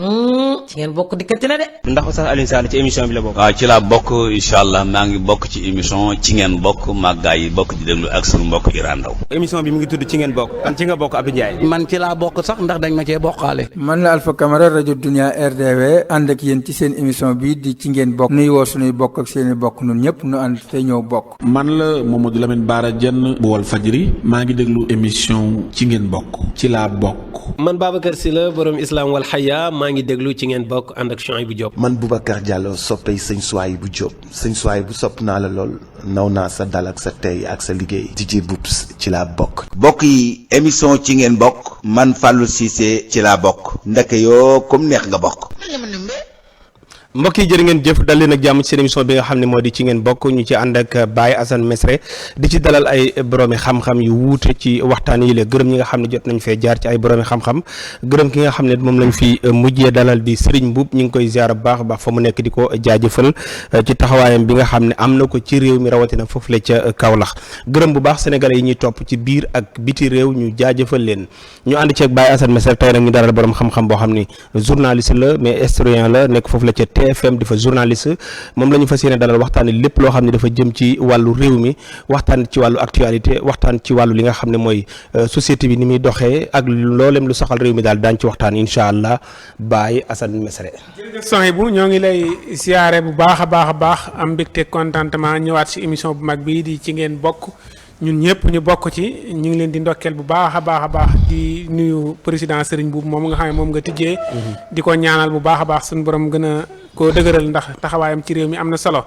ci ngeen bokk dikkati na de. ndax Oustaz Alioune Sall ci émission bi la bokk. waaw ci laa bokk incha allah maa ngi bokk ci émission ci ngeen bokk màggaa yi bokk di déglu ak sunu mbokk Iran Ndaw. émission bi mu ngi tudd ci ngeen bokk. an ci nga bokk Abdou Ndiaye. man ci laa bokk sax ndax dañ ma cee bokkaale. man la Alpha Camara rajo Dunia RDV ànd ak yéen ci seen émission bi di ci ngeen bokk. nuy woo sunuy bokk ak seeni bokk nun ñëpp nu ànd te ñëw bokk. man la Mamadou Lamine Bara Diène bu Walf Fadjri maa ngi déglu émission ci ngeen bokk ci laa bokk. man Babacar Sylla borom Islam wal Haya maa ngi déglu ci ngeen bokk ànd ak Chouaïbou Diop. man Boubacar Diallo soppay sëñ Souaïbou Diop sëñ Souaïbou sopp naa la lool naw naa sa dal ak sa tey ak sa liggéey DJ Boubs ci laa bokk. mbokk yi émission ci ngeen bokk man Fallou Cissé ci laa bokk ndeke yoo comme neex nga bokk. mbokk yi jërë ngeen jëf dal leen ak jàmm ci seen émission bi nga xam ne moo di ci ngeen bokk ñu ci ànd ak Baye Assane Mesre di ci dalal ay boroomi xam-xam yu wuute ci waxtaan yi la gërëm ñi nga xam ne jot nañ fee jaar ci ay boroomi xam-xam gërëm ki nga xam ne moom lañ fi mujjee dalal di Serigne Mboup ñu ngi koy ziar bu baax a baax fa mu nekk di ko jaajëfal ci taxawaayam bi nga xam ne am na ko ci réew mi rawatina foofu la ca Kaolack gërëm bu baax sénégalais yi ñuy topp ci biir ak biti réew ñu jaajëfal leen ñu ànd ci ak Baye Assane Mesre tey nag ñu dalal borom xam-xam boo xam ni journaliste la mais historien la nekk foofu la ca TFM di fa journaliste moom la ñu fas yéene dalal waxtaan lépp loo xam ne dafa jëm ci wàllu réew mi waxtaan ci wàllu actualité waxtaan ci wàllu li nga xam ne mooy société bi ni muy doxee ak looleem lu soxal réew mi daal daañu ci waxtaan incha allah Baye Assane Mesre. jërëjëf Souhaïbou ñoo ngi lay siyaare bu baax a baax am mbégte contentement ñëwaat si émission bu mag bii di ci ngeen bokk ñun ñëpp ñu bokk ci ñu ngi leen di ndokkeel bu baax a baax di nuyu président Serigne Mboup moom nga xam ne moom nga tijjee. di ko ñaanal bu baax a baax suñu borom gën a koo dëgëral ndax taxawaayam ci réew mi am na solo.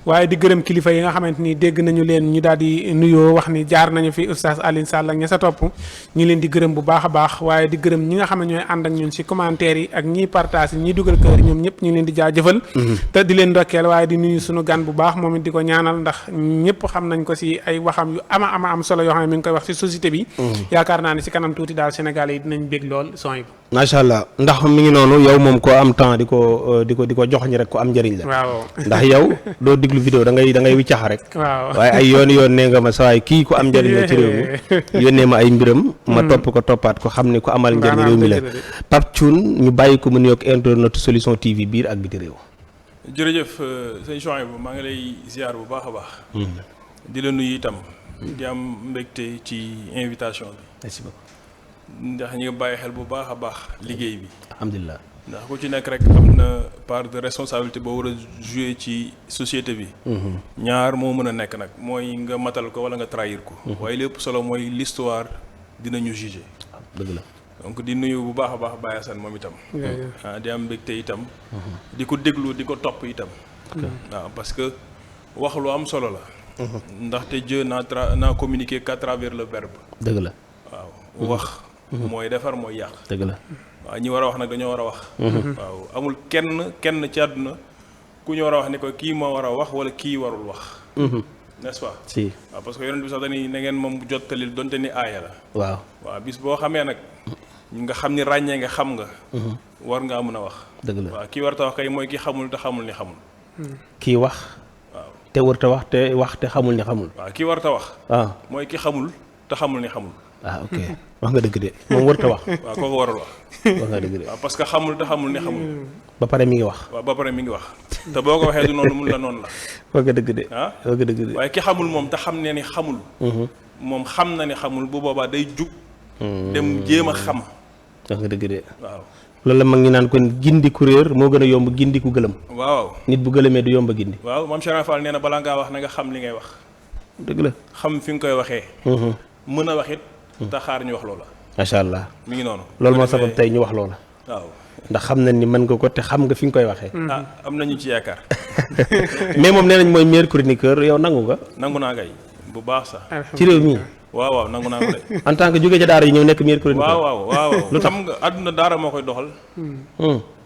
waaye di gërëm kilifa yi nga xamante ni dégg nañu leen ñu daal di nuyoo wax ni jaar nañu fi Oustaz Alioune Sall ak ña sa topp ñu leen di gërëm bu baax a baax waaye di gërëm ñi nga xam ne ñooy ànd ak ñun si commentaire yi ak ñiy partage ñiy dugal kër ñoom ñëpp ñu leen di jaajëfal. te di leen ndokkeel waaye di nuyu suñu gan bu baax moom it di ko ñaanal ndax ñëpp xam nañ ko si ay waxam yu ama am solo yoo xam ne mi ngi koy wax si société bi. yaakaar naa ne si kanam tuuti daal Sénégal yi dinañ bég lool Souhaïbou. macha allah ndax mi ngi noonu yow moom ko am temps di ko joxoñ rek ko am njëriñ la. waaw ndax yow doo diglu vidéo da ngay wiccax rek. waaw waaye ay yoon nee nga ma sawaay kii ko am njëriñ la ci réew mi yónnee ma ay mbiram. ma topp ko toppaat ko xam ne ko amal njëriñ réew mi la. Pape Thioune ñu bàyyi ko mu nuyoog internet Solution TV biir ak biti réew. jërëjëf sëñ Souhaïbou maa ngi lay ziar bu baax a baax. di la nuyu itam. di am mbégte ci invitation bi. merci beaucoup. ndax ñu ngi bàyyi xel bu baax a baax liggéey bi. alhamdulilah. ndax ku ci nekk rek am na part de responsabilité boo war a jouer ci société bi. ñaar moo mën a nekk nag mooy nga matal ko wala nga trahir ko. waaye lépp solo mooy l'histoire dinañu juger. dëgg la. donc di nuyu bu baax a baax Baye Assane moom itam. di am mbégte itam. di ko déglu di ko topp itam. waaw parce que wax lu am solo la. ndaxte Dieu n'a communiqué qu'à travers le verbe. dëgg la. waaw wax. mooy defar mooy yàq. dëgg la. waaw ñi war a wax nag dañoo war a wax. waaw amul kenn ci àdduna ku ñu war a wax ne ko kii moo war a wax wala kii warul wax. n'est-ce pas. si waaw parce que yonent bi sax dañuy na ngeen moom jottalil donte ni aaya la. waaw bis boo xamee nag nga xam ni ràññee nga xam nga. war ngaa mën a wax. dëgg la waaw kii war ta wax kay mooy ki xamul te xamul ni xamul. kii wax. waaw te warta wax te xamul ni xamul. waaw kii war ta wax. mooy ki xamul te xamul ni xamul. ok wax nga dëgg de moom warta wax. waaw kooku warul wax. wax nga dëgg de waaw parce que xamul te xamul ni xamul. ba pare mi ngi wax. waaw ba pare mi ngi wax te boo ko waxee du noonu mun la noonu la. wax nga dëgg de. wax nga dëgg de waaye ki xamul moom te xam ne ni xamul. moom xam na ni xamul bu boobaa day jug. dem jéem a xam. wax nga dëgg de. waaw loolu la mag ñi naan kon gindi ku réer moo gën a yomb gindi ku gëlëm. waaw nit bu gëlëmee du yomb a gindi. waaw maam Cheikh Fall nee na balaa ngaa wax na nga xam li ngay wax. dëgg la. xam fi nga koy waxee. mën a wax it. te xaar ñu wax loola. macha allah mi ngi noonu. loolu moo sabab tey ñu wax loola. waaw ndax xam nañ ni mën nga ko te xam nga fi nga koy waxee. am nañu ci yaakaar. mais moom nee nañ mooy meilleur chroniqueur yow nangu nga. nangu naa kay bu baax sax. ci réew mi. waaw nangu naa ko de. en tant que jóge ca daara yi ñëw nekk meilleur chroniqueur. waaw lu tax xam nga àdduna daara moo koy doxal.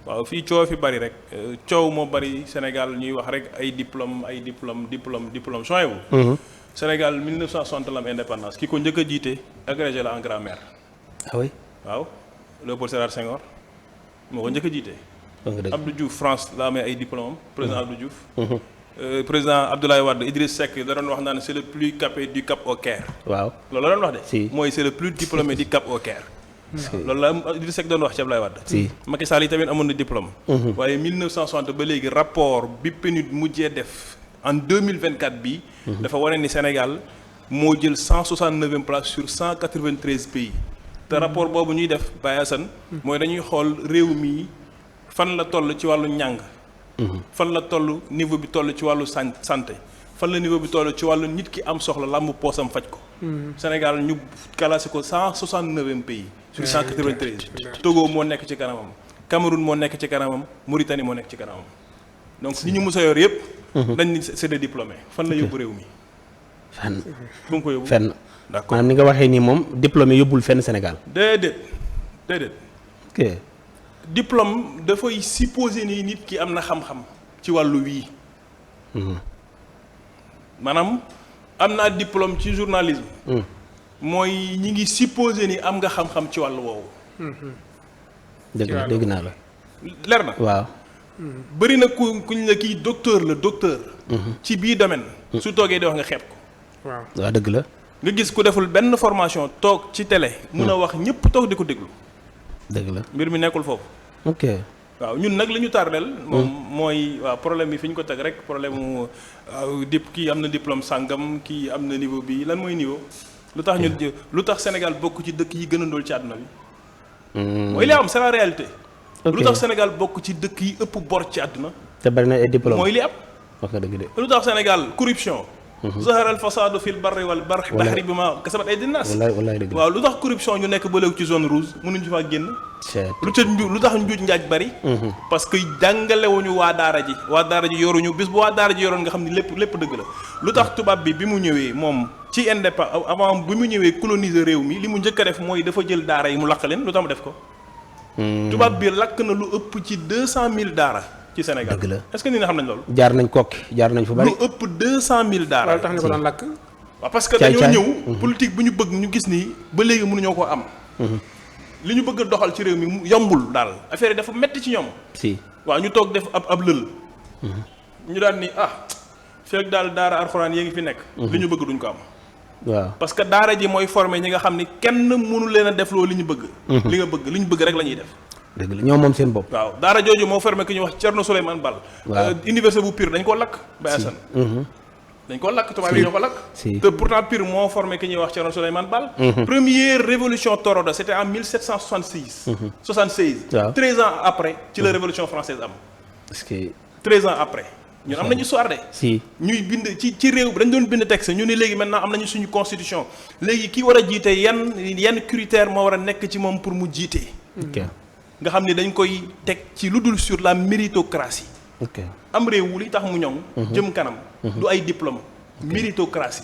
waaw fii coow fi bari rek coow moo bari Sénégal ñuy wax rek ay diplôme Souhaïbou. Sénégal 1960 la am indépendance ki ko njëkk a jiite agrégé la en grammaire. ah oui. waaw Léopold Sédar Senghor moo ko njëkk a jiite. Abdou Diouf France la amee ay diplôme président Abdou Diouf. président Abdoulaye Wade Idriss Seck da doon wax naan c'est le plus capé du Cap au Caire. waaw loolu la doon wax de. si mooy c'est le plus diplômé du Cap au Caire. loolu la Idrissa Seck doon wax ci Abdoulaye Wade. si Macky Sall yi tamit amoon na diplôme. waaye 1960 ba léegi rapport bi PNUD mujjee def en 2024 bii. dafa wane ni Sénégal moo jël 169e place sur 193 pays. te rapport boobu ñuy def Baye Assane. mooy dañuy xool réew mi fan la toll ci wàllu njàng. fan la toll niveau bi toll ci wàllu santé. fan la niveau bi toll ci wàllu nit ki am soxla làmb poosam faj ko. Sénégal ñu classé ko 169e pays. sur 193. Togo moo nekk ci kanamam. Cameroun moo nekk ci kanamam. Mauritanie moo nekk ci kanamam. donc ñi ñu mës a yor yëpp. dañ ni c'est des diplômés fan la yóbbu réew mi. fenn fu mu ko yóbbu fenn. d'accord maanaam ni nga waxee nii moom diplômé yóbbul fenn Sénégal. déedéet. ok diplôme dafay supposé ni nit ki am na xam-xam ci wàllu wii. maanaam am naa diplôme ci journalisme. mooy ñi ngi supposé ni am nga xam-xam ci wàllu woowu. dégg naa la. leer na. waaw. bëri na kuñ la kii docteur la docteur. ci bii domaine. su toogee di wax nga xeeb ko. waaw dëgg la. nga gis ku deful benn formation toog ci télé. mun a wax ñëpp toog di ko déglu. dëgg la mbir mi nekkul foofu. ok waaw ñun nag li ñu tardel moom mooy waaw problème bi fi ñu ko teg rek problème mu kii am na diplôme sàngam kii am na niveau bi lan mooy niveau. lu tax Sénégal bokk ci dëkk yi gën a ndóol ci àdduna bi. mooy li am c'est la réalité. lu tax Sénégal bokk ci dëkk yi ëpp bor ci àdduna. te bari na ay diplôme mooy li am. wax nga dëgg de. lu tax Sénégal corruption. zahara al fasadu fil barri wal bahri bima kasabat aydin nas. wallaay dëgg waaw lu tax corruption ñu nekk ba léegi ci zone rouge mënuñu ci faa génn. lu tax njuuj njaaj bari. parce que jàngalewuñu waa daara ji yoruñu bis bu waa daara ji yoroon nga xam ni lépp dëgg la. lu tax tubaab bi mu ñëwee moom ci indépendance avant bi mu ñëwee coloniser réew mi li mu njëkk a def mooy dafa jël daara yi mu lakk leen lu tax mu def ko. tubaab bi lakk na lu ëpp ci 200,000 daara. ci Sénégal dëgg la est-ce que nit ñi xam nañ loolu. jaar nañ kokki jaar nañ fu bari. lu ëpp 200,000 daara. loolu tax ñu ko daan lakk. waaw parce que dañoo ñëw politique bu ñu bëgg ñu gis nii ba léegi mënuñoo koo am. li ñu bëgg a doxal ci réew mi mu yombul daal affaire yi dafa metti ci ñoom. si waaw ñu toog def ab lël. ñu daan ni fekk daal daara alxuraan yee ngi fi nekk. li ñu bëgg duñ ko am. waaw parce que daara ji mooy formé ñi nga xam ni kenn mënu leen a def loolu li ñu bëgg. li ñu bëgg rek la ñuy def. dëgg la ñoom moom seen bopp. waaw daara jooju moo formé ki ñuy wax Thierno Souleymane Baal. waaw université bu Pire dañ koo lakk. Baye Assane. dañ ko lakk tubaab yi ñoo ko lakk. te pourtant Pire moo formé ki ñuy wax Thierno Souleymane Baal. Première révolution torodo c'était en 1766. 76. waaw 13 ans après ci la révolution française am. parce que 13 ans après. ñun am nañu histoire de. si ñuy bind ci réew bi dañ doon bind texte ñu ne léegi maintenant am nañu suñu constitution léegi ki war a jiite yan critère moo war a nekk ci moom pour mu jiite. ok nga xam ne dañ koy teg ci lu dul sur la méritocratie. ok am réew li tax mu ñoŋ. jëm kanam. du ay diplôme. méritocratie.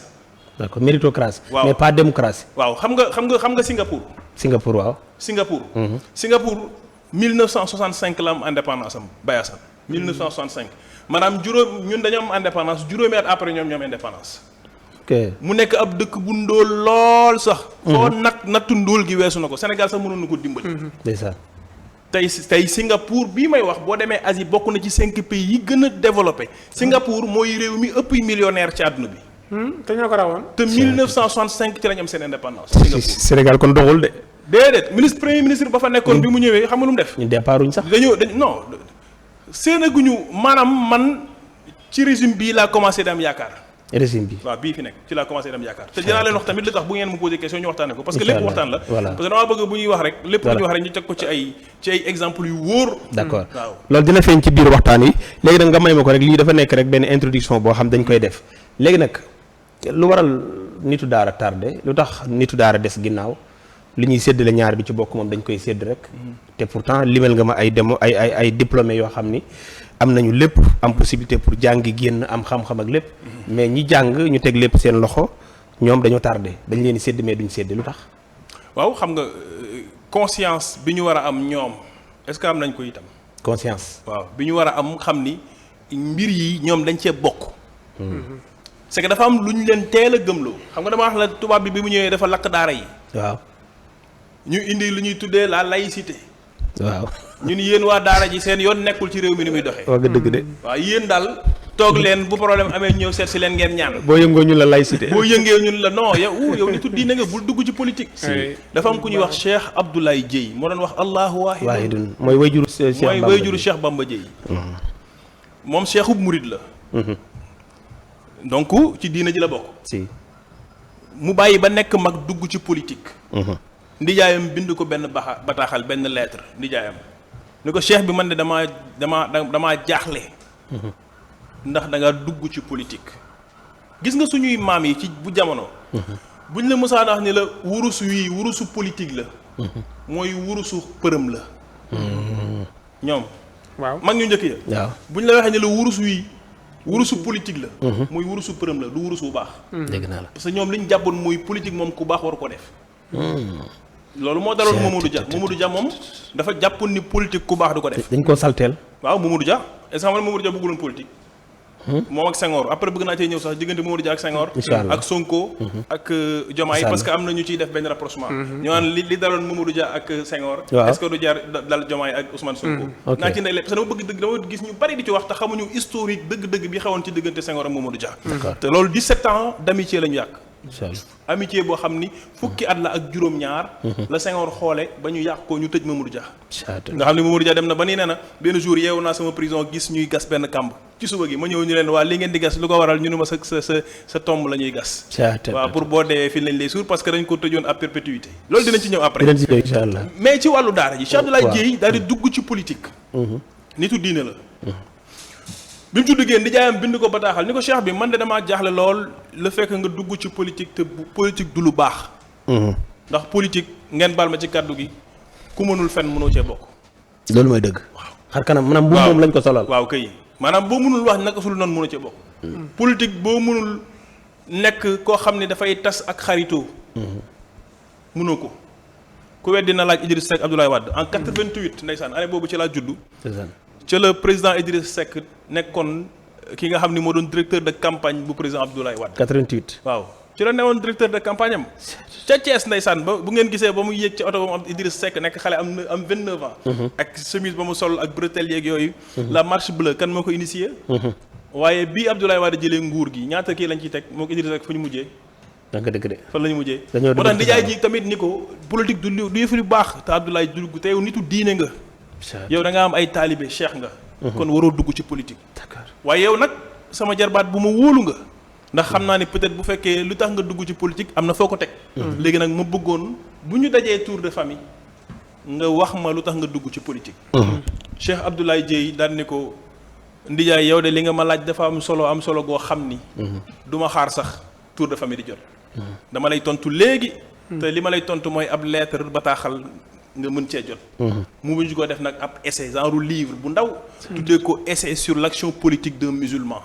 d'accord méritocratie. waaw mais pas démocratie. waaw xam nga Singapour. Singapour waaw. Singapour 1965 la am indépendance am Baye Assane 1965 maanaam ñun dañoo am indépendance juróomi at après ñoom indépendance. ok mu nekk ab dëkk bu ndóol lool sax. foo nattu ndóol gi weesu na ko Sénégal sax mënoon na ko dimbali. ndeysaan. tey Singapour bii may wax boo demee Asie bokk na ci 5 pays yi gën a développé Singapour mooy réew mi ëpp millionnaire ci àdduna bi. te ñoo ko rawoon. te 1965 ci lañ am seen indépendance. Sénégal kon doxul de. déedéet premier ministre ba fa nekkoon bi mu ñëwee xam nga lu mu def. ñu départuñ sax. non seenaguñu maanaam man ci régime bii laa commencé di am yaakaar. régime bi waaw bii fi nekk ci laa commencé di am yaakaar. te dinaa leen wax tamit li tax bu ngeen ma posé question ñu waxtaane ko. parce que lépp waxtaan la. parce que damaa bëgg bu ñuy wax rek. lépp lu ñuy wax rek ñu teg ko ci ay exemple yu wóor. d'accord waaw loolu dina feeñ ci biir waxtaan yi léegi nag nga may ma ko rek lii dafa nekk rek benn introduction boo xam dañ koy def léegi nag lu waral nitu daara tardé lu tax nitu daara des ginnaaw li ñuy séddale ñaar bi ci bokk moom dañ koy sédd rek te pourtant limal nga ma ay diplômé yoo xam ni am nañu lépp am possibilité pour jàngi génn am xam-xam ak lépp mais ñi jàng ñu teg lépp seen loxo ñoom dañoo tardé dañ leen di sédd mais duñ sédd lu tax. waaw xam nga conscience bi ñu war a am ñoom est-ce que am nañ ko itam. conscience. waaw bi ñu war a am xam ni mbir yi ñoom dañ cee bokk. c'est que dafa am lu ñu leen teel a gëmloo xam nga dama wax la tubaab bi mu ñëwee dafa lakk daara yi. waaw. ñu indi lu ñuy tuddee la laïcité. waaw. ñun yéen waa daara ji seen yoon nekkul ci réew mi ni muy doxee. wax nga dëgg de. waaw yéen daal toog leen bu problème amee ñëw seet si leen ngeen ñaan. boo yëngoo ñu la laïcité. boo yëngee ñun la non yow nitu diine nga bul dugg ci politique. dafa am ku ñuy wax Cheikh Abdoulaye Dieye moo doon wax Allahu waahidun. mooy wayjuru Cheikh Bamba mooy wayjuru Cheikh Bamba Dieye. moom Cheikhub Murid la. donc ci diine ji la bokk. si. mu bàyyi ba nekk mag dugg ci politique. ndijaayam bind ko benn bataaxal benn lettre ndijaayam ni ko cheikh bi man de damaa jaaxle. ndax da nga dugg ci politique. gis nga suñuy maam yi ci bu jamono. buñ la mësaan wax ni la wurusu politique la. mooy wurusu përëm la. ñoom. waaw mag ñu njëkk ya. waaw buñ la waxee ni la wurusu politique la. muy wurusu përëm la du wurus bu baax. dégg naa la parce que ñoom li ñu jàppoon muy politique moom ku baax waru ko def. loolu moo daloon Mamadou Dia moom dafa jàppoon ni politique ku baax du ko def. dañ koo salteel. waaw Mamadou Dia est-ce que xam nga Mamadou Dia bëgguloon politique. moom ak Senghor après bëgg naa cee ñëw sax diggante Mamadou Dia ak Senghor. ak Sonko. ak Diomaye parce que am na ñu ciy def benn rapprochement. ñu naan li daloon Mamadou Dia ak Senghor. est-ce que du jaar dal Diomaye ak Ousmane Sonko. naa ci ndey parce que dama bëgg dama gis ñu bari di ci wax te xamuñu historique dëgg-dëgg bi xewoon ci diggante Senghor ak Mamadou Dia. te loolu 17 ans d'amitié la ñu yàq. amitié boo xam ni fukki at la ak juróom-ñaar. la Senghor xoole ba ñu yàq ko ñu tëj Mamadou Dia. nga xam ne Mamadou Dia dem na ba nii nee na benn jour yeewu naa sama prison gis ñuy gas benn kamb ci suba gi ma ñëw ñu leen waa li ngeen di gas lu ko waral ñu ne ma sa tomb la ñuy gas. waaw pour boo dee fii lañ lay suur parce que dañ ko tëjoon à perpétuité. loolu dinañ ci ñëw après. dinañ ci ñëw incha allah. mais ci wàllu daara ji Cheikh Abdoulaye Dieye daal di dugg ci politique. nitu diine la. bi mu ci duggee ndijaayam bind ko bataaxal ni ko cheikh bi man de damaa jaaxle lool le fait que nga dugg ci politique te politique du lu baax. ndax politique ngeen baal ma ci kàddu gi ku mënul fen mënoo cee bokk. loolu mooy dëgg. xar kanam maanaam bu moom lañ ko solal. waaw kay maanaam boo mënul wax naka sul noonu mënoo cee bokk. politique boo mënul nekk koo xam ne dafay tas ak xaritoo. mënoo ko. ku weddi na laaj Idriss Seck Abdoulaye Wade en 88 ndeysaan année boobu ci laa juddu. ca la président Idriss Seck nekkoon ki nga xam ni moo doon directeur de campagne bu président Abdoulaye Wade. 88. waaw ci la newoon directeur de campagne am. ca Thiès ndeysaan ba bu ngeen gisee ba mu yéeg ci oto ba mu am Idriss Seck nekk xale am 29 ans. ak chemise ba mu sol ak bretelles yeeg yooyu. la marche bleue kan moo ko initié. waaye bii Abdoulaye Wade jëlee nguur gi ñaata kii lañ ciy teg moo ko Idriss Seck fu ñu mujjee. danga dëgg de. fan la ñu mujjee. moo tax ndijaay ji tamit ni ko politique du yëf lu baax te Abdoulaye dugg te yow nitu diine nga. yow da nga am ay taalibe cheikh nga. kon waroo dugg ci politique. d'accord waaye yow nag sama jarbaat bu ma wóolu nga. ndax xam naa ni peut-être bu fekkee lu tax nga dugg ci politique am na foo ko teg. léegi nag ma bëggoon bu ñu dajee tour de famille nga wax ma lu tax nga dugg ci politique. Cheikh Abdoulaye Dieye daal ni ko ndijaay yow de li nga ma laaj dafa am solo goo xam ni. du ma xaar sax tour de famille di jot. dama lay tontu léegi. te li ma lay tontu mooy ab lettre bataaxal. nga mën cee jot. mu mujj ko def nag ab essai genre livre bu ndaw. tuddee ko essai sur l'action politique d'un musulman.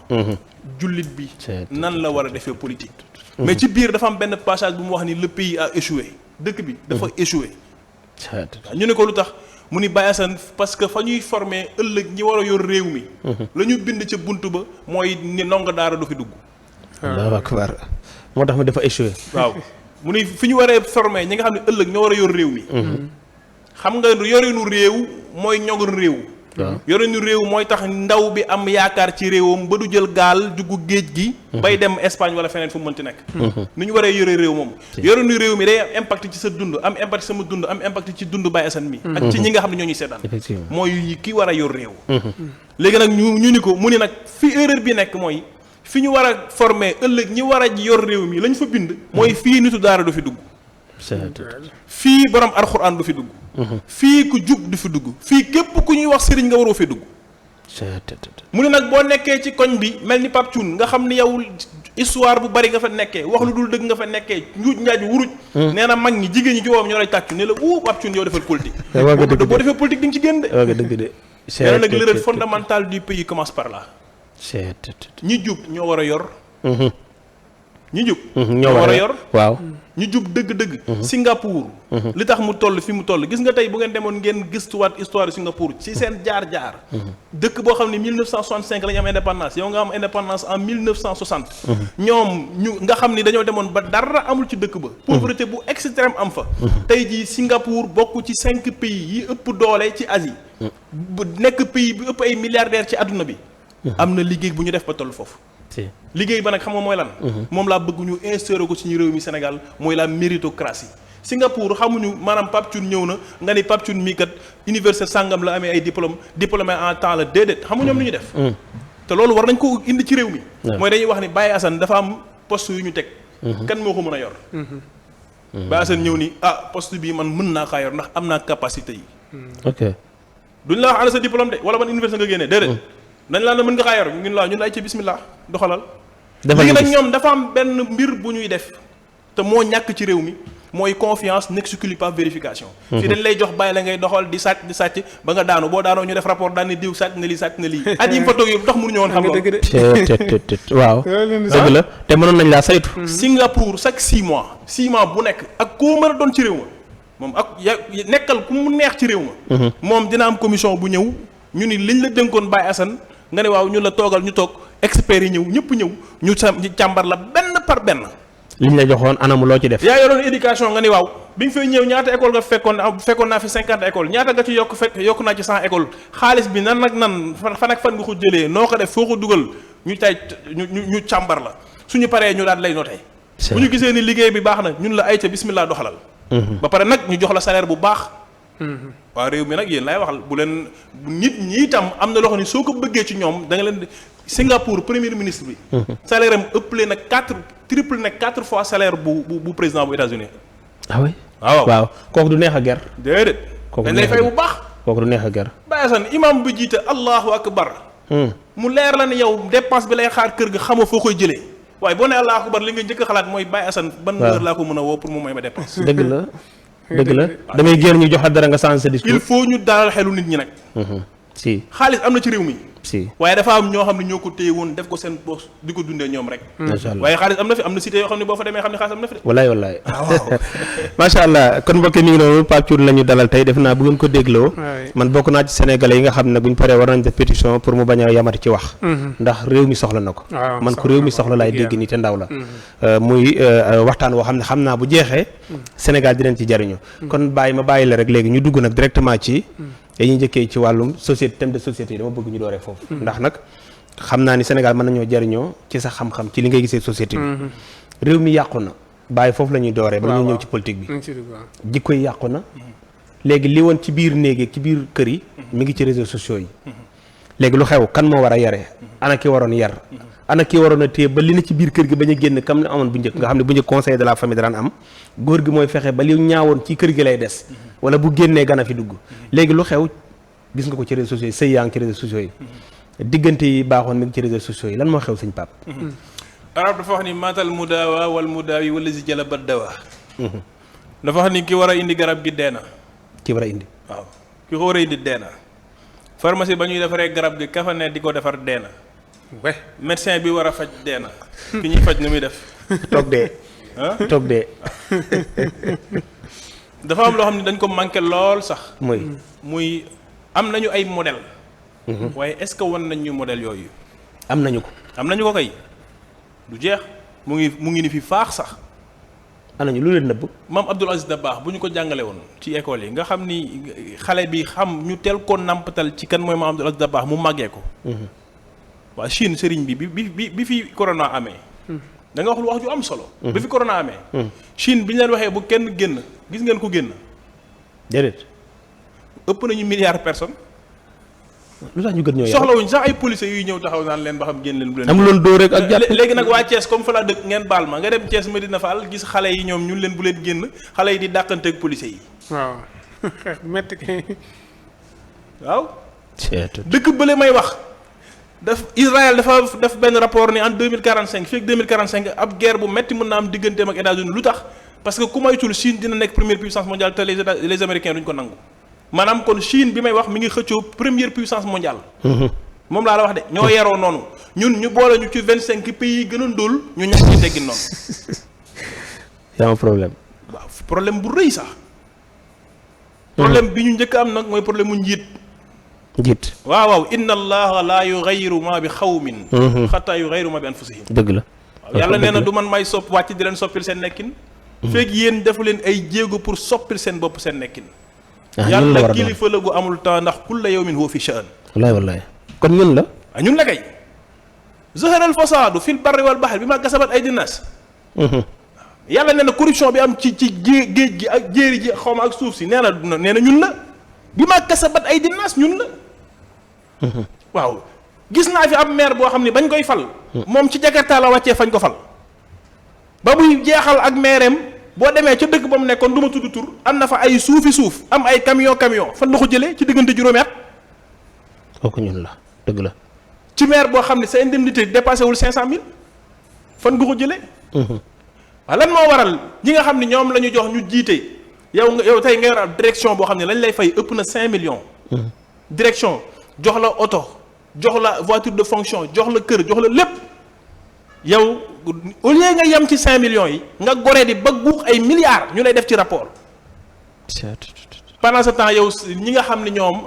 jullit bi nan la war a defee politique. mais ci biir dafa am benn passage bu mu wax ni le pays a échoué dëkk bi dafa échoué. ñu ne ko lu tax mu ni Baye Assane parce que fa ñuy former ëllëg ñi war a yor réew mi. la ñu bind ca bunt ba mooy ni ndongo daara du fi dugg. Allahu akbar moo tax mu dafa échoué. waaw mu ni fi ñu waree former ñi nga xam ne ëllëg ñoo war a yor réew mi. xam nga yorinu réew mooy ñoŋu réew. yorinu réew mooy tax ndaw bi am yaakaar ci réewam ba du jël gaal dugg géej gi. bay dem Espagne wala feneen fu mu mënti nekk. ni ñu waree yore réew moom. yorinu réew mi day am impact ci sa dund am impact sama dund am impact ci dund Baye Assane mi. ak ci ñi nga xam ne ñoo ñuy seetaan. mooy ki war a yor réew. léegi nag ñu ni ko mu ni nag fi erreur bi nekk mooy fi ñu war a former ëllëg ñi war a yor réew mi lañ fa bind. mooy fii nitu daara du fi dugg. fii borom alxuraan du fi dugg. fii ku jub du fi dugg fii képp ku ñuy wax sëriñ nga waroo fi dugg. mu ne nag boo nekkee ci koñ bi mel ni Pape Thioune nga xam ni yow histoire bu bari nga fa nekkee wax lu dul dëgg nga fa nekkee njuuj njaaj wuruj. nee na mag ñi jigéen ñi ci woowam ñoo lay tàccu ne la Pape Thioune yow defal politique. boo defee politique di nga ci génn de. nee na nag l'erreur fondamentale du pays commence par là. ñi jub ñoo war a yor. ñi jub ñoo war a yor waaw ñu jub dëgg-dëgg. Singapour. li tax mu toll fi mu toll gis nga tey bu ngeen demoon ngeen gëstuwaat histoire Singapour ci seen jaar-jaar. dëkk boo xam ne 1965 la ñu am indépendance yow nga am indépendance en 1960. ñoom ñu nga xam ni dañoo demoon ba dara amul ci dëkk ba. pauvreté bu extrême am fa. tey jii Singapour bokk ci 5 pays yi ëpp doole ci Asie. bu nekk pays bi ëpp ay milliardaires ci àdduna bi. am na liggéey bu ñu def ba toll foofu. liggéey ba nag xam nga mooy lan. moom laa bëgg ñu instauré ko ci réew mi Sénégal mooy la méritocratie. Singapour xamuñu maanaam Pape Thioune ñëw na nga ni Pape Thioune mii kat université sàngam la amee ay diplômé en temps la déedéet xamu ñoom lu ñu def. te loolu war nañ ko indi ci réew mi. mooy dañuy wax ni Baye Assane dafa am poste yu ñu teg. kan moo ko mën a yor. Baye Assane ñëw ni poste bii man mën naa kaa yor ndax am naa capacité yi. ok duñ la wax ana sa diplôme de wala ban université nga génnee déedéet. dañ laa ne mën nga kaa yor ñun la ay ci bismillah doxalal. léegi nag ñoom dafa am benn mbir bu ñuy def te moo ñàkk ci réew mi mooy confiance n'exclut pas vérification. fii dañ lay jox bàyyi la ngay doxal di sàcc ba nga daanu boo daanoo ñu def rapport daan ni diw sàcc na lii at yi mu fa toog yëpp tax mënuñu woon xam loolu. waaw dëgg la te mënoon nañ laa saytu. Singapour chaque 6 mois bu nekk ak koo mën a doon ci réew ma moom ak nekkal ku mu neex ci réew ma. moom dina am commission bu ñëw ñu ni liñ la dénkoon Baye Assane nga ne waaw ñu la toogal ñu toog experts yi ñëw ñëpp ñëw ñu càmbar la benn par benn. liñ la joxoon anamu loo ci def. yaa yoroon éducation nga ni waaw bi nga fay ñëw ñaata école nga fekkoon naa fi 50 école ñaata nga ci yokk naa ci 100 école xaalis bi nan fan ak fan nga ko jëlee noo ko def foo ko dugal ñu ñu càmbar la suñu paree ñu daal lay noté. bu ñu gisee ni liggéey bi baax na ñun la ay ca bismillah doxalal. ba pare nag ñu jox la salaire bu baax. waa réew mi nag yéen laay waxal bu leen nit ñi itam am na loo xam ne soo ko bëggee ci ñoom da nga leen Singapour premier ministre bi. salaire am ëppale na triple na 4 fois salaire bu président bu États-Unis. ah oui waaw kooku du neex a ger. déedéet. dañ lay fay bu baax. kooku du neex a ger. Baye Assane imam bi jiite allahu akbar. mu leer la ne yow dépense bi lay xaar kër ga xamoo foo koy jëlee. waaye boo nee allahu akbar li nga njëkk a xalaat mooy Baye Assane. ban heure laa ko mën a woo pour mu may ma dépense. dëgg la damay génn ñu jox la dara nga changer sa discours. il faut ñu dalal xelu nit ñi nag. si xaalis am na ci réew mi. si waaye dafa am ñoo xam ne ñoo ko téye woon def ko seen bopp di ko dundee ñoom rek. macha allah waaye xaalis am na fi am na cité yoo xam ne boo fa demee xam ne xaalis am na fi de. wallaay macha allah kon mbokk mi ngi noonu Pape Thioune la ñu dalal tey def naa bu ngeen ko dégloo. man bokk naa ci sénégalais yi nga xam ne bu ñu paree war nañ def pétition pour mu bañ a yamati ci wax. ndax réew mi soxla na ko. man ko réew mi soxla laay dégg nii te ndaw la. muy waxtaan woo xam ne xam naa bu jeexee. Sénégal dinañ ci jariñu kon bàyyi la rek léegi ñu dugg nag directement ci. dañuy njëkkee ci wàllum société thème de société yi dama bëgg ñu dooree foofu. ndax nag xam naa ni Sénégal mën nañoo jariñoo ci sa xam-xam ci li ngay gisee société bi. réew mi yàqu na bàyyi foofu la ñuy dooree. ba ñu ñëw ci politique bi. jikko yi yàqu na. léegi li woon ci biir néeg ci biir kër yi. mi ngi ci réseaux sociaux yi. léegi lu xew kan moo war a yare ana ki waroon yar. ana ki waroon a téye ba li na ci biir kër gi bañ a génn comme ni amoon bu njëkk nga xam ne bu njëkk conseil de la famille daan am góor gi mooy fexe ba li ñaawoon ci kër gi lay des wala bu génnee gana fi dugg léegi lu xew gis nga ko ci réseaux sociaux yi sëy yaa ngi ci réseaux sociaux yi diggante yi baaxoon mi ngi ci réseaux sociaux yi lan moo xew sëñ Pape. arab dafa wax ni maatal mudaawa wal mudaawi wala si jala bat dawa dafa wax ni ki war a indi garab gi dee na. ki war a indi waaw ki ko war a indi dee na pharmacie ba ñuy defaree garab gi ka fa ne di ko defar dee na. médecin bi war a faj dee na. ki ñuy faj nu muy def. toog dee. dafa am loo xam ne dañ ko manqué lool sax. muy am nañu ay modèle waaye est-ce que wan nañ ñu modèle yooyu. am nañu ko kay. du jeex mu ngi ni fi faax sax. anañu lu leen nëbb. maam Abdoul Aziz Dabakh bu ñu ko jàngale woon ci école yi nga xam ni xale bi xam ñu teel ko nampatal ci kan mooy maam Abdoul Aziz Dabakh mu màggee ko. waa Chine sëriñ bi fi corona amee. da nga wax ju am solo. bi fi corona amee. Chine bi ñu leen waxee bu kenn génn gis ngeen ko génn. déedéet. ëpp nañu milliard personnes. lu tax ñu gën ñoo soxlawuñ sax ay policiers yuy ñëw taxaw naan leen ba xam génn leen bu leen. am loon dóor rek ak jàpp léegi nag waa Thiès comme fa laa dëkk ngeen baal ma nga dem Thiès Medina Fall gis xale yi ñoom ñun leen bu leen génn xale yi di dàqanteeg policiers yi. waaw métti kay. waaw. dëkk bële may wax. Israël dafa def benn rapport ni en 2045 fii ak 2045 ab guerre bu metti mën na am digganteem ak États-Unis lu tax parce que ku maytul Chine dina nekk première puissance mondiale te les Américains duñ ko nangu maanaam kon Chine bi may wax mi ngi xëccoo première puissance mondiale. moom laa la wax de ñoo yeroo noonu ñun ñu boole ñu ci 25 pays yi gën a ndóol ñu ñàkk ci teggin noonu. yaa am problème. waaw problème bu rëy sax. problème bi ñu njëkk am nag mooy problème mu njiit. waaw inna allaha la yughayyiru ma bi xawmin xataa yughayyiru ma bi anfusihim. dëgg la. yàlla nee na du man may sopp wàcc di leen soppil seen nekkin. fekk yéen defu leen ay jéego pour soppil seen bopp seen nekkin. yàlla kilifa la gu amul temps ndax kulla yawmin huwa fi sha'an. wallaay kon ñun la. ñun la kay zaharal fasaadu fil barri wal bahri bimaa kasabat aydin naas. yàlla nee na corruption bi am ci géej gi ak jéeri ji xaw ma ak suuf si nee na ñun la bimaa kasabat aydin naas ñun la. waaw gis naa fi ab maire boo xam ne bañ koy fal. moom ci Jakarta la wàccee fañ ko fal. ba muy jeexal ak maireem boo demee ca dëkk ba mu nekkoon du ma tudd tur am na fa ay suuf am ay camion fan la ko jëlee ci diggante juróomi at. kooku ñun la dëgg la. ci maire boo xam ne sa indemnité dépassé wul 500000 fan nga ko jëlee. waaw lan moo waral ñi nga xam ne ñoom la ñu jox ñu jiite yow tey nga yor ab direction boo xam ne lañ lay fay ëpp na 5 millions. direction jox la oto jox la voiture de fonction jox la kër jox la lépp yow au lieu nga yem ci 5 millions yi nga goree di ba guux ay milliards ñu lay def ci rapport. pendant ce temps yow ñi nga xam ne ñoom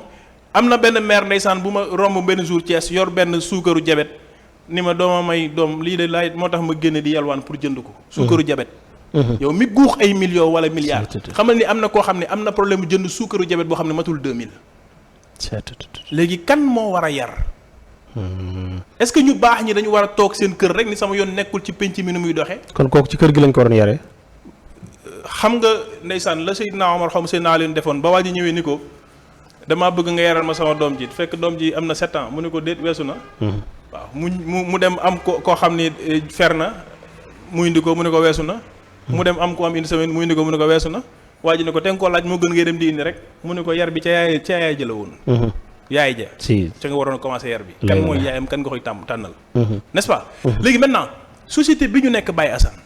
am na benn maire ndeysaan bu ma romb benn jour Thiès yor benn suukaru jabet ni ma dooma may doom lii de laay moo tax ma génne di yalwaan pour jënd ko. suukaru jabet. yow mi guux ay millions wala milliards. xamal ni am na koo xam ne am na problème mu jënd suukaru jabet boo xam ne matul 2000. léegi kan moo war a yar. est-ce que ñu baax ñi dañu war a toog seen kër rek ni sama yoon nekkul ci penc mi nu muy doxee. kon kooku ci kër gi lañ ko waroon yaree. xam nga ndeysaan la Seydina Omar xaw ma Seydina leen defoon ba waa ji ñëwee ni ko damaa bëgg nga yaral ma sama doom ji fekk doom ji am na 7 ans mu ne ko déet weesu na. waaw mu dem am koo xam ni fer na mu indi ko mu ne ko weesu na. mu dem am ko am une semaine mu indi ko mu ne ko weesu na. waa ji ne ko te nga koo laaj moo gën ngay dem di indi rek mu ne ko yar bi ca yaay jëla woon. yaay ja si ca nga waroon commencer yar bi. kan mooy yaayam kan nga koy tànnal. n'est-ce pas. léegi maintenant société bi ñu nekk Baye Assane.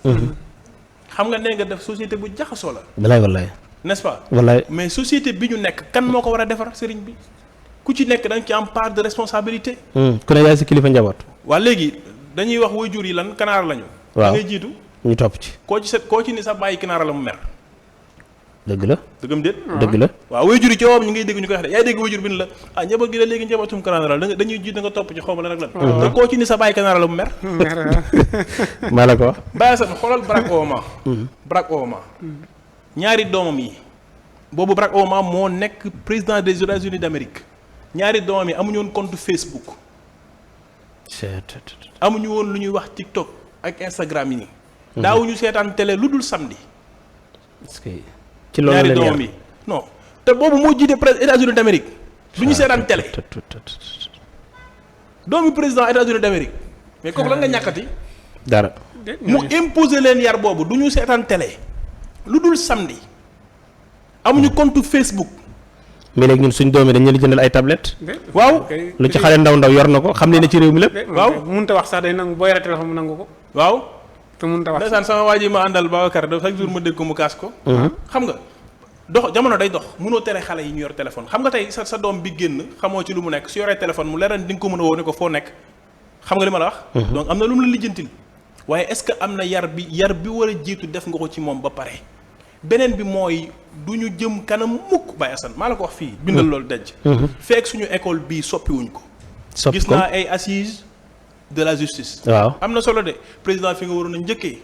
xam nga nee nga def société bu jaxasoo la. wallaay. n'est-ce pas. wallaay mais société bi ñu nekk kan moo ko war a defar sëriñ bi ku ci nekk da nga ci am part de responsabilité. ku ne yaay si kilifa njaboot. waa léegi dañuy wax waajur yi lan kanaara lañu. waaw da ngay jiitu. ñu topp ci. koo ci ni sa bàyyi kanaara la mu mer. dëgg la. dëggam déet. dëgg la. waaw waajur yi ci woom ñu ngay dégg ñu koy wax de yaay dégg waajur bi ni la njaboot gi la léegi njabootum kanaara la dañuy jiit da nga topp ci xaw ma lan ak lan. te koo ci ni sa bàyyi kanaara la mu mer. maa la ko wax. Baye Assane xoolal Barack Obama. Barack Obama. ñaari doomam yi. boobu Barack Obama moo nekk président des États-Unis d'Amérique ñaari doomam yi amuñu woon compte Facebook. amuñu woon lu ñuy wax TikTok ak Instagram yi nii. daawuñu seetaan télé lu dul samedi. est-ce que ci loolu ñaari doomam yi non te boobu moo jiite États-Unis d'Amérique. du ñu seetaan télé. doomi président États-Unis d'Amérique. mais kooku lan nga ñàkkati. dara. mu imposer leen yar boobu du ñu seetaan télé. lu dul samedi. amuñu compte Facebook. mais léegi ñun suñ doom yi dañ leen jëndal ay tablettes. waaw lu ci xale ndaw yor na ko xam ne ci réew mi lépp. waaw mënut a wax sax day nangu boo yore téléphone mu nangu ko. waaw. te mënut a wax ndeysaan sama waa ji ma àndal Babacar da chaque jour ma dégg ko mu kaas ko. xam nga jamono day dox mënoo tere xale yi ñu yor téléphone xam nga tey sa doom bi génn xamoo ci lu mu nekk su yoree téléphone mu leeral di nga ko mën a woo ne ko foo nekk xam nga li ma la wax. donc am na lu mu la lijjantil waaye est-ce que am na yar bi war a jiitu def nga ko ci moom ba pare. beneen bi mooy du ñu jëm kanam mukk Baye Assane maa la ko wax fii bindal loolu daj. fekk suñu école bii soppiwuñ ko. gis naa ay assises de la justice. waaw am na solo de président fi nga waroon a njëkkee.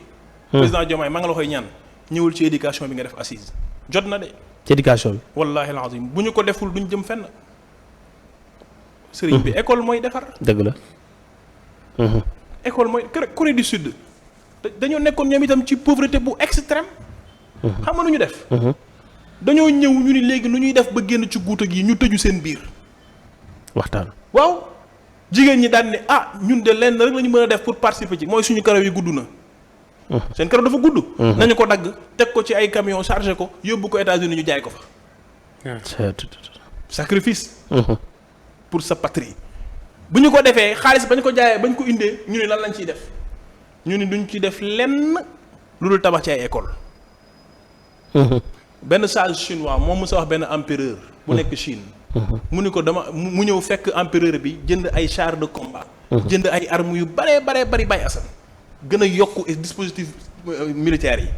président Diomaye maa nga la koy ñaan ñëwul ci éducation bi nga def assise jot na de. ci éducation bi. wallaahi alazim bu ñu ko deful duñ jëm fenn. sëriñ bi école mooy defar. dëgg la. école mooy Corée du Sud dañoo nekkoon ñoom itam ci pauvreté bu extrême. xam nga nu ñu def. dañoo ñëw ñu ni léegi nu ñuy def ba génn ci guuta gi ñu tëju seen biir. waxtaan. waaw jigéen ñi daan ne ñun de lenn rek la ñu mën a def pour participer ci mooy suñu karaw yi gudd na. seen karaw dafa gudd. nañu ko dagg teg ko ci ay camion chargé ko yóbbu ko États-Unis ñu jaay ko fa. sacrifice. pour sa patrie. bu ñu ko defee xaalis bañ ko jaayee bañ ko indee ñu ne lan lañ ciy def ñu ne duñ ci def lenn lu dul tabax ci ay école. benn sage chinois moom mu sa wax benn empereur bu nekk Chine. mu ni ko mu ñëw fekk empereur bi jënd ay chars de combat. jënd ay armes yu bari Baye Assane. gën a yokk dispositif militaire yi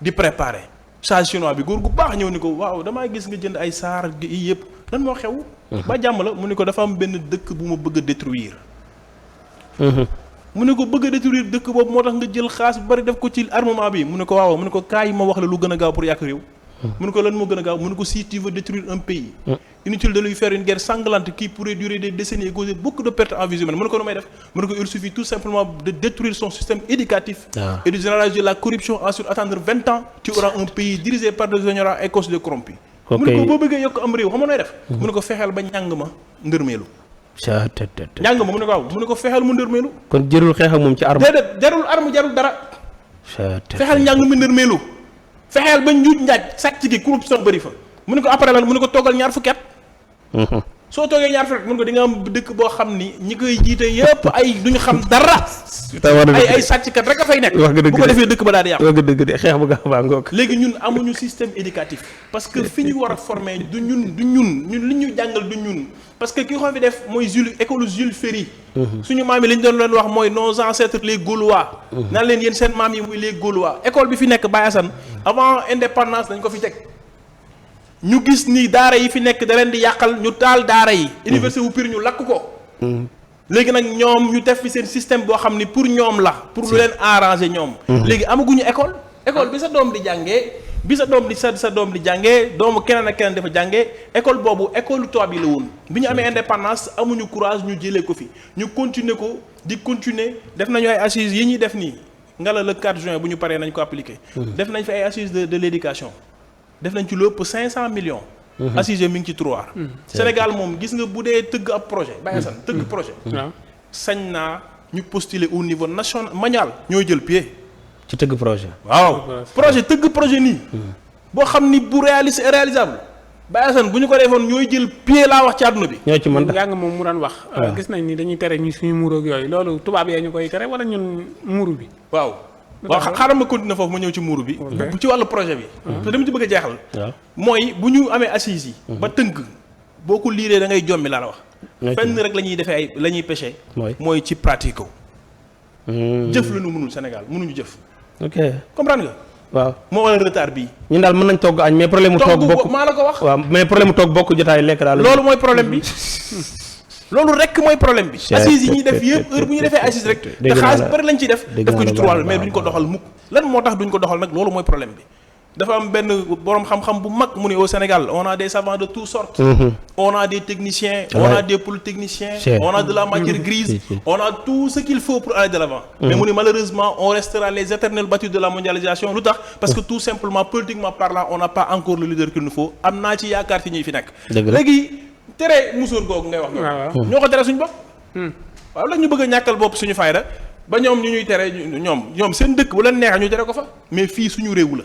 di préparer sage chinois bi góor gu baax ñëw ni ko waaw damaa gis nga jënd ay saar yi yëpp lan moo xew. ba jàmm la mu ni ko dafa am benn dëkk bu ma bëgg a détruire. mu ne ko bëgg a détruire dëkk boobu moo tax nga jël xaalis bu bari def ko ci armement bi mu ne ko waaw mu ne ko kaay ma wax la lu gën a gaaw pour yàq réew. mu ne ko lan moo gën a gaaw mu ne ko si tu veux détruire un pays. inutile de lui faire une guerre sanglante qui pourrait durer des décennies et causer beaucoup de pertes en vie humaine mu ne ko nu may def mu ne ko il suffit tout simplement de détruire son système éducatif. et de généraliser la corruption ensuite attendre 20 ans tu auras un pays dirigé par des ignorants et considérés corrompus. mu ne ko boo bëggee yokk am réew xam nga nooy def. mu ne ko fexeel ba njàng ma ndërmeelu. njàng ma mu ne ko waaw mu ne ko fexeel mu ndërmeelu. kon jërul xeex ak moom ci arme. déedéet jarul arme jarul dara. fexeel njàng mi ndërmeelu. fexeel ba njuuj njaaj sàcc gi corruption bëri fa. mu ne ko après lan mu ne ko toggal ñaar fukki at. soo toogee ñaar fukki at mu ne ko di nga am dëkk boo xam ni ñi koy jiite yëpp ay duñu xam dara. ay sàcckat rek a fay nekk. bu ko defee dëkk ba daal di yàqu. wax nga dëgg de xeex bu gaaw baa ngoog. léegi ñun amuñu système éducatif. parce que fi ñu war a former du ñun li ñu jàngal du ñun. parce que ki ko fi def mooy école Jules Ferry. suñu maam yi li ñu doon leen wax mooy nos ancêtres les Gaulois. naan leen yéen seen maam yi muy les Gaulois école bi fi nekk Baye Assane avant indépendance dañ ko fi teg. ñu gis ni daara yi fi nekk da leen di yàqal ñu taal daara yi. université wu Pire ñu lakk ko. léegi nag ñoom ñu def fi seen système boo xam ni pour ñoom la. pour lu leen arranger ñoom. léegi amaguñu école. école bi sa doom di jàngee bi sa doom di sa doom di jàngee doomu keneen ak keneen dafa jàngee école boobu école tubaab yi la woon. bi ñu amee indépendance amuñu courage ñu jëlee ko fi ñu continuer ko di continuer def nañu ay assises yi ñuy def nii nga la le 4 juin bu ñu paree nañ ko appliquer. def nañ fi ay assises de l'éducation. def nañ ci lu ëpp 500 millions. assise mi ngi ci tiroir. Sénégal moom gis nga bu dee tëgg ab projet. Baye Assane tëgg projet. sañ naa ñu postuler au niveau national mondial. ñooy jël pied. ci tëgg projet. waaw projet tëgg projet nii. boo xam ni bu réalisable. Baye Assane bu ñu ko defoon ñooy jël pied laa wax ci àdduna bi. ñoo ci mën yaa nga moom mu daan wax. gis nañ ni dañuy tere ñu suñu muur ak yooyu loolu tubaab yee ñu koy tere wala ñun muuru bi. waaw xaaral ma continuer foofu ma ñëw ci muuru bi. ci wàllu projet bi. parce que dama ci bëgg a jeexal. mooy bu ñu amee assises yi. ba tënk boo ko liiree da ngay jommi laa la wax. fenn rek la ñuy defee ay la ñuy pêché. mooy ci pratique ko. jëf la ñu mënul Sénégal mënuñu jëf. ok comprendre nga. waaw moo waral retard bii. ñun daal mën nañ togg añ mais problème mu toog bokk maa la ko wax. waaw mais problème mu toog bokk jotaay lekk daal. loolu mooy problème bi. loolu rek mooy problème bi. assises yi ñuy def yëpp heure bu ñu defee assises rek. te xaalis bari lañ ciy def. def ko ci trois mais duñ ko doxal mukk. lan moo tax duñ ko doxal nag loolu mooy problème bi. dafa am benn borom xam-xam bu mag mu ne au Sénégal on a des savants de toutes sortes. on a des techniciens. on a des polytechniciens. on a de la matière grise. on a tout ce qu'il faut pour aller de l'avant. mais mu ne malheureusement on restera les éternels battus de la mondialisation lu tax parce que tout simplement politiquement parlant on n'a pas encore le leader qu'il nous faut am naa ci yaakaar ci ñuy fi nekk. léegi tere musóor googu ngay wax. waaw ñoo ko tere suñu bopp. waaw la ñu bëgg a ñàkkal bopp suñu fayda ba ñoom ñu ñuy tere ñoom seen dëkk bu leen neexee ñu tere ko fa mais fii suñu réew la.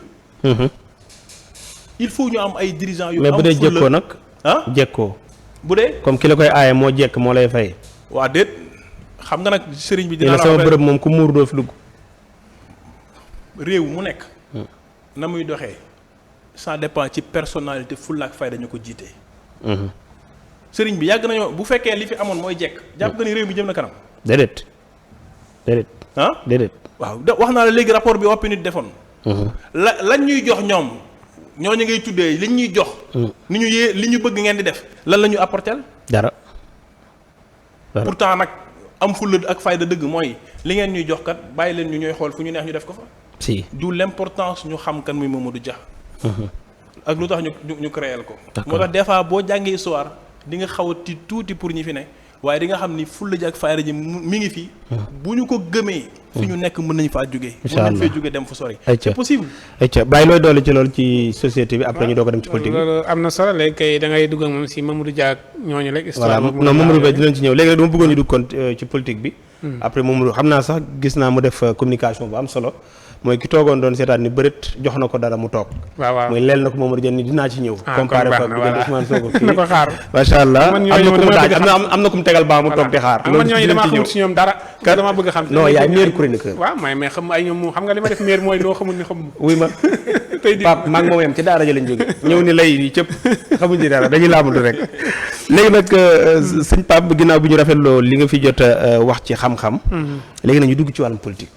il faut ñu am ay dirigeants yu am. mais bu dee jekkoo nag. jekkoo. bu dee comme ki la koy aaye moo jekk moo lay fay. waa déet xam nga nag sëriñ bi. dina la sama bërëb moom ku muur doo fi dugg. réew mu nekk. na muy doxee ça dépend ci personnalité fulla ak fayda ñu ko jiitee. sëriñ bi yàgg nañoo bu fekkee li fi amoon mooy jekk. jàpp nga ni réew mi jëm na kanam. déedéet. déedéet. waaw wax naa la léegi rapport bi oppi nit defoon. lañ ñuy jox ñoom ñooñu ngay tuddee liñ ñuy jox. ni ñu li ñu bëgg ngeen di def lan la ñu apporter. dara. pourtant nag am fulla ak fayda dëgg mooy li ngeen ñuy jox kat bàyyi leen ñu ñooy xool fu ñu neex ñu def ko fa. si d'où l'importance ñu xam kan muy Mamadou Dia. ak lu tax ñu créer ko. moo tax des fois boo jàngee histoire di nga xaw a tiit tuuti pour ñi fi ne waaye di nga xam ni fulla ji ak fayda ji mi ngi fi. bu ñu ko gëmee. fi ñu nekk mën nañu faa jógee. incha allah mën nañu fee jógee dem fu sori. c'est possible. bàyyi looy doole ci loolu ci société bi après ñu doog a dem ci politique bi. loolu am na solo léegi kay da ngay dugg ak moom si Mamadou Dia ak ñooñu rek. histoire non Mamadou Dia dinañ ci ñëw léegi rek dama bëggoon ñu dugg kon ci politique bi. après Mamadou xam naa sax gis naa mu def communication bu am solo mooy ki toogoon doon seetaan ni bëreet jox na ko dara mu toog. waaw mooy leel na ko Mamadou Dia ni dinaa ci ñëw. comparé ko ak Ousmane Sonko kii. na ko xaar macha allah am na ku mu tegal baa mu toog di xaar. loolu ñooñu damaa xamul si ñoom dara. dama bëgg xam non yaay meilleur chroniqueur. waaw mais xam ay ñoom xam nga li ma def meilleur mooy loo xamul ni xamul. wuy ma Pape maa ngi moom yem ci daara ja lañ jóge ñëw ni lay yi cëpp xamuñ ci dara dañuy laamatu rek léegi nag sëñ Pape ginnaaw bi ñu rafetloo li nga fi jot a wax ci xam-xam. léegi nag ñu dugg ci wàllum politique.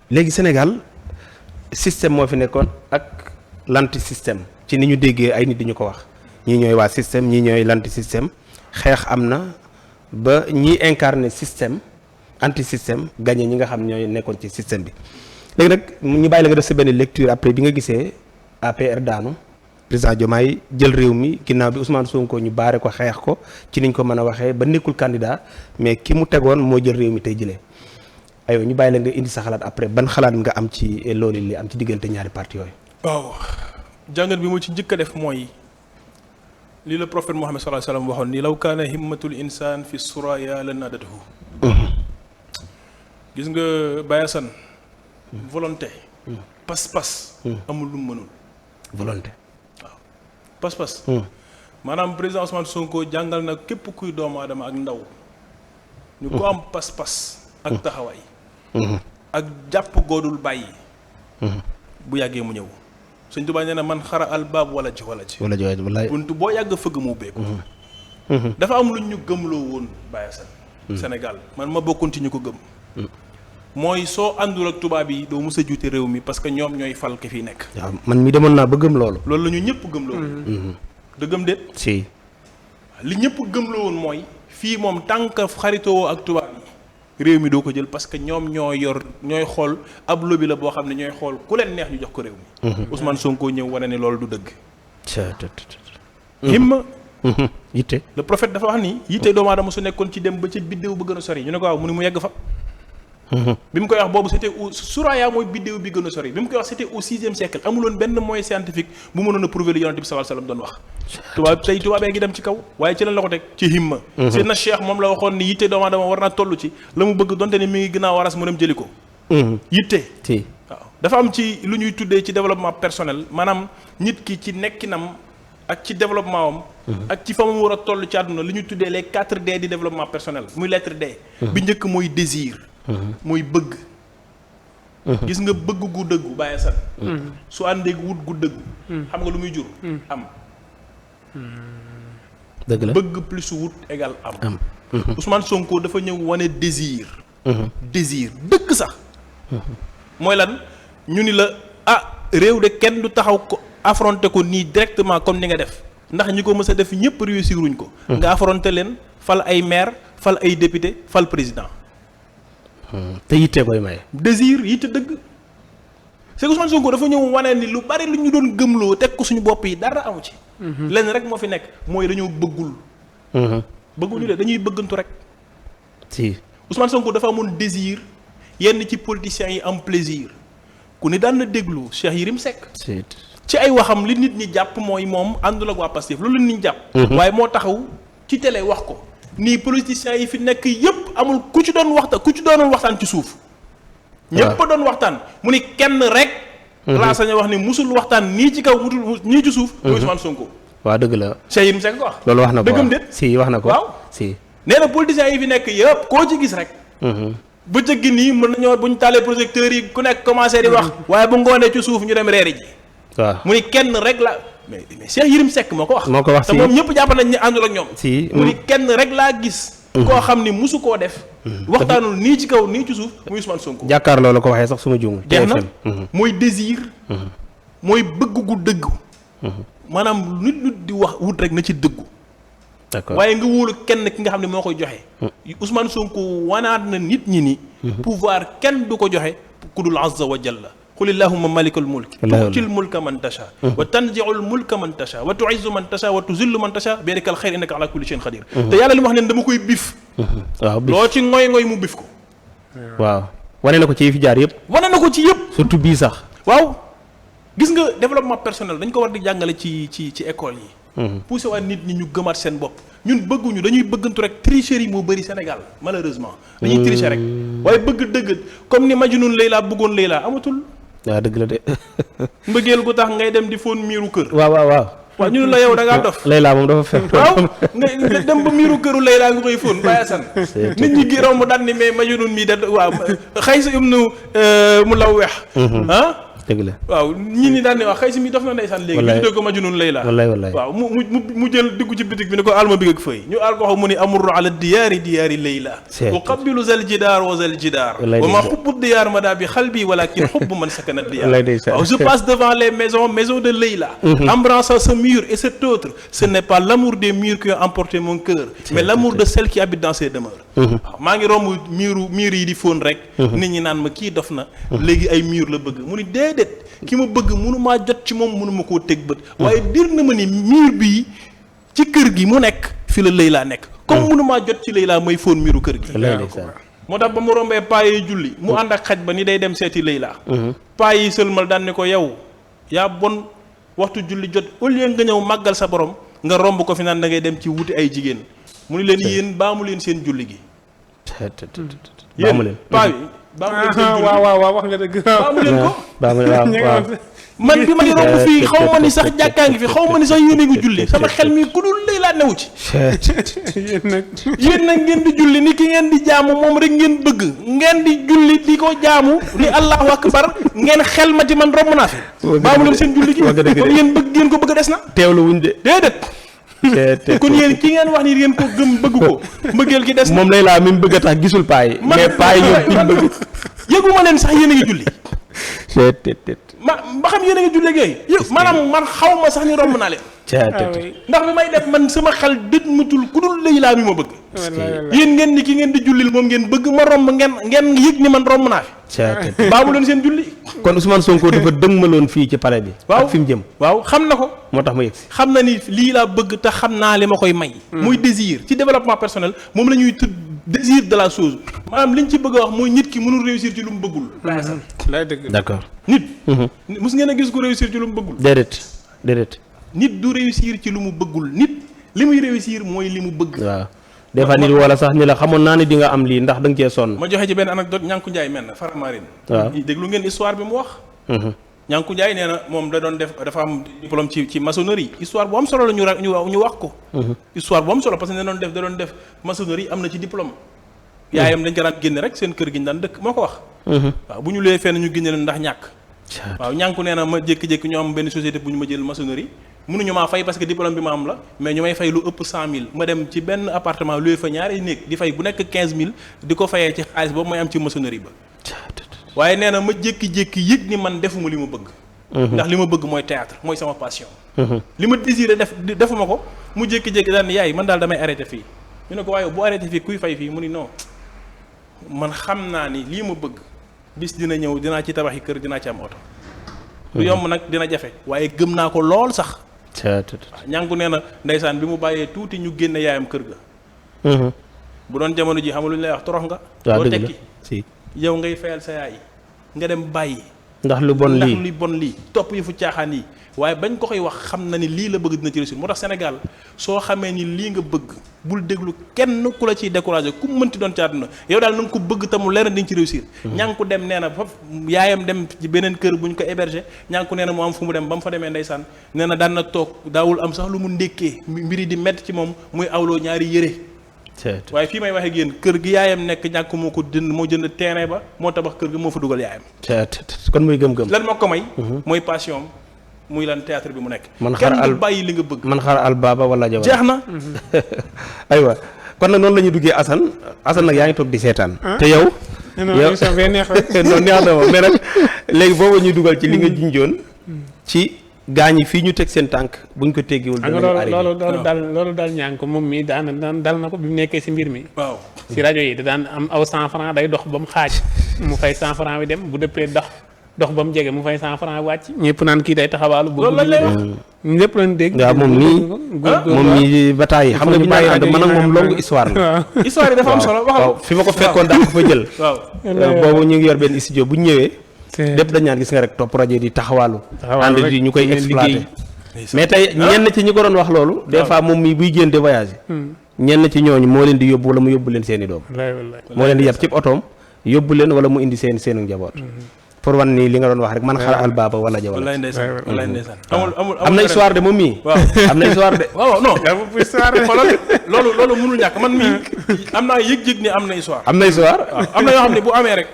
léegi Sénégal système moo fi nekkoon ak l'anti système ci ni ñu déggee ay nit di ñu ko wax ñii ñooy waa système ñii ñooy l'anti système xeex am na ba ñii incarné système anti système gagné ñi nga xam ñooy nekkoon ci système bi léegi nag ñu bàyyi la nga def sa benn lecture après bi nga gisee APR daanu président Diomaye jël réew mi ginnaaw bi Ousmane Sonko ñu baare ko xeex ko ci niñ ko mën a waxee ba nekkul candidat mais ki mu tegoon moo jël réew mi tey jëlee aywa ñu bàyyi la nga indi sa xalaat après ban xalaat nga am ci loolu li am ci diggante ñaari parti yooyu. waaw jàngat bi mu ci njëkk a def mooy li la prophète Muhammad sallallahu alayhi wa sallam waxoon ni law kaana himmatul insaan fi suraya la nadatuhu gis nga Baye Assane volonté pas-pas amul lu mu mënul volonté waaw pas-pas maanaam président Ousmane Sonko jàngal na képp kuy doomu aadama ak ndaw ñu ko am pas-pas ak taxawaay ak jàpp goodul bàyyi bu yàggee mu ñëw Sëñ Tuubaa nee na man xara al baab wala ci wallaay buntu boo yàgg fëgg mu ubbeeku dafa am lu ñu gëmloo woon Baye Assane Sénégal man ma bokkoon ci ñu ko gëm mooy soo àndul ak tubaab yi doo mës a juute réew mi parce que ñoom ñooy fal ki fi nekk. waaw man mi demoon naa ba gëm loolu. loolu la ñu ñëpp gëm loolu. dëggam déet. si. li ñëpp gëm la woon mooy fii moom tànk xaritoo ak tubaab yi réew mi doo ko jël parce que ñoom ñoo yor ñooy xool ab lobby la boo xam ne ñooy xool ku leen neex ñu jox ko réew mi. Ousmane Sonko ñëw wane ne loolu du dëgg. himma. yitte. le prophète dafa wax ni yitte doomu aadama su nekkoon ci dem ba ca biddéew ba gën a sori ñu ne ko waaw mu ni mu yegg fa. bi mu koy wax boobu c'était au Suraya mooy biddéew bi gën a sori bi mu koy wax c'était au 6e siècle amuloon benn moyen scientifique bu mënoon a prouver li yonent bi sallallahu alayhi wasallam doon wax tubaabee ngi dem ci kaw waaye ci lan la ko teg ci himma seen na cheikh moom la waxoon ni yitte doomu aadama war naa toll ci la mu bëgg donte ni mi ngi gënaaw waras mu dem jëli ko yitte waaw dafa am ci lu ñuy tuddee ci développement personnel maanaam nit ki ci nekkinam ak ci développement am ak ci fa mu war a toll ci àdduna li ñuy tuddee les 4D di développement personnel muy lettre D bi njëkk mooy désir mooy bëgg gis nga bëgg gu dëggu Baye Assane su àndeeg wut gu dëggu xam nga lu muy jur am dëgg la bëgg plus wut égal am Ousmane Sonko dafa ñëw wane désir désir dëgg sax mooy lan ñu ni la réew de kenn du taxaw ko affronter ko nii directement comme ni nga def ndax ñi ko mës a def ñëpp réussiruñ ko nga affronter leen fal ay maire fal ay député fal président te yitte koy maye. désir yitte dëgg c'est que Ousmane Sonko dafa ñëw wane ni lu bari lu ñu doon gëmloo teg ko suñu bopp yi dara amu ci. lenn rek moo fi nekk mooy dañoo bëggul. bëgguñu de dañuy bëggantu rek. si Ousmane Sonko dafa amoon désir yenn ci politiciens yi am plaisir ku ne daan na déglu Cheikh Yérim Seck. ci ay waxam li nit ñi jàpp mooy moom àndul ak waa Pastef loolu la nit ñi jàpp. waaye moo taxaw ci télé wax ko. nii politiciens yi fi nekk yëpp amul ku ci doon waxtaan ci suuf. ñëpp doon waxtaan mu ni kenn rek. laa sañ a wax ni musul waxtaan nii ci kaw musul nii ci suuf. muy Ousmane Sonko. waaw dëgg la. Cheikh Yérim Seck ko wax. loolu wax na ko dëggam déet si wax na ko waaw si. nee na politiciens yi fi nekk yëpp koo ci gis rek. bëccëg gi nii mën nañoo bu ñu taalee projecteurs yi ku nekk commencé di wax. waaye bu ngoonee ci suuf ñu dem reeri ji. waaw mu ni kenn rek la. mais Cheikh Yérim Seck moo ko wax. moo ko wax si te moom ñëpp jàpp nañ ne àndul ak ñoom. si mu ni kenn rek laa gis. koo xam ni musu koo def. waxtaanul nii ci kaw nii ci suuf muy Ousmane Sonko. jàkkaarloo la ko waxee sax suma juum. jeex na mooy désir. mooy bëgg gu dëggu. maanaam nit di wax wut rek na ci dëggu. d'accord waaye nga wóolu kenn ki nga xam ne moo koy joxe. Ousmane Sonko wanaat na nit ñi ni. pouvoir kenn du ko joxe ku dul azza wa jalla. qul illahumma malikal mulk tu'til mulka man tasha wa tanzi'ul mulka man tasha wa tu'izzu man tasha wa tuzillu man tasha bi yadikal khayr innaka ala kulli shay'in qadir te yàlla li mu wax ne dama koy bif waaw bif loo ci ngoy mu bif ko waaw wane na ko ci yi fi jaar yëpp wane na ko ci yëpp surtout bii sax waaw gis nga développement personnel dañ ko war di jàngale ci école yi poussé waat nit ñi ñu gëmaat seen bopp ñun bëgguñu dañuy bëggantu rek tricherie moo bëri Sénégal malheureusement dañuy tricher rek waaye bëgg dëgg comme ni Majnun Layla bëggoon Layla amatul waaw dëgg la de. mbëggeel gu tax ngay dem di fóon miiru kër. waaw ñu ne la yow da ngaa dof. Layla moom dafa fekk. waaw nga dem ba miiru këru Layla nga koy fóon Baye Assane. nit ñi gi romb daan ni mais Majnun mii da waaw xëy sa mu law weex. dëgg la waaw ñii ni daan ne wax xëy si mi dof na ndeysaan léegi ñu tuddee ko Majnun Layla waaw mu jël dugg ci bitig bi ne ko alma big ak fëy ñu aal ko xam mu ni amurru ala diyaari Layla uqabbilu zal jidaar wa zal jidaar wa ma xubbu diyaar ma daa bi xalbi walakin xubbu man sakana diyaar waaw je passe devant les maisons de Layla embrassant ce mur et cet autre ce n'est pas l'amour des murs qui ont emporté mon cœur mais l'amour de celle qui habite dans ces demeures waaw maa ngi romb miir yi di fóon rek. nit ñi naan ma kii dof na. léegi ay miir la bëgg mu ni déedéet ki ma bëgg mënu maa jot ci moom mënu ma koo teg bët. waaye dir na ma ni miir bii ci kër gi mu nekk fi la Layla nekk. comme mënu maa jot ci Layla may fóon miiru kër gi. moo tax ba mu rombee paa yi julli mu ànd ak xaj ba ni day dem seeti Layla. paa yi sëlmal daan ne ko yow yaa bon waxtu julli jot au lieu nga ñëw màggal sa borom nga romb ko fi naan da ngay dem ci wuti ay jigéen mu ni leen yéen baamu leen seen julli gi. baamu leen paa yi baamu leen seen julli waaw wax nga dëgg. baamu leen ko. waaw man bi may romb fii xaw ma ni sax jàkkaa ngi fi xaw ma ni sax yéen a ngi julli sama xel mi ku dul Layla newu ci. yéen nag ngeen di julli ni ki ngeen di jaamu moom rek ngeen bëgg ngeen di julli di ko jaamu ni allahu akbar ngeen xel ma ci man romb naa fi. baamu leen seen julli gi kon ngeen bëgg ngeen ko bëgg des na. teewlu wuñ de déedéet. kon yéen ki ngeen wax ni ngeen ko gëm bëgg ko mbëggeel gi des na. moom Layla mi mu bëgg a tax gisul paa yi. mais paa yi ñoom fiñ bëgg. yëguma leen sax yéen a ngi julli. ba xam yéen a ngi julli ak yooyu maanaam man xaw ma sax ni romb naa leen. ndax bi may def man sama xel dëj mutul ku dul Layla mi ma bëgg. yéen ngeen ni ki ngeen di jullil moom ngeen bëgg ma romb ngeen yëg ni man romb naa fi. baamu leen seen julli. kon Ousmane Sonko dafa dëgmaloon fii ci palais bi. waaw fi mu jëm. waaw xam na ko. moo tax ma yëg si. xam na ni lii laa bëgg te xam naa li ma koy may. muy désir ci développement personnel moom la ñuy tudd désir de la chose maanaam liñ ci bëgg a wax mooy nit ki mënul réussir ci lu mu bëggul. d'accord. nit. mus ngeen a gis ko réussir ci lu mu bëggul. déedéet. nit du réussir ci lu mu bëggul nit li muy réussir mooy li mu bëgg. waaw des fois nit wala sax ni la xamoon naa ne di nga am lii ndax da nga cee sonn. ma joxe ci benn anecdote Ñànku Njaay mel na Faramarine. waaw déglu ngeen histoire bi mu wax. Ñànku Njaay nee na moom da doon dafa am diplôme ci maçonnerie histoire bu am solo la ñu wax ko. histoire bu am solo parce que da doon def maçonnerie am na ci diplôme. yaayam dañ ko daan génne rek seen kër gi ñu daan dëkk moo ko wax. waaw bu ñu lee fenn ñu génne leen ndax ñàkk. waaw Ñànku nee na ma jékki-jékki ñu am benn société bu ñu ma jël maçonnerie mënuñu maa fay parce que diplôme bi ma am la mais ñu may fay lu ëpp 100 000 ma dem ci benn appartement loué fa ñaari néeg di fay bu nekk 15 000 di ko fayee ci xaalis boobu may am ci maçonnerie ba. waaye nee na ma jékki-jékki yëg ni man defuma li ma bëgg. ndax li ma bëgg mooy théâtre mooy sama passion. li ma désiré defuma ko mu jékki-jékki daal ni yaay man daal damay arrêté fii ñu ne ko waaye bu arrêté fii kuy fay fii mu ni non man xam naa ni lii ma bëgg bis dina ñëw dinaa ci tabaxi kër dinaa ci am oto. lu yomb nag dina jafe waaye gëm naa ko lool sax. Ñànku nee na ndeysaan bi mu bàyyee tuuti ñu génne yaayam kër ga. bu doon jamono ji xam nga lu ñu lay wax torox nga. doo tekki yow ngay fayal sa yaay nga dem bàyyi. ndax lu bon lii topp yi fu caaxaan yi waaye bañ ko koy wax xam na ni lii la bëgg dina ci réussir moo tax Sénégal soo xamee ni lii nga bëgg bul déglu kenn ku la ciy découragé ku mënti doon ci àdduna yow daal na nga ko bëgg te mu leer na di nga ci réussir. Ñànku dem nee na foofu yaayam dem ci beneen kër bu ñu ko héberger Ñànku nee na mu am fu mu dem ba mu fa demee ndeysaan nee na daan na toog daawul am sax lu mu ndékkee mbiri di métti ci moom muy awloo ñaari yëre. waaye fii may waxee ak yéen kër gi yaayam nekk Ñànku moo ko jënd terrain ba moo tabax kër gi moo fa dugal yaayam. kon muy gëm-gëm. lan moo ko may. mooy passion muy lan théâtre bi mu nekk. kenn du bàyyi li nga bëgg. man xaar al baba wala jabar jeex na. aywa kon nag noonu la ñuy duggee Assane nag yaa ngi toog di seetaan. te yow. yow émission bee neex rek. non neex na ma mais nag léegi boobu ñuy dugal ci li nga junjoon ci. gaañ yi fii ñu teg seen tànk buñ ko teggiwul. loolu daal Ñànku moom mii daan dal na ko bi mu nekkee si mbir mi. waaw si rajo yi da daan am aw 100 francs day dox ba mu xaaj mu fay 100 francs bi dem bu dëppee dox ba mu jege mu fay 100 francs wàcc. ñëpp naan kii day taxawaalu. loolu lañ lay wax ñëpp lañ dégg. waaw moom mii bataay xam nga ñu naan ànd man ak moom longue histoire la. histoire yi dafa am solo waaw fi ma ko fekkoon daa ko fa jël. boobu ñu ngi yor benn studio bu ñu ñëwee. lépp dañ naan gis nga rek topp rajo di taxawaalu ànd di ñu koy exploité mais tey ñenn ci ñi ko doon wax loolu des fois moom mii buy génn de voyage ñenn ci ñooñu moo leen di yóbbu wala mu yóbbu leen seen i doom moo leen di yab cib otoom yóbbu leen wala mu indi seenu njaboot pour wan ni li nga doon wax rek man xaar al baaba wala jabar wallaay ndeysaan amul am na histoire de moom mii am na histoire de waaw non loolu mënul ñàkk man mii am naa yëg-yëg ni am na histoire am na histoire am na yoo xam ne bu amee rek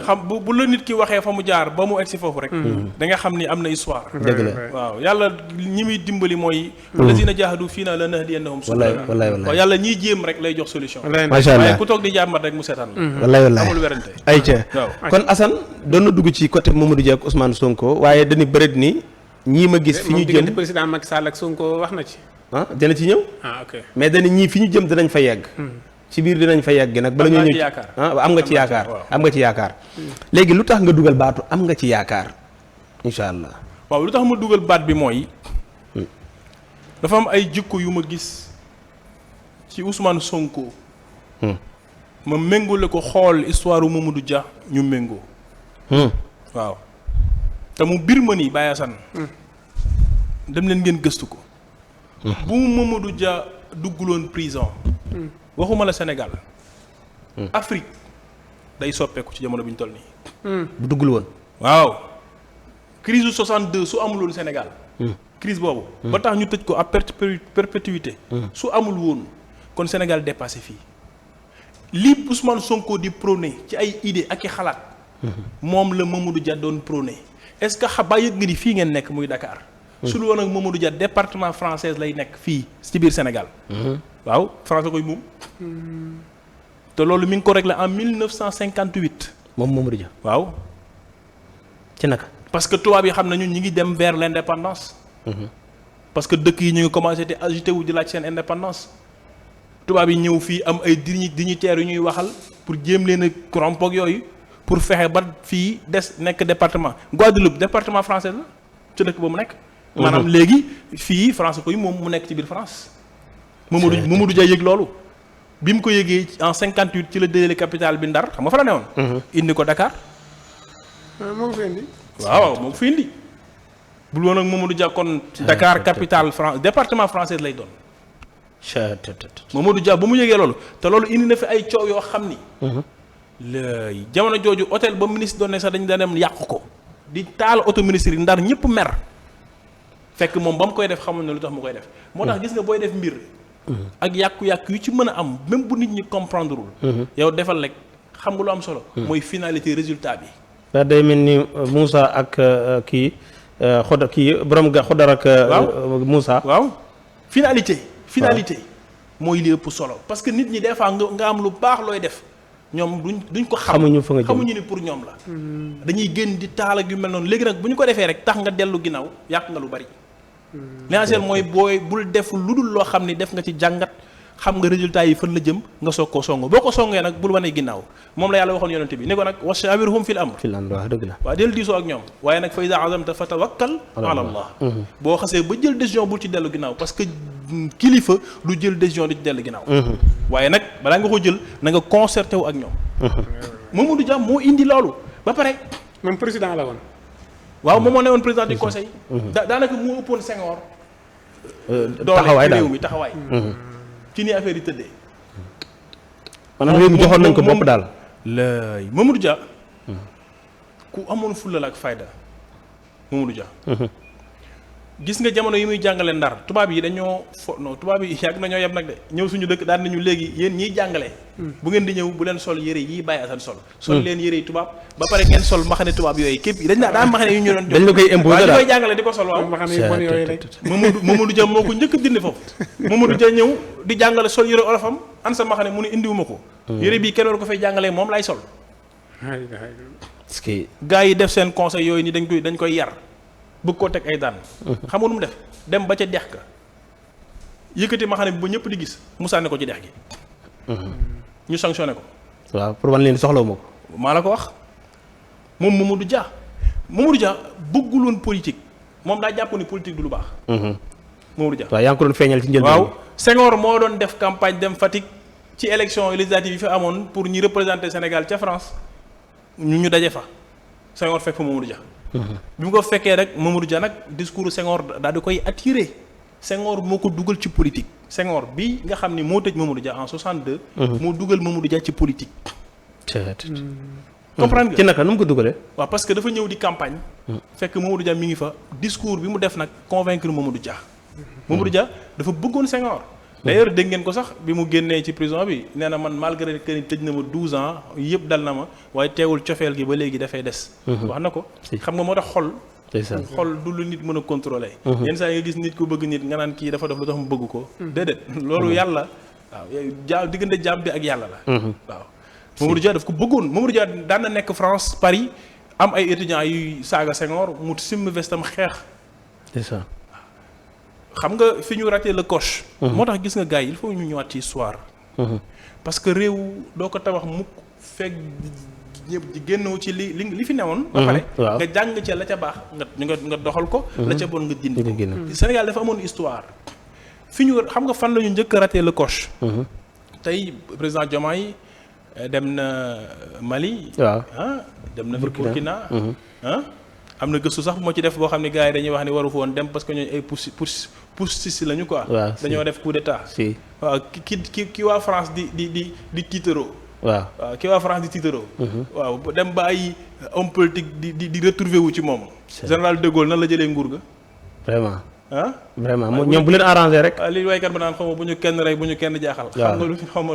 xam bu la nit ki waxee fa mu jaar ba mu egg si foofu rek da nga xam ni am na histoire dëgg la waaw yàlla ñi muy dimbali mooy lazina jaahadu fii naa la nahdiyannahum subulana waaw yàlla ñiy jéem rek lay jox solution macha allah waaye ku toog di jàmbat rek mu seetaan wallaay amul werante ay ca kon Assane doon na dugg ci côté Mamadou Dia ak Ousmane Sonko waaye dañu bëreet ni ñii ma gis fi ñu jëm président Macky Sall ak Sonko wax na ci dina ci ñëw ok mais dañu ñii fi ñu jëm danañ fa yegg ci biir dinañ fa yegg nag. bala ñu ñëw am nga ci yaakaar am nga ci yaakaar. léegi lu tax nga dugal baatu am nga ci yaakaar incha allah. waaw lu tax ma dugal baat bi mooy. dafa am ay jikko yu ma gis ci Ousmane Sonko. ma méngale ko xool histoire u Mamadou Dia ñu méngoo. waaw te mu bir ma ni Baye Assane. dem leen ngeen gëstu ko. bu Mamadou Dia dugguloon prison. waxuma la Sénégal. Afrique day soppeeku ci jamono bi ñu toll nii. bu duggul woon. waaw crise 62 su amuloon Sénégal. crise boobu. ba tax ñu tëj ko à perpétuité. su amul woon kon Sénégal dépassé fii. li Ousmane Sonko di prôné ci ay idée ak i xalaat. moom la Mamadou Dia doon prôné est-ce que xabaa yëg nga ni fii ngeen nekk muy Dakar. su lu woon ak Mamadou Dia département français lay nekk fii ci biir Sénégal. waaw France koy moom. te loolu mi ngi ko réglé en 1958. moom Mamadou Dia. waaw. ci naka. parce que tubaab yi xam nañu ñi ngi dem vers l'indépendance. parce que dëkk yi ñu ngi commencé te agité wu di laaj seen indépendance. tubaab yi ñëw fii am ay dignitaires yu ñuy waxal pour jéem leen a corrompre yooyu pour fexe ba fii des nekk département Guadeloupe département français la ci dëkk ba mu nekk. maanaam léegi fii France koy moom mu nekk ci biir France. Mamadou Dia yëg loolu. bi mu ko yëgee en 58 ci la délai capitale bi Ndar xam nga fa la newoon. indi ko Dakar. moo ko fi indi. waaw moo ko fi indi. bul woon ak Mamadou Dia kon. Dakar capitale France département français lay doon. Mamadou Dia ba mu yëgee loolu te loolu indi na fi ay coow yoo xam ni. lay jamono jooju hôtel ba ministre doon ne sax dañu daan dem yàq ko. di taal auto ministre yi Ndar ñëpp mer. fekk moom ba mu koy def xamul ne lu tax mu koy def. moo tax gis nga booy def mbir. ak yàqu-yàqu yu ci mën a am même bu nit ñi comprendre wul. yow defal rek xam nga lu am solo. mooy finalité résultat bi. daa day mel ni Moussa ak kii borom ga Xodar ak. Moussa. waaw finalité mooy li ëpp solo parce que nit ñi des fois nga am lu baax looy def ñoom duñ ko xam. xamuñu fa nga jëm xamuñu ni pour ñoom la. dañuy génn di taal ak yu mel noonu léegi nag bu ñu ko defee rek tax nga dellu ginnaaw yàq nga lu bari. l'essentiel mooy bul def lu dul loo xam ni def nga ci jàngat xam nga résultat yi fan la jëm nga soog koo song boo ko songee nag bul wane ginnaaw moom la yàlla waxoon yonent bi ni ko nag wa shawirhum fil amr. waaw dëgg la. waaw del diisoo ak ñoom waaye nag fa iza azamta fa tawakkal ala Allah. boo xasee ba jël décision bul ci dellu ginnaaw parce que kilifa du jël décision di ci dellu ginnaaw. waaye nag balaa nga ko jël na nga concerté wu ak ñoom. Mamadou Dia moo indi loolu ba pare. même président la woon. waaw moom moo ne woon président du conseil. daanaka moo ëppoon Senghor. taxawaay daal réew mi taxawaay. ci ni affaire yi tëddee. maanaam réew mi joxoon nañ ko bopp daal. laay Mamadou Dia. ku amoon fulla la ak fayda Mamadou Dia. gis nga jamono yi muy jàngale Ndar tubaab yi dañoo tubaab yi yàgg nañoo yem nag de ñëw suñu dëkk daan nañu léegi yéen ñiy jàngale. bu ngeen di ñëw bu leen sol yére yi Baye Assane sol. sol leen yére yi tubaab ba pare ngeen sol mbaxane tubaab yooyu képp dañ naa daan mbaxane yu ñu doon jox. dañ la koy imposer daal waaw di koy jàngale di ko sol waaw. mbaxane yu bon yooyu rek. Mamadou Dia moo ko njëkk a dindi foofu. Mamadou Dia ñëw di jàngale sol yére olofam an sa mbaxane mu ne indiwuma ko. yére bii kenn war ko fay jàngalee moom lay sol. parce que gars yi def seen conseil yooyu ni dañ koy yar bëgg koo teg ay daan. xam nga nu mu def dem ba ca dex ga yëkkati mbaxane bi ba ñëpp di gis mu sànni ko ci dex gi. ñu sanctionné ko. waaw pour wan leen soxlawu ma ko. maa la ko wax moom Mamadou Dia bëggul woon politique moom daa jàpp ni politique du lu baax. Mamadou Dia waaw yaa ngi ko doon feeñal ci njëlbeen. waaw Senghor moo doon def campagne dem Fatick ci élection législative yi fi amoon pour ñu représenter Sénégal ca France ñu daje fa Senghor fekk fa Mamadou Dia. bi mu ko fekkee rek Mamadou Dia nag discours Senghor daal di koy attiré Senghor moo ko dugal ci politique Senghor bi nga xam ni moo tëj Mamadou Dia en 62. moo dugal Mamadou Dia ci politique. comprendre nga ci naka nu mu ko dugalee. waaw parce que dafa ñëw di campagne. fekk Mamadou Dia mi ngi fa discours bi mu def nag convaincre Mamadou Dia. Mamadou Dia dafa bëggoon Senghor. d'ailleurs dégg ngeen ko sax bi mu génnee ci prison bi nee na man malgré que ni tëj na ma 12 ans yëpp dal na ma waaye teewul cofeel gi ba léegi dafay des. wax na ko xam nga moo tax xol. xol du lu nit mën a contrôler. yenn saa yi nga gis nit ku bëgg nit nga naan kii dafa def lu tax mu bëgg ko. déedéet loolu yàlla waaw diggante jaam bi ak yàlla la. waaw Mamadou Dia daf ko bëggoon Mamadou Dia daan na nekk France Paris am ay étudiants yuy saaga Senghor mu simmi vestam xeex. c'est ça. xam nga fi ñu raté le coche. moo tax gis nga gars yi il faut ñu ñëwaat ci histoire parce que réew doo ko tabax mukk fekk ñëpp di génnoo ci li fi newoon. ba pare nga jàng ca la ca baax nga doxal ko. la ca bon nga dindi ko. Sénégal dafa amoon histoire. fi ñu xam nga fan la ñu njëkk a raté le coche. tey président Diomaye dem na Mali. dem na Burkina. am na gëstu sax bu ma ci def boo xam ne gars yi dañuy wax ni waru fa woon dem parce que ñooñu ay pousse lañu quoi. dañoo def coup d'état. waaw ki waa France di tiitaroo. waaw ki waa France di tiitaroo. waaw dem ba ay homme politique di retrouver wu ci moom. général de Gaulle nan la jëlee nguur ga. vraiment ñoom bu leen arrangé rek. li waykat ba naan xaw ma bu ñu kenn rey bu ñu kenn jaaxal. xam nga lu fi xaw ma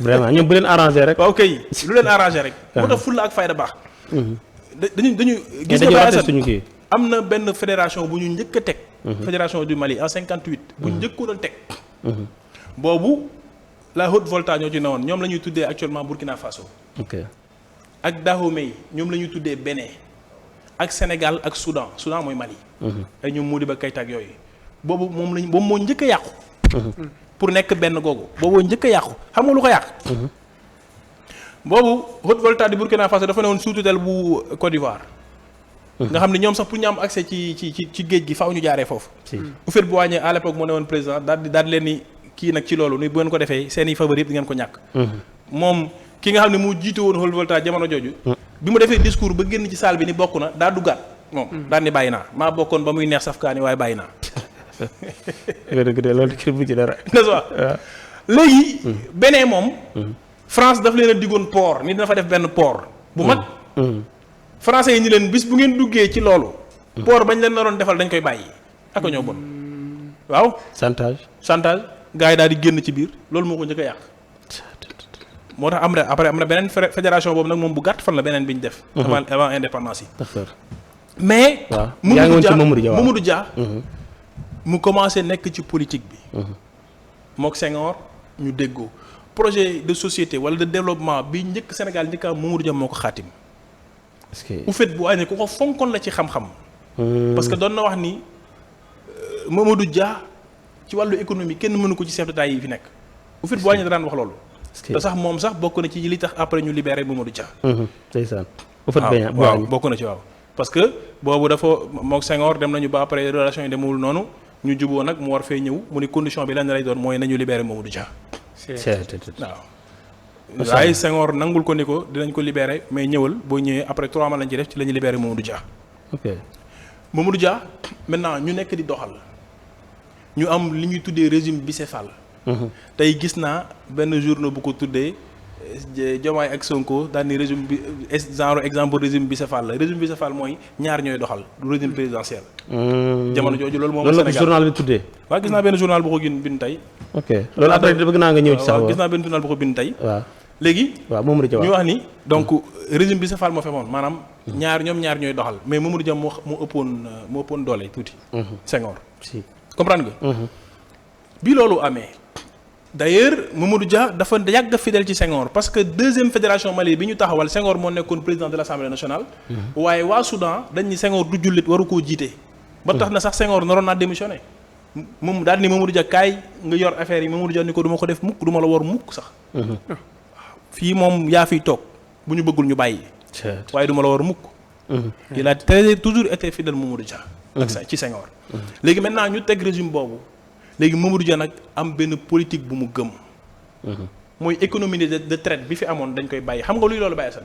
vraiment ñoom bu leen arrangé rek. waaw kay lu leen arrangé rek. moo tax fulla ak fayda baax. dañu gis nga Baye am na benn fédération bu ñu njëkk a teg. fédération du Mali en 58. bu ñu njëkkoon a teg. boobu la Haute-Volta ñoo ci newoon ñoom la ñuy tuddee actuellement Burkina Faso. ak Dahomey ñoom la ñuy tuddee Bénin. ak Sénégal ak Soudan mooy Mali. ay ñoom Modibo Keïta ak yooyu. boobu moom moo njëkk a yàqu. pour nekk benn googu boobu njëkk a yàqu xam nga lu ko yàq. boobu Haute-Volta di Burkina Faso dafa newoon sous tutelle bu Côte d'Ivoire. nga xam ne ñoom sax pour ñu am accès ci géej gi faaw ñu jaaree foofu. Houphouët-Boigny à l'époque moo newoon président daal di leen ni kii nag ci loolu ni bu ngeen ko defee seen i favori yëpp di ngeen ko ñàkk. moom ki nga xam ne moo jiite woon Haute-Volta jamono jooju. bi mu defee discours ba génn ci salle bi ni bokk na daa duggaat moom daal ni bàyyi naa maa bokkoon ba muy neex safkaani waaye bàyyi naa. loolu kii bu ci dara. n'est-ce pas léegi. beneen moom. France daf leen a diggoon port ni dina fa def benn port. bu mag. français yi ñu leen bis bu ngeen duggee ci loolu. port bañ leen naroon defal dañ koy bàyyi. ak ñoo bon. waaw. chantage gars yi daal di génn ci biir loolu moo ko njëkk a yàq. moo tax am na beneen fédération boobu nag moom bu gàtt fan la beneen bi ñu def. avant indépendance yi. d'accord mais. waaw Mamadou Dia mu commencé nekk ci politique bi. mook Senghor ñu déggoo. projet de société wala de développement bi njëkk Sénégal njëkk am Mamadou Dia moo ko xaatim. est-ce que Houphouët-Boigny ku ko fonkoon la ci xam-xam. parce que doon na wax ni Mamadou Dia ci wàllu économie kenn mënu ko ci chef d'État yi fi nekk. Houphouët-Boigny da daan wax loolu. te sax moom sax bokk na ci li tax après ñu libéré Mamadou Dia. ndeysaan. waaw bokk na ci waaw. parce que boobu dafa mook Senghor dem nañu ba après relation yi demewul noonu ñu juboo nag mu war fee ñëw mu ni condition bi lan lay doon mooy nañu libéré Mamadou Dia. waaw waaye Senghor nangul ko ni ko dinañ ko libéré mais ñëwal boo ñëwee après 3 mois lañ ci def ci la ñu libéré Mamadou Dia. Mamadou Dia maintenant ñu nekk di doxal ñu am li ñuy tuddee régime bicéphale. tey gis naa benn journaux bu ko tuddee Diomaye ak Sonko daal ni régime bi genre exemple régime bicéphale la régime bicéphale mooy ñaar ñooy doxal du régime présidentiel. jamono jooju loolu moom. loolu la ko journal bi tuddee. waaw gis naa benn journal bu ko bind tey. ok loolu après bëgg naa nga ñëw ci sax. waaw gis naa benn journal bu ko bind tey. waaw léegi. waaw Mamadou Dia ñu wax ni donc régime bicéphale moo fi amoon maanaam. ñaar ñooy doxal mais Mamadou Dia moo ëppoon doole tuuti. Senghor. si comprendre nga. bi loolu amee. d'ailleurs Mamadou Dia dafa yàgg fidèle ci Senghor parce que deuxième fédération Mali bi ñu taxawal Senghor moo nekkoon président de l'Assemblée nationale. waaye waa Soudan dañ ni Senghor du jullit waru koo jiite. ba tax na sax Senghor naroon naa démissionné. moom daal ni Mamadou Dia kaay nga yor affaire yi Mamadou Dia ni ko du ma ko def mukk du ma la war mukk sax. waaw fii moom yaa fiy toog bu ñu bëggul ñu bàyyi. waaye du ma la war mukk. il a toujours été fidèle Mamadou Dia. ak ci Senghor. léegi maintenant ñu teg régime boobu. léegi Mamadou Dia nag am benn politique bu mu gëm. mooy économie de traite bi fi amoon dañ koy bàyyi xam nga luy loolu bàyyi san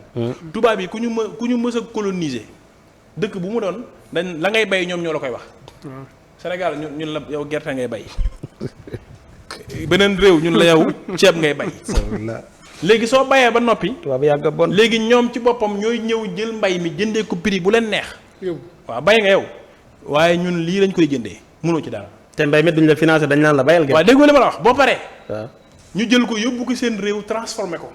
tubaab yi ku ñu mës a coloniser dëkk bu mu doon dañ la ngay bay ñoom ñoo la koy wax. Sénégal ñun la yow gerte ngay bay. beneen réew ñun la yow ceeb ngay bay. léegi soo bayee ba noppi. tubaab yàgg bon. léegi ñoom ci boppam ñooy ñëw jël mbay mi jëndee ko prix bu leen neex. waaw bay nga yow waaye ñun lii lañ koy jëndee mënoo ci dara. te mbay mi duñ la financé dañ naan la bayal gerte. waaw déggoo li ma la wax boo paree. waaw ñu jël ko yóbbu ko seen réew transformé ko.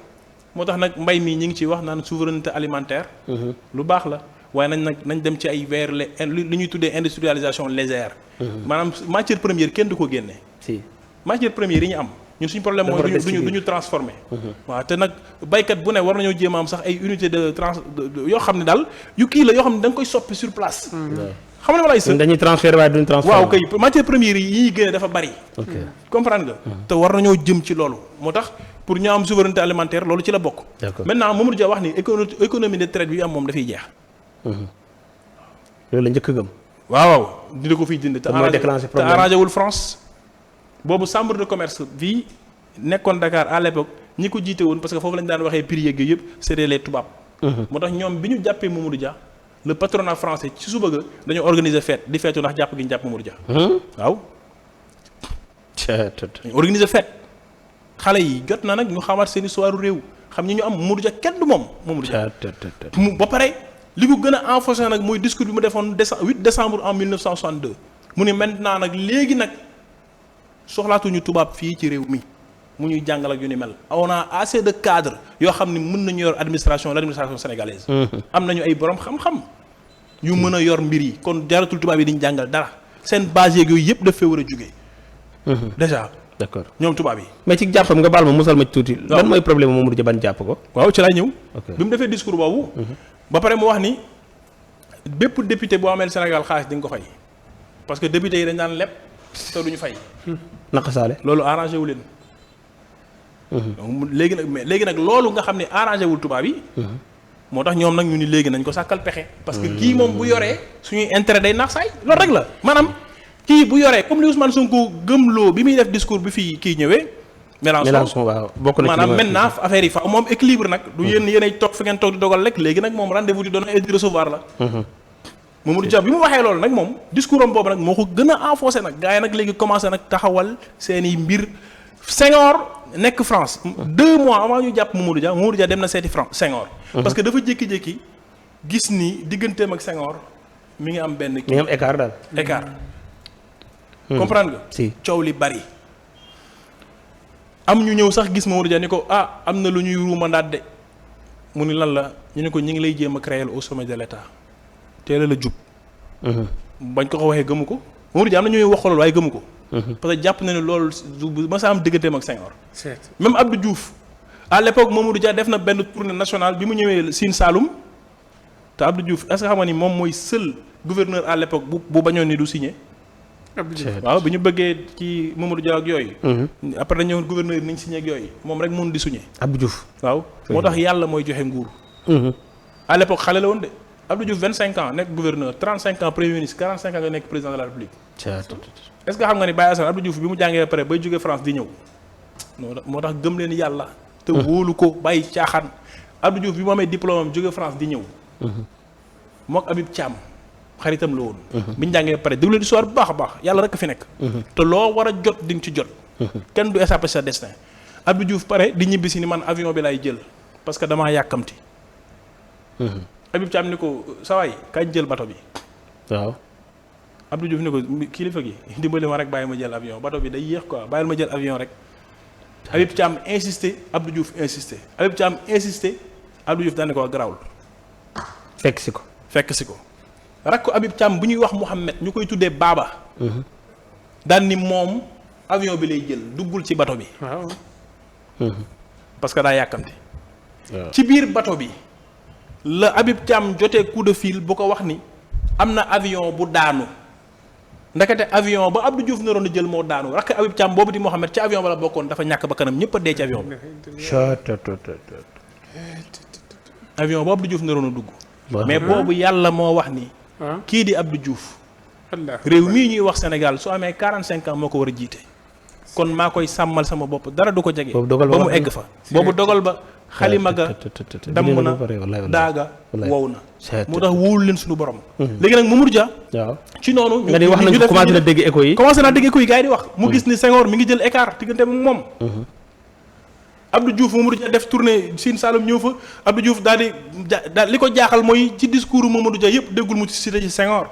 moo tax nag mbay mi ñu ngi ciy wax naan souveraineté alimentaire. lu baax la waaye nañ dem ci ay vers li ñuy tuddee industrialisation légère. maanaam matière première kenn du ko génne. si matière première yi ñu am. ñun suñu problème mooy duñu transformé. waaw te nag baykat bu ne war nañoo jéem a am sax ay unité de yoo xam ne daal yu kii la yoo xam ne da nga koy soppi sur place. xam nga wala ay dañuy transférer waaye duñ transférer. waaw kay matière première yi ñuy génne dafa bari. comprendre nga. te war nañoo jëm ci loolu moo tax pour ñu am souveraineté alimentaire loolu ci la bokk. maintenant Mamadou Dia wax ni économie de traite bi am moom dafay jeex. loolu la njëkk a gëm. waaw dina ko fiy dindi. te arrangé wul France. boobu chambre de commerce bii nekkoon Dakar à l'époque ñi ko jiite woon parce que foofu lañu daan waxee prix yeeg yëpp c'était les tubaab. moo tax ñoom bi ñu jàppee Mamadou Dia le patronat français ci suba ga dañoo organiser fête di feetu ndax jàpp gi ñu jàpp Mamadou Dia. waaw. dañu organiser fête xale yi jot na nag ñu xamaat seen histoire réew xam ñi ñu am Mamadou Dia kenn du moom Mamadou Dia. mu ba pare li ko gën a enfoncé nag mooy discours bi mu defoon 8 décembre en 1962 mu ne maintenant nag léegi nag soxlaatuñu tubaab fii ci réew mi mu ñuy jàngal ak yu ni mel. on a assez de cadres yoo xam ne mën nañu yor l'administration sénégalaise. am nañu ay borom xam-xam yu mën a yor mbir yi kon jaratul tubaab yi diñu jàngal dara seen base yeeg yooyu yëpp daf fee war a jugee. déjà. d'accord ñoom tubaab yi. mais ci jàppam nga baal ma musal ma ci tuuti. lan mooy problème mu Mamadou Dia ban jàpp ko. waaw ci laay ñëw. bi mu defee discours boobu. ba pare mu wax ni bépp député boo amee Sénégal xaalis di nga ko fay parce que député yi dañ daan leb te duñu fay. naqasaale loolu arrangé wu leen. donc léegi nag loolu nga xam ne arrangé wul tubaab yi. moo tax ñoom nag ñu ni léegi nañ ko sàkkal pexe. parce que kii moom bu yoree suñuy intérêt day naax saay loolu rek la maanaam kii bu yoree comme li Ousmane Sonko gëmloo bi muy def discours bi fii kii ñëwee. Mélenchon waaw bokk na ci maanaam maintenant affaire yi fa moom équilibre nag. du yéenay toog fi ngeen toog di dogal rek léegi nag moom rendez-vous di doon et di recevoir la. Mamadou Dia bi mu waxee loolu nag moom discours am boobu nag moo ko gën a enfoncé nag gars yi nag léegi commencé nag taxawal seeni mbir. Senghor nekk France 2 mois avant ñu jàpp Mamadou Dia dem na seeti Senghor. parce que dafa jékki-jékki gis ni digganteem ak Senghor mi ngi am benn. mi ngi am écart daal. écart. comprendre nga. si coow li bari. am ñu ñëw sax gis Mamadou Dia ni ko am na lu ñuy ruumandaat de mu ni lan la ñu ne ko ñu ngi lay jéem a créer au sommet de l'État teel la jub. bañ ko waxee gëmu ko Mamadou Dia am na ñuy wax loolu waaye gëmu ko. parce que jàpp na ne loolu du ma sa am digganteem ak Senghor. même Abdou Diouf à l'époque Mamadou Dia def na benn tournée nationale bi mu ñëwee Sine Saloum te Abdou Diouf est-ce que xam nga ni moom mooy seul gouverneur à l'époque bu bañoon ni du signé. waaw bi ñu bëggee ci Mamadou Dia ak yooyu. après dañu ñëwoon gouverneur yi nañ signé ak yooyu moom rek mun di signé. Abdou Diouf waaw moo tax yàlla mooy joxe nguur. à l'époque xale la woon de Abdou Diouf 25 ans nekk gouverneur 35 ans premier ministre 45 ans nga nekk président de la République. est-ce que xam nga ni Baye Assane Abdou Diouf bi mu jàngee ba pare bay jógee France di ñëw moo tax gëm leen yàlla. te wóolu ko bàyyi caaxaan Abdou Diouf bi mu amee diplôme am jógee France di ñëw. mook Habib Thiam xaritam la woon. bi ñu jàngee ba pare déglu leen histoire bu baax a baax yàlla rek fi nekk. te loo war a jot di nga ci jot. kenn du échapper sa destin. Abdou Diouf pare di ñibbi si ni man avion bi laay jël parce que damaa yàkkamti. Habib Thiam ni ko sa waay kañ jël bato bi. waaw. Abdou Diouf ni ko kilifa gi dimbali ma rek bàyyi ma jël avion bato bi day yéex quoi bàyyil ma jël avion rek. Habib Thiam insisté Abdou Diouf insisté Habib Thiam insisté Abdou Diouf daane ko garawul. fekk si ko. rakk Habib Thiam bu ñuy wax Mouhamed ñu koy tuddee Baba. daan ni moom avion bi lay jël duggul ci bato bi. waaw. parce que daa yàkkamti. ci biir bato bi la Habib Thiam jotee coup de fil bu ko wax ni am na avion bu daanu. ndekete avion ba Abdou Diouf naroon a jël moo daanu rakk Habib Thiam boobu di Mohamed ci avion ba la bokkoon dafa ñàkk ba kanam ñëpp a dee ci avion bi. avion boobu Abdou Diouf naroon a dugg. mais boobu yàlla moo wax ni. kii di Abdou Diouf. réew mii ñuy wax Sénégal su amee 45 ans moo ko war a jiite. kon maa koy sàmmal sama bopp dara du ko jege. ba mu egg fa boobu dogal ba. xalima ga damm na daaga wow na. moo tax wóolu leen suñu borom. léegi nag Mamadou Dia. waaw ci noonu. nga di wax nañu commencé na dégg écho yi. commencé naa dégg écho yi gars yi di wax. mu gis ni Senghor mi ngi jël écart diggante moom. Abdou Diouf Mamadou Dia def tournée Sine Saloum ñëw fa Abdou Diouf daal li ko jaaxal mooy ci discours Mamadou Dia yëpp déggul mu ci cité ci Senghor.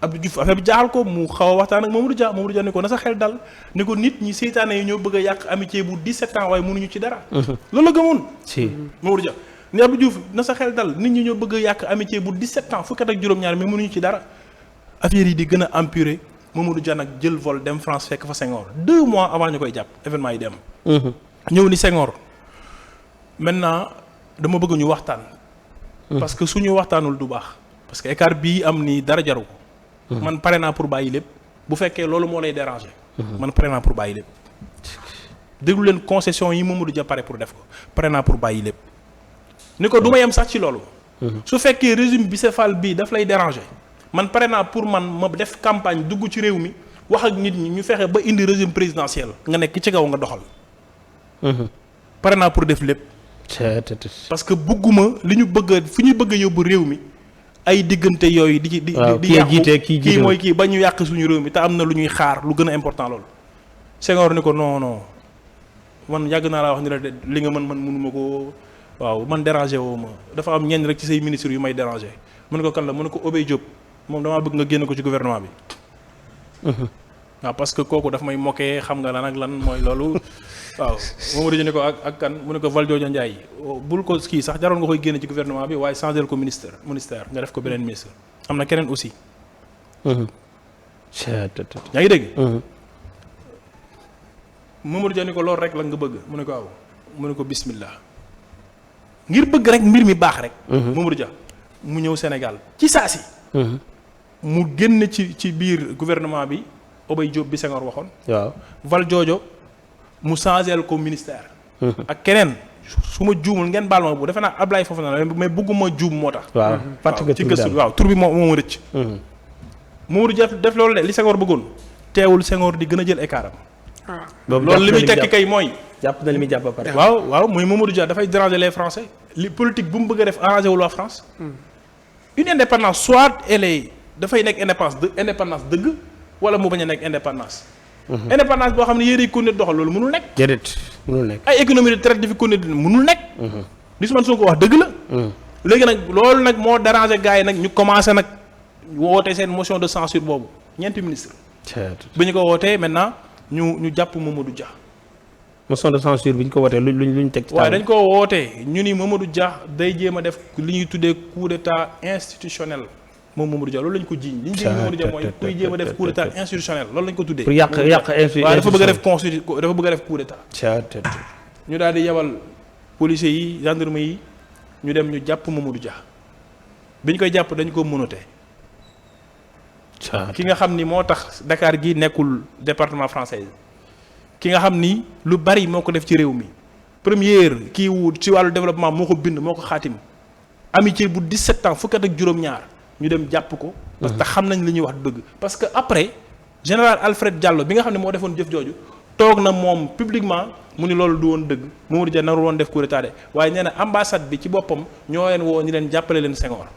Abdou Diouf affaire bi jaaxal ko mu xaw a waxtaan ak Mamadou Dia ni ko na sa xel dal ni ko nit ñi seytaane yi ñoo bëgg a yàq amitié bu 17 ans waaye mënuñu ci dara. loolu la gëmoon. si Mamadou Dia ni Abdou Diouf na sa xel dal nit ñi ñoo bëgg a yàq amitié bu 17 ans fukki at ak juróom-ñaar mais mënuñu ci dara. affaire yi di gën a empirer Mamadou Dia nag jël vol dem France fekk fa Senghor 2 mois avant ñu koy jàpp événement yi dem. ñëw ni Senghor maintenant dama bëgg ñu waxtaan. parce que suñu waxtaanul du baax. parce que écart bii am nii dara jaru ko. man pare naa pour bàyyi lépp bu fekkee loolu moo lay déranger. man pare naa pour bàyyi lépp. déglu leen concession yi Mamadou Dia pare pour def ko pare naa pour bàyyi lépp ni ko du ma yem sax ci loolu. su fekkee régime bicéphale bii daf lay déranger man pare naa pour man ma def campagne dugg ci réew mi wax ak nit ñi ñu fexe ba indi régime présidentiel nga nekk ci kaw nga doxal. pare naa pour def lépp. parce que bugguma li ñu bëgg fi ñu bëgg a yóbbu réew mi ay diggante yooyu di yàqu kii mooy kii ba ñu yàq suñu réew mi te am na lu ñuy xaar lu gën a important loolu. Senghor ni ko non man yàgg naa laa wax ni la li nga mën man mënuma ko waaw man déranger woo ma dafa am ñenn rek ci say ministres yu may déranger mu ne ko kan la mu ne ko Obey Diop moom damaa bëgg nga génn ko ci gouvernement bi. waaw parce que kooku daf may moqué xam nga lan ak lan mooy loolu waaw moom dañu ne ko ak kan mu ne ko Valdiodio Ndiaye bul ko kii sax jaroon nga koy génne ci gouvernement bi waaye changer ko ministère nga def ko beneen ministre am na keneen aussi. yaa ngi dégg. Mamadou Dia ni ko loolu rek la nga bëgg mu ne ko waaw mu ne ko bismillah ngir bëgg rek mbir mi baax rek. Mamadou Dia mu ñëw Sénégal ci saa si. mu génn ci biir gouvernement bi Obey Diop bi Senghor waxoon. waaw Valdiodio mu changel ko ministère. ak keneen su ma juumul ngeen baal ma bu defe naa Ablaye Fofana la mais bëgguma juum moo tax. waaw fàttali ci gëstu waaw tur bi moo rëcc. Mamadou Dia def loolu de li Senghor bëggoon teewul Senghor di gën a jël écart am. loolu li muy tekki kay mooy. jàpp na li muy jàpp ba pare. waaw muy Mamadou Dia dafay déranger les Français li politique bu mu bëgg a def arrangé wul waa France. une indépendance soit elle est dafay nekk indépendance dëgg wala mu bañ a nekk indépendance. indépendance boo xam ne yéen a continuer doxal loolu mënul nekk. déedéet mënul nekk. ay économie de traite di fi continuer mënul nekk. li su man soo ko wax dëgg la. léegi nag loolu nag moo déranger gars yi nag ñu commencé nag woote seen motion de censure boobu ñeenti ministre bi ñu ko wootee maintenant ñu jàpp Mamadou Dia. motion de censure bi ñu ko wootee luñ teg. waaye dañ ko wootee ñu ni Mamadou Dia day jéem a def li ñuy tuddee coup d'état institutionnel moom Mamadou Dia loolu lañ ko jiiñ li ñu jiiñ Mamadou Dia mooy kuy jéem a def coup d'état institutionnel loolu lañ ko tuddee. pour yàq waaw dafa bëgg a def dafa bëgg a def coup d'état. ñu daal di yebal policiers yi gendarme yi ñu dem ñu jàpp Mamadou Dia bi ñu koy jàpp dañ ko menotté. ki nga xam ni moo tax Dakar gi nekkul département français ki nga xam ni lu bari moo ko def ci réew mi première kii wu ci wàllu développement moo ko bind moo ko xaatim amitié bu 17 ans fukkat ak juróom-ñaar ñu dem jàpp ko. parce que xam nañ li ñuy wax dëgg. parce que après général Alfred Diallo bi nga xam ne moo defoon jëf jooju toog na moom publiquement mu ni loolu du woon dëgg Mamadou Dia narul woon def coup d'état de waaye nee na ambassade bi ci boppam ñoo leen woo ñu leen jàppale leen Senghor.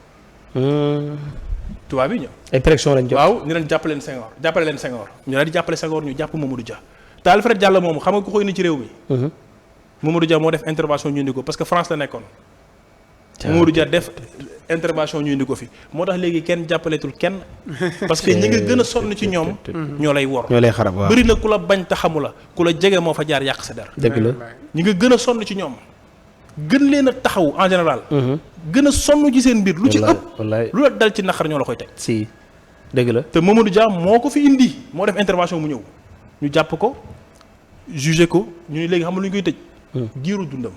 tubaab bi ñëw. ay pression lañ jot waaw ñu leen jàppale leen Senghor ñu daal di jàppale Senghor ñu jàpp Mamadou Dia te Alfred Diallo moomu xam nga ku koy ni ci réew mi. Mamadou Dia moo def intervention ñu indi ko parce que France la nekkoon. Mamadou Dia def intervention ñu indi ko fi moo tax léegi kenn jàppaleetul kenn. parce que ñi nga gën a sonn ci ñoom. ñoo lay wor ñoo lay xarab waaw bëri na ku la bañ te xamu la ku la jege moo fa jaar yàq sa der. dëgg la ñi nga gën a sonn ci ñoom. gën leen a taxaw en général. gën a sonn ci seen mbir. lu ci ëpp lu la dal ci naqar ñoo la koy teg. si dëgg la te Mamadou Dia moo ko fi indi moo def intervention mu ñëw ñu jàpp ko jugé ko ñu ne léegi xam nga lu ñu koy tëj. giiru dundam.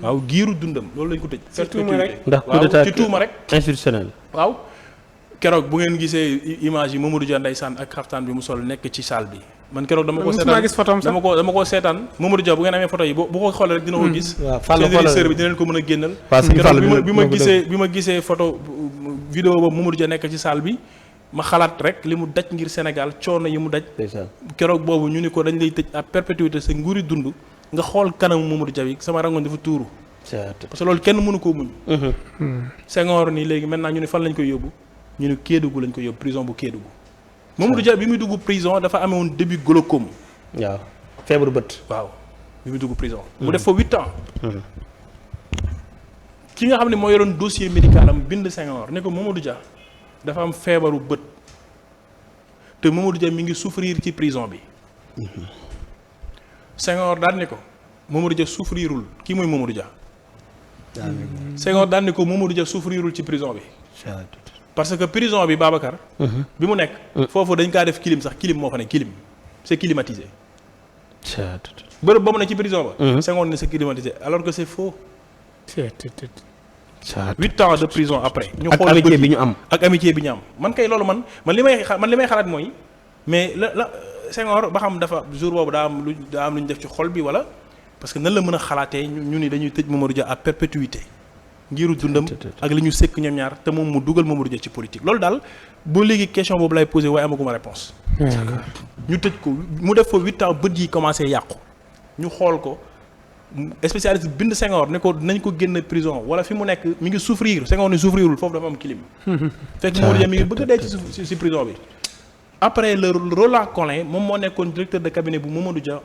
waaw giiru dundam loolu lañ ko tëj. ci tuuma rek ndax coup d'état ci tuuma rek. institutionnel. waaw keroog bu ngeen gisee image yi Mamadou Dia ndeysaan ak xaftaan bi mu sol nekk ci salle bi. man keroog dama ko seetaan dama ko seetaan Mamadou Dia bu ngeen amee photo yi bu ko xoolee rek dina ko gis. waaw Fallou seen bi dina leen ko mën a génnal. keroog bi ma gisee photo vidéo boobu Mamadou Dia nekk ci salle bi ma xalaat rek li mu daj ngir Sénégal coono yi mu daj. keroog boobu ñu ni ko dañ lay tëj à perpétuité sa nguuri dund nga xool kanamu Mamadou Dia bi sama rangoon dafa tuuru. parce que loolu kenn mënu koo muñ. Senghor nii léegi maintenant ñu ne fan lañ koy yóbbu ñu ne Kédougou lañ koy yóbbu prison bu Kédougou. Mamadou Dia bi muy dugg prison dafa amee woon début glaucome. waaw feebaru bët. waaw bi muy dugg prison. mu def fa 8 ans. ki nga xam ne moo yoroon dossier médical am bind Senghor ne ko Mamadou Dia dafa am feebaru bët te Mamadou Dia mi ngi souffrir ci prison bi. Senghor daan ne ko Mamadou Dia souffrirul kii mooy Mamadou Dia. Senghor daan ne ko Mamadou Dia souffrirul ci prison bi. parce que prison bi Babacar. bi mu nekk. foofu dañ kaa def clim sax clim moo fa ne clim c'est climatisé. bërëb ba mu ne ci prison ba. Senghor ne c'est climatisé alors que c'est faux. 8 ans de prison après. ñu ak xool amitié bi ñu am. ak amitié bi ñu am man kay loolu man li may xalaat mooy mais la Senghor ba xam dafa jour boobu daa am lu ñu def ci xol bi wala parce que nan la mën a xalaatee ñu ni dañuy tëj Mamadou Dia à perpétuité ngiru dundam ak li ñu sekk ñoom ñaar te moom mu dugal Mamadou Dia ci politique loolu daal ba léegi question boobu lay posé waaye amaguma réponse ñu tëj ko mu def fa 8 ans bët yi commencé yàqu ñu xool ko spécialiste bind Senghor ne ko nañ ko génn prison wala fi mu nekk mi ngi souffrir Senghor ni souffrirul foofu dafa am clim fekk Mamadou Dia mi ngi bëgg a dee ci prison bi après le Roland Collin moom moo nekkoon directeur de cabinet bu Mamadou Dia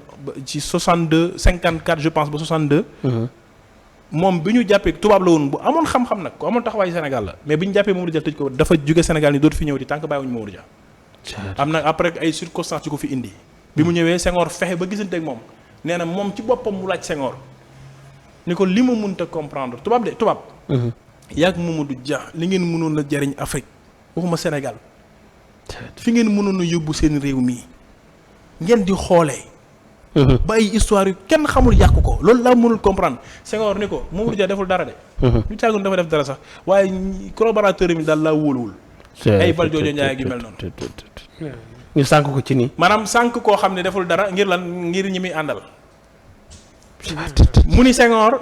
ci 54 je pense ba 62 moom bi ñu jàppee tubaab la woon bu amoon xam-xam nag ku amoon taxawaayu Sénégal la mais bi ñu jàppee Mamadou Dia tëj ko dafa jóge Sénégal ni dootu fi ñëw di tànk bàyyiwuñu Mamadou Dia am na après ay circonstances yu ko fi indi bi mu ñëwee Senghor fexe ba gisante ak moom nee na moom ci boppam mu laaj Senghor ni ko li ma mënta comprendre tubaab yàgg Mamadou Dia li ngeen mënoon a jariñ Afrique waxuma Sénégal fi ngeen mënoon a yóbbu seen réew mii ngeen di xoolee ba ay histoire yu kenn xamul yàq ko loolu laa mënul comprendre Senghor ni ko Mamadou Dia deful dara de ñu càggoon dafa def dara sax waaye collaborateur mi daal laa wóoluwul ay bal joojo njaay ak yu mel noonu ñu sànk ko ci nii maanaam sànk koo xam ne deful dara ngir lan ngir ñi muy àndal mu ni Senghor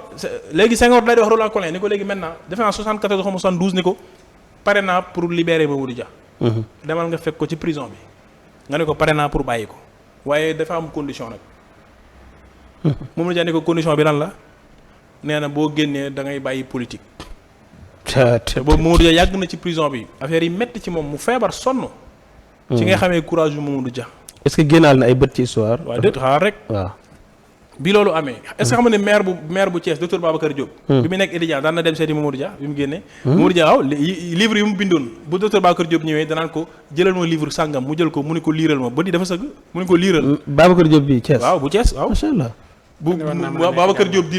léegi Senghor day di wax Roland Collin ni ko léegi maintenant defe naa 74 xam 72 ni ko pare naa pour libérer Mamadou Dia demal nga fekk ko ci prison bi nga ne ko pare naa pour bàyyi ko waaye dafa am condition nag Mamadou Dia ne ko condition bi lan la nee na boo génnee da ngay bàyyi politique te boobu Mamadou Dia yàgg na ci prison bi affaire yi metti ci moom mu feebar sonn ci nga xamee courage yu Mamadou Dia est-ce que génnaal na ay bët ci histoire waaw déet xaar rek waaw bi loolu amee est-ce que xam nga ne maire bu Thiès docteur Babacar Diop bi mu nekk étudiant daan na dem seeti Mamadou Dia bi mu génnee Mamadou Dia waaw livre yi mu bindoon bu docteur Babacar Diop ñëwee danaan ko jëlal ma livre sàngam mu jël ko mu ni ko liiral ma ba di dafa sëgg mu ni ko liiral Babacar Diop bi Thiès waaw bu Thiès waaw macha allah bu Babacar Diop di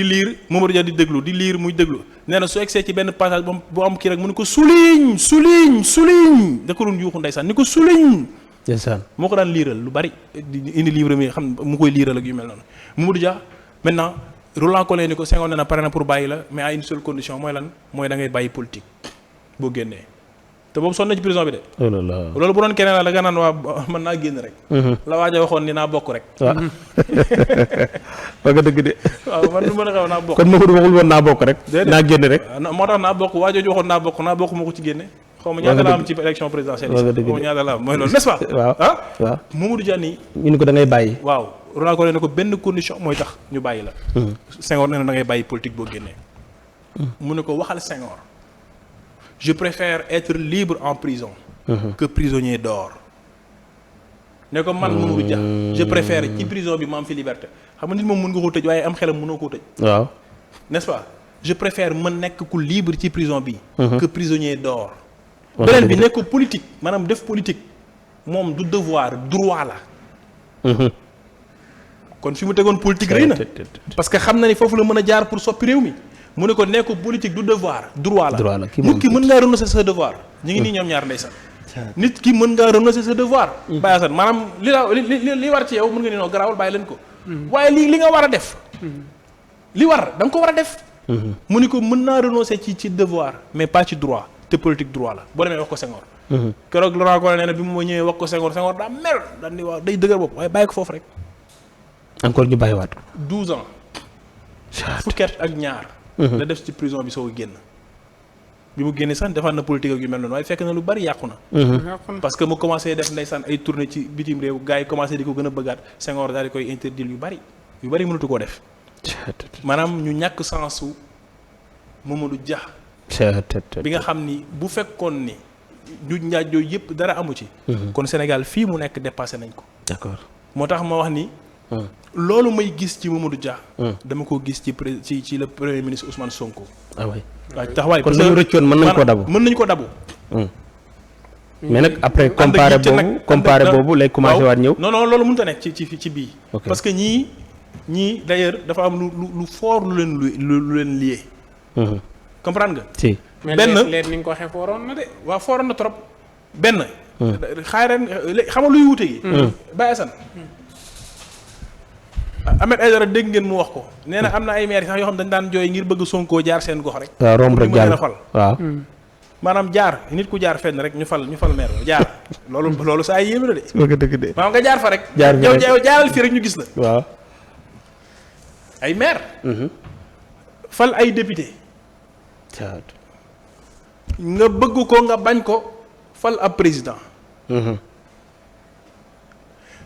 liir Mamadou Dia di déglu di liir muy déglu nee na su egsee ci benn passage bu am kii rek mu ni ko souligne da ko doon yuuxu ndeysaan ni ko souligne ndeysaan moo ko daan liiral lu bari di indi livre mi xam mu koy liiral ak yu mel noonu Mamadou Dia maintenant Roland Collin ni ko Senghor nee na pare na pour bàyyi la mais à une seule condition mooy lan mooy da ngay bàyyi politique boo génnee te boobu sonn na ci prison bi de loolu bu doon keneen la da nga naan waa mën naa génn rek la waaja waxoon ni naa bokk rek waaw ba nga dëgg de waaw man du mën a xew naa bokk kon Mamadou waxul woon naa bokk rek naa génn rek moo tax naa bokk waajooju waxoon naa bokk moo ko ci génne xaw ma ñaata la am ci élection présidentielle xaw ma ñaata la am mooy loolu n'est-ce pas waaw Mamadou Dia nii ñu ni ko da ngay bàyyi waaw Roland Collin ne ko benn condition mooy tax ñu bàyyi la Senghor nee na da ngay bàyyi politique boo génnee mu ne ko waxal Senghor je préfère être libre en prison que prisonnier dehors ne ko man Mamadou Dia je préfère ci prison bi ma am fi liberté xam nga nit moom mën nga koo tëj waaye am xelam mënoo koo tëj waaw n'est-ce pas je préfère mën nekk ku libre ci prison bi que prisonnier dehors beneen bi nekk politique maanaam def politique moom du devoir droit la kon fi mu tegoon politique rëy na parce que xam na ni foofu la mën a jaar pour soppi réew mi mu ne ko nekk politique du devoir droit la nit ki mën ngaa renoncer sa devoir ñu ngi nii ñoom ñaar ndeysaan nit ki mën ngaa renoncer sa devoir bàyyi san maanaam li war ci yow mën nga ni noo garaawul bàyyi leen ko waaye li nga war a def li war da nga ko war a def mu ni ko mën naa renoncer ci devoir mais pas ci droit te politique droit la boo demee wax ko Senghor keroog Laurent Collin nee na bi mu ñëwee wax ko Senghor daa mer daan ni waaw day dëgër bopp waaye bàyyi ko foofu rek encore ñu bàyyiwaat ko 12 ans fukki at ak ñaar la def ci prison bi soo génn bi mu génnee sax defaat na politique ak yu mel noonu waaye fekk na lu bari yàqu na parce que mu commencé def ndeysaan ay tournée ci bitim réew gars yi commencé di ko gën a bëggaat Senghor daal di koy interdire yu bari mënatu koo def maanaam ñu ñàkk sensu Mamadou Dia bi nga xam ni bu fekkoon ni ñu njaaj yooyu yëpp dara amu ci kon Sénégal fii mu nekk dépassé nañ ko d'accord moo tax ma wax ni loolu may gis ci Mamadou Dia dama ko gis ci le premier ministre Ousmane Sonko waaw taxawaay kon lañu rëccoon mën nañ ko dabu mais nag après comparé boobu lay commencé waat ñëw non loolu mënut a nekk ci bii parce que ñii d'ailleurs dafa am lu fort lu leen lié comprendre nga si benn leer ni nga ko waxee fooroon na de waaw fooroon na trop benn xaar ren xam nga luy wute gi Baye Assane Ahmed Aïdara dégg ngeen mu wax ko nee na am na ay maire sax yoo xam dañ daan jooy ngir bëgg Sonko jaar seen gox rek. waaw romb rek jàll fal waaw. maanaam jaar nit ku jaar fenn rek ñu fal maire jaar loolu saa yéeme la de. dëgg de. maanaam nga jaar fa rek. jaar fi rek yow jaaral fii rek ñu gis la. waaw. ay maire. fal ay député. nga bëgg ko nga bañ ko fal ab président.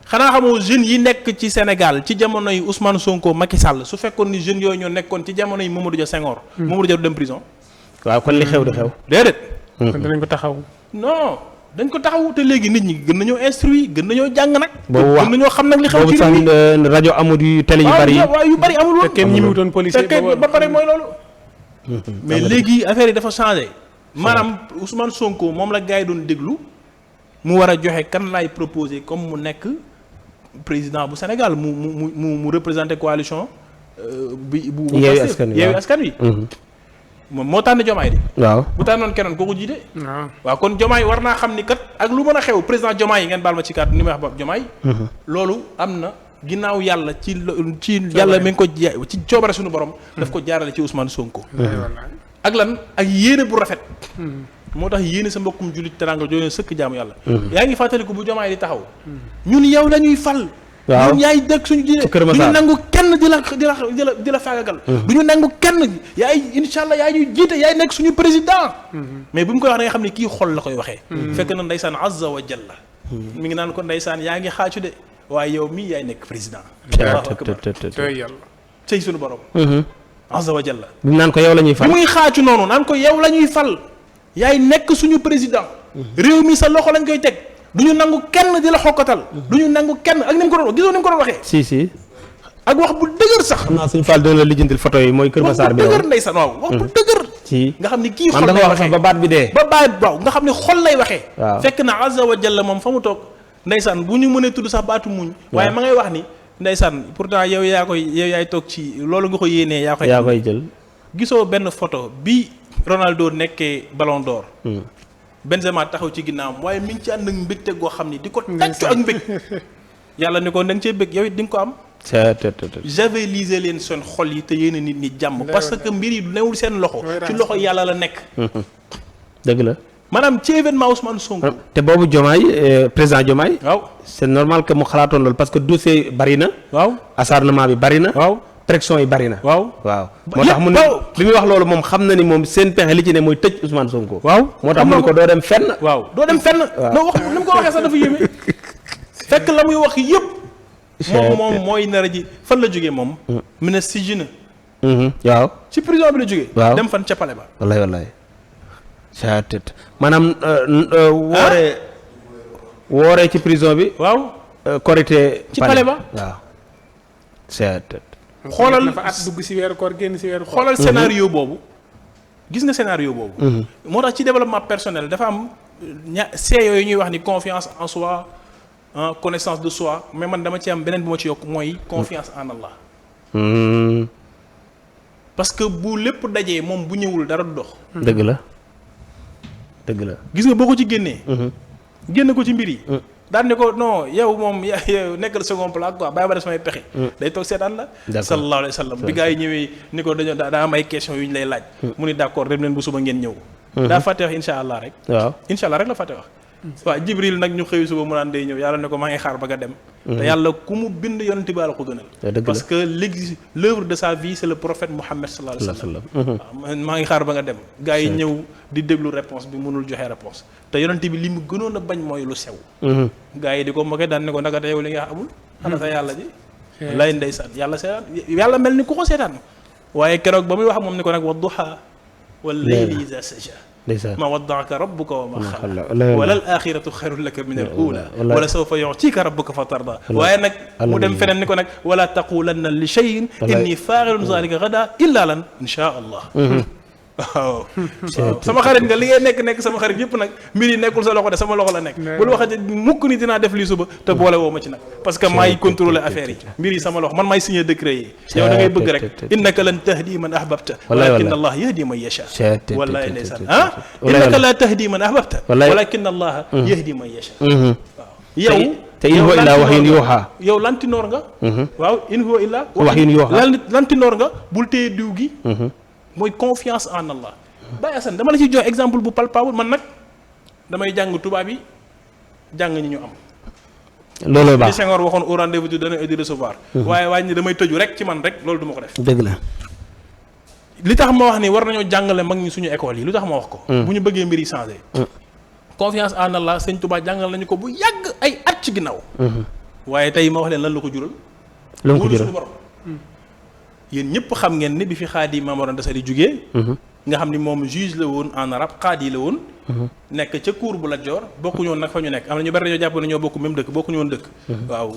xanaa xamoo jeunes yi nekk ci Sénégal ci jamono yi Ousmane Sonko Macky Sall su fekkoon ni jeunes yooyu ñoo nekkoon ci jamono yi Mamadou Dia Senghor. Mamadou Dia du dem prison. waaw kon li xew di xew. déedéet. kon dinañ ko taxaw. non dañ ko taxaw te léegi nit ñi gën nañoo instruit gën nañoo jàng nag. boobu wax gën nañoo xam nag li xew boobu ci sax réew mi rajo amul yu télé yu bari yi. waaw yu bari amul woon. te kenn ñi mu wutoon policier ba pare mooy loolu. mais léegi affaire yi dafa changé. maanaam Ousmane Sonko moom la gars yi doon déglu mu war a joxe kan laay proposé comme mu nekk président bu Sénégal mu représenté coalition. bu Yewwi Askan Wi moom moo tànn Diomaye de. waaw bu tànnoon keneen kooku jiite. waaw waaw kon Diomaye war naa xam ni kat ak lu mën a xew président Diomaye yi ngeen baal ma ci kàddu ni may wax ba Diomaye. loolu am na ginnaaw yàlla ci yàlla mi ngi ko ci coobare suñu borom. daf ko jaarale ci Ousmane Sonko. ak lan ak yéene bu rafet. moo tax yéene sa mbokkum jullit teranga jooju sëkk jaamu yàlla. yaa ngi fàttaliku bu Diomaye di taxaw. ñun yow la ñuy fal. waaw ñun yaay dëkk suñu diine du ñu nangu kenn di la faagagal. du ñu nangu kenn yaay incha allah yaay ñuy jiite yaay nekk suñu président. mais bu mu koy wax da nga xam ne kii xol la koy waxee. fekk na ndeysaan azza wa jalla. mi ngi naan ko ndeysaan yaa ngi xaacu de waaye yow mii yaay nekk président. allahu akbar cëy suñu borom. azza wa jalla. bi mu naan ko yow la ñuy fal bi muy xaacu noonu naan ko yow la ñuy fal yaay nekk suñu président. réew mi sa loxo lañ koy teg. du ñu nangu kenn di la xokkatal. du ñu nangu kenn ak ni mu ko doon gisoo ni mu ko doon waxee. si. ak wax bu dëgër sax. xam naa suñu Fall dina la lijjantil photo yi mooy Kër Massar bi. wax bu dëgër ndeysaan waaw wax bu dëgër. si nga xam ni kii xol man lay dafa wax waxee sax ba baat bi dee. ba baat waaw nga xam ne xol lay waxee. waaw fekk na azza wa jalla moom fa mu toog ndeysaan bu ñu mënee tudd sax baatu muñ. waaye ma ngay wax ni ndeysaan pourtant yow yaay toog ci loolu nga ko yéenee yaa koy jël. gisoo benn photo bi Ronaldo nekkee Ballon d'Or. Benzema taxaw ci ginnaawam waaye mi ngi ci ànd ak mbégte goo xam ni di ko tàccu ak mbég yàlla ni ko da nga cee bég yow it di nga ko am. javeliser leen seen xol yi te yéen nit ñi jàmm. parce que mbir yi newul seen loxo. ci loxo yàlla la nekk. dëgg la. maanaam ci événement Ousmane Sonko. te boobu Diomaye président Diomaye. waaw c'est normal que mu xalaatoon loolu parce que dossier bari na. waaw acharnement bi bari na. waaw pression yi bari na. waaw moo tax mu ne bi muy wax loolu moom xam na ni moom seen pexe li ci ne mooy tëj Ousmane Sonko. waaw moo tax mu ne ko doo dem fenn. waaw doo dem fenn. waaw wax ni mu ko waxee sax dafa yéeme. fekk la muy wax yëpp. moom mooy nar ji fan la jógee moom. mu ne si jina. waaw ci prison bi la jógee. waaw dem fan ca pale ba. wallaay. maanaam wooree ci prison bi. waaw. korité ci pale ba waaw. xoolal dafa at dugg si weeru koor génn si weeru koor. xoolal scénario boobu. gis nga scénario boobu. moo tax ci développement personnel dafa am yooyu ñuy wax ni confiance en soi connaissance de soi mais man dama ci am beneen bu ma ci yokk mooy confiance en Allah. parce que bu lépp dajee moom bu ñëwul dara du dox. dëgg la. gis nga boo ko ci génnee. génn ko ci mbir yi. daan ne ko non yow moom yow nekkal second plan quoi bàyyi ba def samay pexe. day toog seetaan la. sallallahu alayhi wa sallam bi gars yi ñëwee ni ko dañoo daa am ay questions yu ñu lay laaj. mu ni d'accord dem leen bu suba ngeen ñëw. daa fàtte wax incha allah rek. waaw incha allah rek la fàtte wax. waaw Jibril nag ñu xëy suba mu naan day ñëw yàlla ne ko maa ngi xaar ba nga dem. te yàlla ku mu bind yonent bi la ko gënal. parce que l'œuvre de sa vie c'est le prophète Mohammed sallallahu alayhi wa sallam. waaw maa ngi xaar ba nga dem. gars yi ñëw di déglu réponse bi mënul joxe réponse te yonent bi li mu gënoon a bañ mooy lu sew. gars yi di ko moqué daan ne ko naka te yow li nga amul. xanaa sa yàlla ji. lay ndeysaan yàlla seetaan yàlla mel ni ku ko seetaan. waaye keroog ba muy wax moom ni ko nag wa duha wal layli iza saja ma waddaaka rabbuka wa ma xala wala al axiratu xayrun laka min al ula wala sawfa yutika rabbuka fa tarda waaye nag mu dem feneen ni ko nag wala taqulanna li cheyin inni faaxilun zalika gada illa lan insha allah. waaw sama xarit nga li ngay nekk sama xarit yëpp nag mbir yi nekkul sa loxo de sama loxo la nekk bul waxati mukk ni dinaa def lii suba te boole woo ma ci nag parce que maay contrôler affaire yi mbir yi sama loxo man maay signer décret yi yow da ngay bëgg rek innaka lan tahdi man ahbabta walakin allah yahdi man yasha wallahi ndeysaan innaka la tahdi man ahbabta walakin allah yahdi man yasha waaw yow te in huwa illaa wahyun yuuhaa. yow lantinoor nga. waaw in huwa illaa wahyun yuuhaa. lantinoor nga bul téye diw gi. mooy confiance en Allah. Baye Assane dama la ci jox exemple bu palpable man nag damay jàng tubaab yi jàng ñi ñu am. looloo baax li Senghor waxoon au rendez-vous du donner et du recevoir. waaye waaye ni damay tëju rek ci man rek loolu du ma ko def. dëgg la. li tax ma wax ni war nañoo jàngale mag ñi suñu école yi lu tax ma wax ko. bu ñu bëggee mbir yi changé. confiance en Allah sëñ Touba jàngal nañu ko bu yàgg ay at ci ginnaaw. waaye tey ma wax leen lan la ko jural. lan la ko jural suñu borom. yéen ñëpp xam ngeen ni bi fi xaadi Maam Mor Anta Sali jugee. nga xam ni moom juge la woon en arabe xaadi la woon. nekk ca cour bu Lat Joor bokkuñu woon nag fa ñu nekk am na ñu bari dañoo jàpp ne ñoo bokk même dëkk bokkuñu woon dëkk. waaw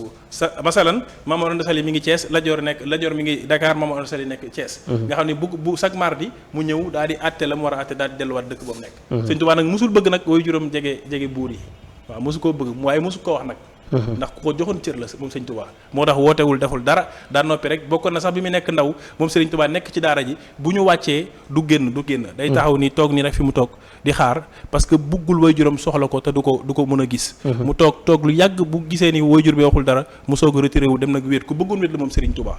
masalan Maam Mor Anta Sali mi ngi Thiès Lat Joor mi ngi Dakar Maam Mor Anta Sali nekk Thiès. nga xam ni bu chaque mardi mu ñëw daal di àtte la mu war a àtte daal di delluwaat dëkk boobu nekk. Sëñ Tuubaa nag mosul bëgg nag way juróom jege buur yi waaw mosu koo bëgg waaye mosu koo wax nag. ndax ku ko joxoon cër la moom Sëñ Tuubaa moo tax wootewul deful dara daan noppi rek bokkoon na sax bi mu nekk ndaw moom Sëriñ Tuubaa nekk ci daara ji bu ñu wàccee du génn day taxaw ni toog nii rek fi mu toog di xaar parce que buggul waajuram soxla ko te du ko mën a gis mu toog lu yàgg bu gisee ni waajur bi waxul dara mu soog a retiré wu dem nag wéet ku bëggoon wéet la moom Sëriñ Tuubaa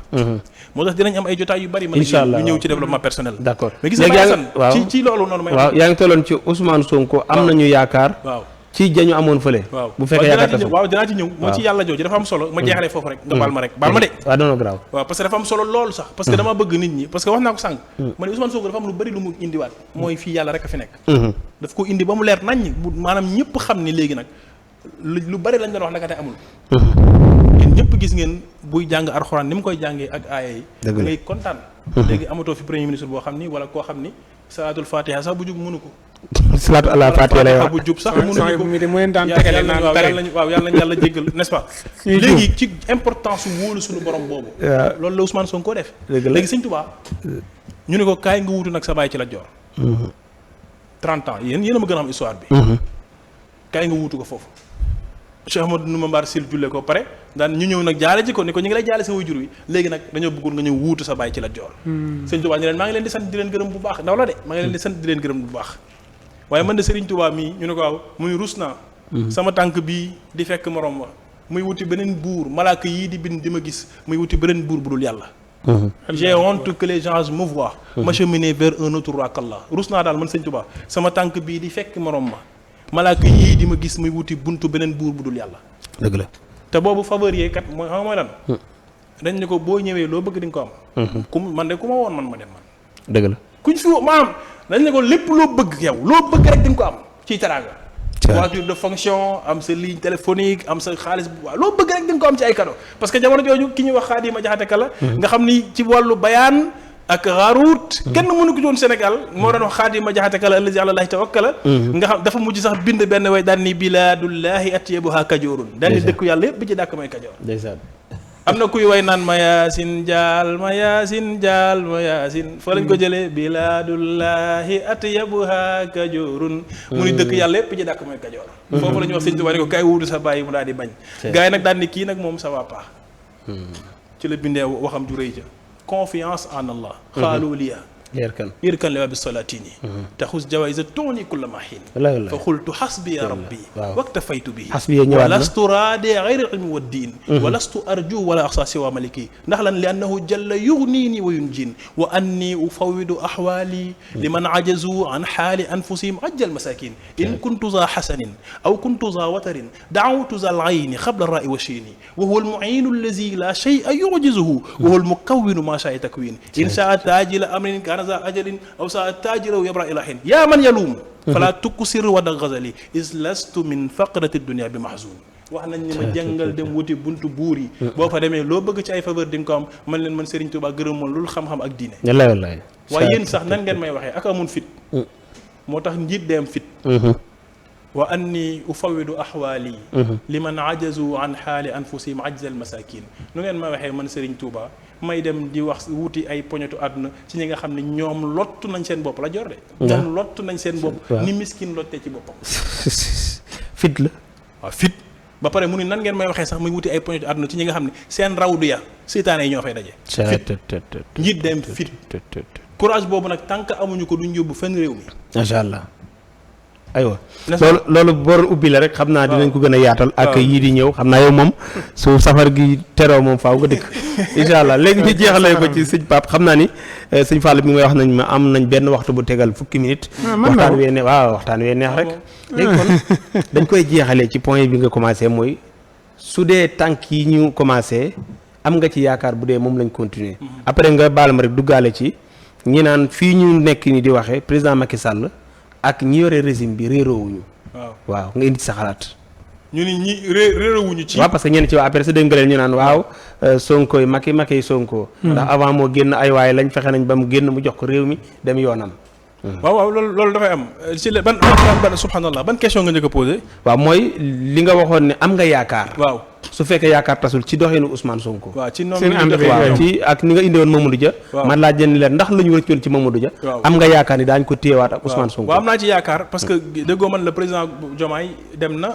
moo tax dinañ am ay jotaay yu bari mën ñu ñëw ci développement personnel d'accord mais gis nga ci loolu noonu may waaw yaa ngi tolloon ci Ousmane Sonko am nañu yaakaar waaw ci jañu amoon fële. waaw bu fekkee yaakaar waaw dinaa ci ñëw moo ci yàlla jooju dafa am solo ma jeexalee foofu rek nga baal ma de waaw doon graaw waaw parce que dafa am solo loolu sax parce que dama bëgg nit ñi parce que wax naa ko sànq ma ne Ousmane Sonko dafa am lu bari lu mu indiwaat mooy fii yàlla rek a fi nekk daf ko indi ba mu leer naññ maanaam ñëpp xam ni léegi nag lu bari lañ doon wax naka te amul yéen ñëpp gis ngeen buy jàng alxuraan ni mu koy jàngee ak aaya yi ngay kontaan léegi amatoo fi premier ministre boo xam ni wala koo xam ni salaatul fatiha sax bu jub mënu ko salaatu ala fatiha lay wax bu jub sax mënuñu ko mu leen daan tegale naan waaw yàlla nañu yàlla jéggal n'est-ce pas léegi ci importance wóolu suñu borom boobu loolu la Ousmane Sonko def léegi Sëñ Tuubaa ñu ne ko kaay nga wutu nag sa baay ci Lat Joor 30 ans yéen a ma gën a xam histoire bi kaay nga wutu ko foofu Cheikh Ahmadou Ndoumbe Mbar Sil julle ko pare daan ñu ñëw nag jaale ci ko ni ko ñu ngi lay jaale sa waajur wi léegi nag dañoo bëggoon nga ñëw wuutu sa baay ci Lat Joor Sëñ Tuubaa ñu leen maa ngi leen di sant di leen gërëm bu baax ndaw la de maa ngi leen di sant di leen gërëm bu baax waaye man de Serigne Touba mii ñu ne ko waaw mu ni rus naa sama tànk bii di fekk morom wa muy wuti beneen buur malaaka yii di bind di ma gis muy wuti beneen buur bu dul yàlla j'ai honte que les gens me voient m'acheminer vers un autre roi qu'Allah rus naa daal man Serigne Touba sama tànk bii di fekk morom ma malaaka yii di ma gis muy wuti buntu beneen buur bu dul yàlla dëgg la te boobu favorier kat mooy xam mooy lan dañ ne ko boo ñëwee loo bëgg di nga ko am ku man de ku ma woon man dem man dëgg la kuñ fi maanaam dañ ne ko lépp loo bëgg yow loo bëgg rek di nga ko am ciy teraanga voiture de fonction am sa ligne téléphonique am sa xaalis bu waaw loo bëgg rek di nga ko am ci ay cadeau parce que jamono jooju ki ñuy wax Xaadima Jaxate Kala nga xam ni ci wàllu bayaan ak Haaruut kenn mënu ko doon Sénégal moo doon wax Xaadima Jaxate Kala allazi ala llaahi tawakkala nga xam dafa mujj sax bind benn way daan ni bilaadullaahi atyabuha kajoorun daan ni dëkku yàlla yëpp bi ci dàkk may kajoor am na kuy way naan ma yaasin jaal ma yaasin jaal ma yaasin fa lañ ko jëlee bilaadullaahi atyabuha kajoorun mu ni dëkk yàlla yëpp bi ci dàkk may kajoor foofu la ñuy wax Sëñ Tuubaa ni ko kay wuutu sa bàyyi mu daal di bañ gars yi nag daan ni kii nag moom ça va pas ci la bindee waxam ju rëy ja confiance en Allah xaalu liya يركن لباب الصلاتين تخذ جوائز توني كل ما حين فقلت حسبي يا ربي واكتفيت به ولست رادي غير العلم والدين ولست أرجو ولا أخشى سوى ملكي نخلا لأنه جل يغنيني وينجين وأني أفوض أحوالي لمن عجزوا عن حال أنفسهم عج المساكين إن كنت ذا حسن أو كنت ذا وتر دعوت ذا العين قبل الرأي والشين وهو المعين الذي لا شيء يعجزه وهو المكون ما شاء تكوين إن شاء تاجل أمر كان ذا أجل أو ساء تاجر ويبرأ إلى حين يا من يلوم فلا تكسر ود غزلي إذ لست من فقرة الدنيا بمحزون wax nañ ni ma jàngal dem wuti buntu buur yi boo fa demee loo bëgg ci ay faveur di nga ko am man leen man Serigne Touba gërëm moon loolu xam-xam ak diine wallaay waaye yéen sax nan ngeen may waxee ak amun fit moo tax njiit dem fit wa anni ufawidu ahwaali liman ajazu an xaali anfusihim ajza al masakin nu ngeen may waxee man Serigne Touba may dem di wax wuti ay poñetu àdduna ci ñi nga xam ne ñoom lottu nañ seen bopp la jor de ñoom lottu nañ seen bopp ni miskin lottee ci boppam fit la waaw fit ba pare mu ni nan ngeen may waxee sax muy wuti ay poñetu àdduna ci ñi nga xam ne seen rawdu ya seytaane yi ñoo fay daje fit njiit dem fit courage boobu nag tant que amuñu ko duñ yóbbu fenn réew mi macha allah aywa loolu boor ubbi la rek xam naa dinañ ko gën a yaatal ak yii di ñëw xam naa yow moom su safar gi teroo moom faaw nga dëkk incha allah léegi ñu jeexalee ko ci sëñ Pape xam naa ni sëñ Fall bi may wax nañ ma am nañ benn waxtu bu tegal fukki minutes waxtaan wee ne waaw waxtaan wee neex rek léegi kon dañ koy jeexalee ci point bi nga commencé mooy su dee tànk yi ñu commencé am nga ci yaakaar bu dee moom lañ continuer après nga baal ma rek duggaale ci ñi naan fii ñu nekk ni di waxee président Macky Sall ak ñi yore régime bi réeroowuñu waaw nga indi sa xalaat ñu ni ñi réeroowuñu ci waaw parce que ñenn ci waa après sa dégg nga leen ñu naan waaw Sonko yi Macky yi Sonko ndax avant moo génn ay waaye lañ fexe nañ ba mu génn mu jox ko réew mi dem yoonam waaw loolu dafay am ci ban subhanallah ban question nga njëkk a posé waaw mooy li nga waxoon ne am nga yaakaar waaw su fekkee yaakaar tasul ci doxinu Ousmane Sonko waaw ci seen ànd waaw ci ak ni nga indi woon Mamadou Dia man laaj leen leen ndax la ñu rëccoon ci Mamadou Dia am nga yaakaar ni daañ ko téyewaat ak Ousmane Sonko waaw am naa ci yaakaar parce que déggoo man le président Diomaye dem na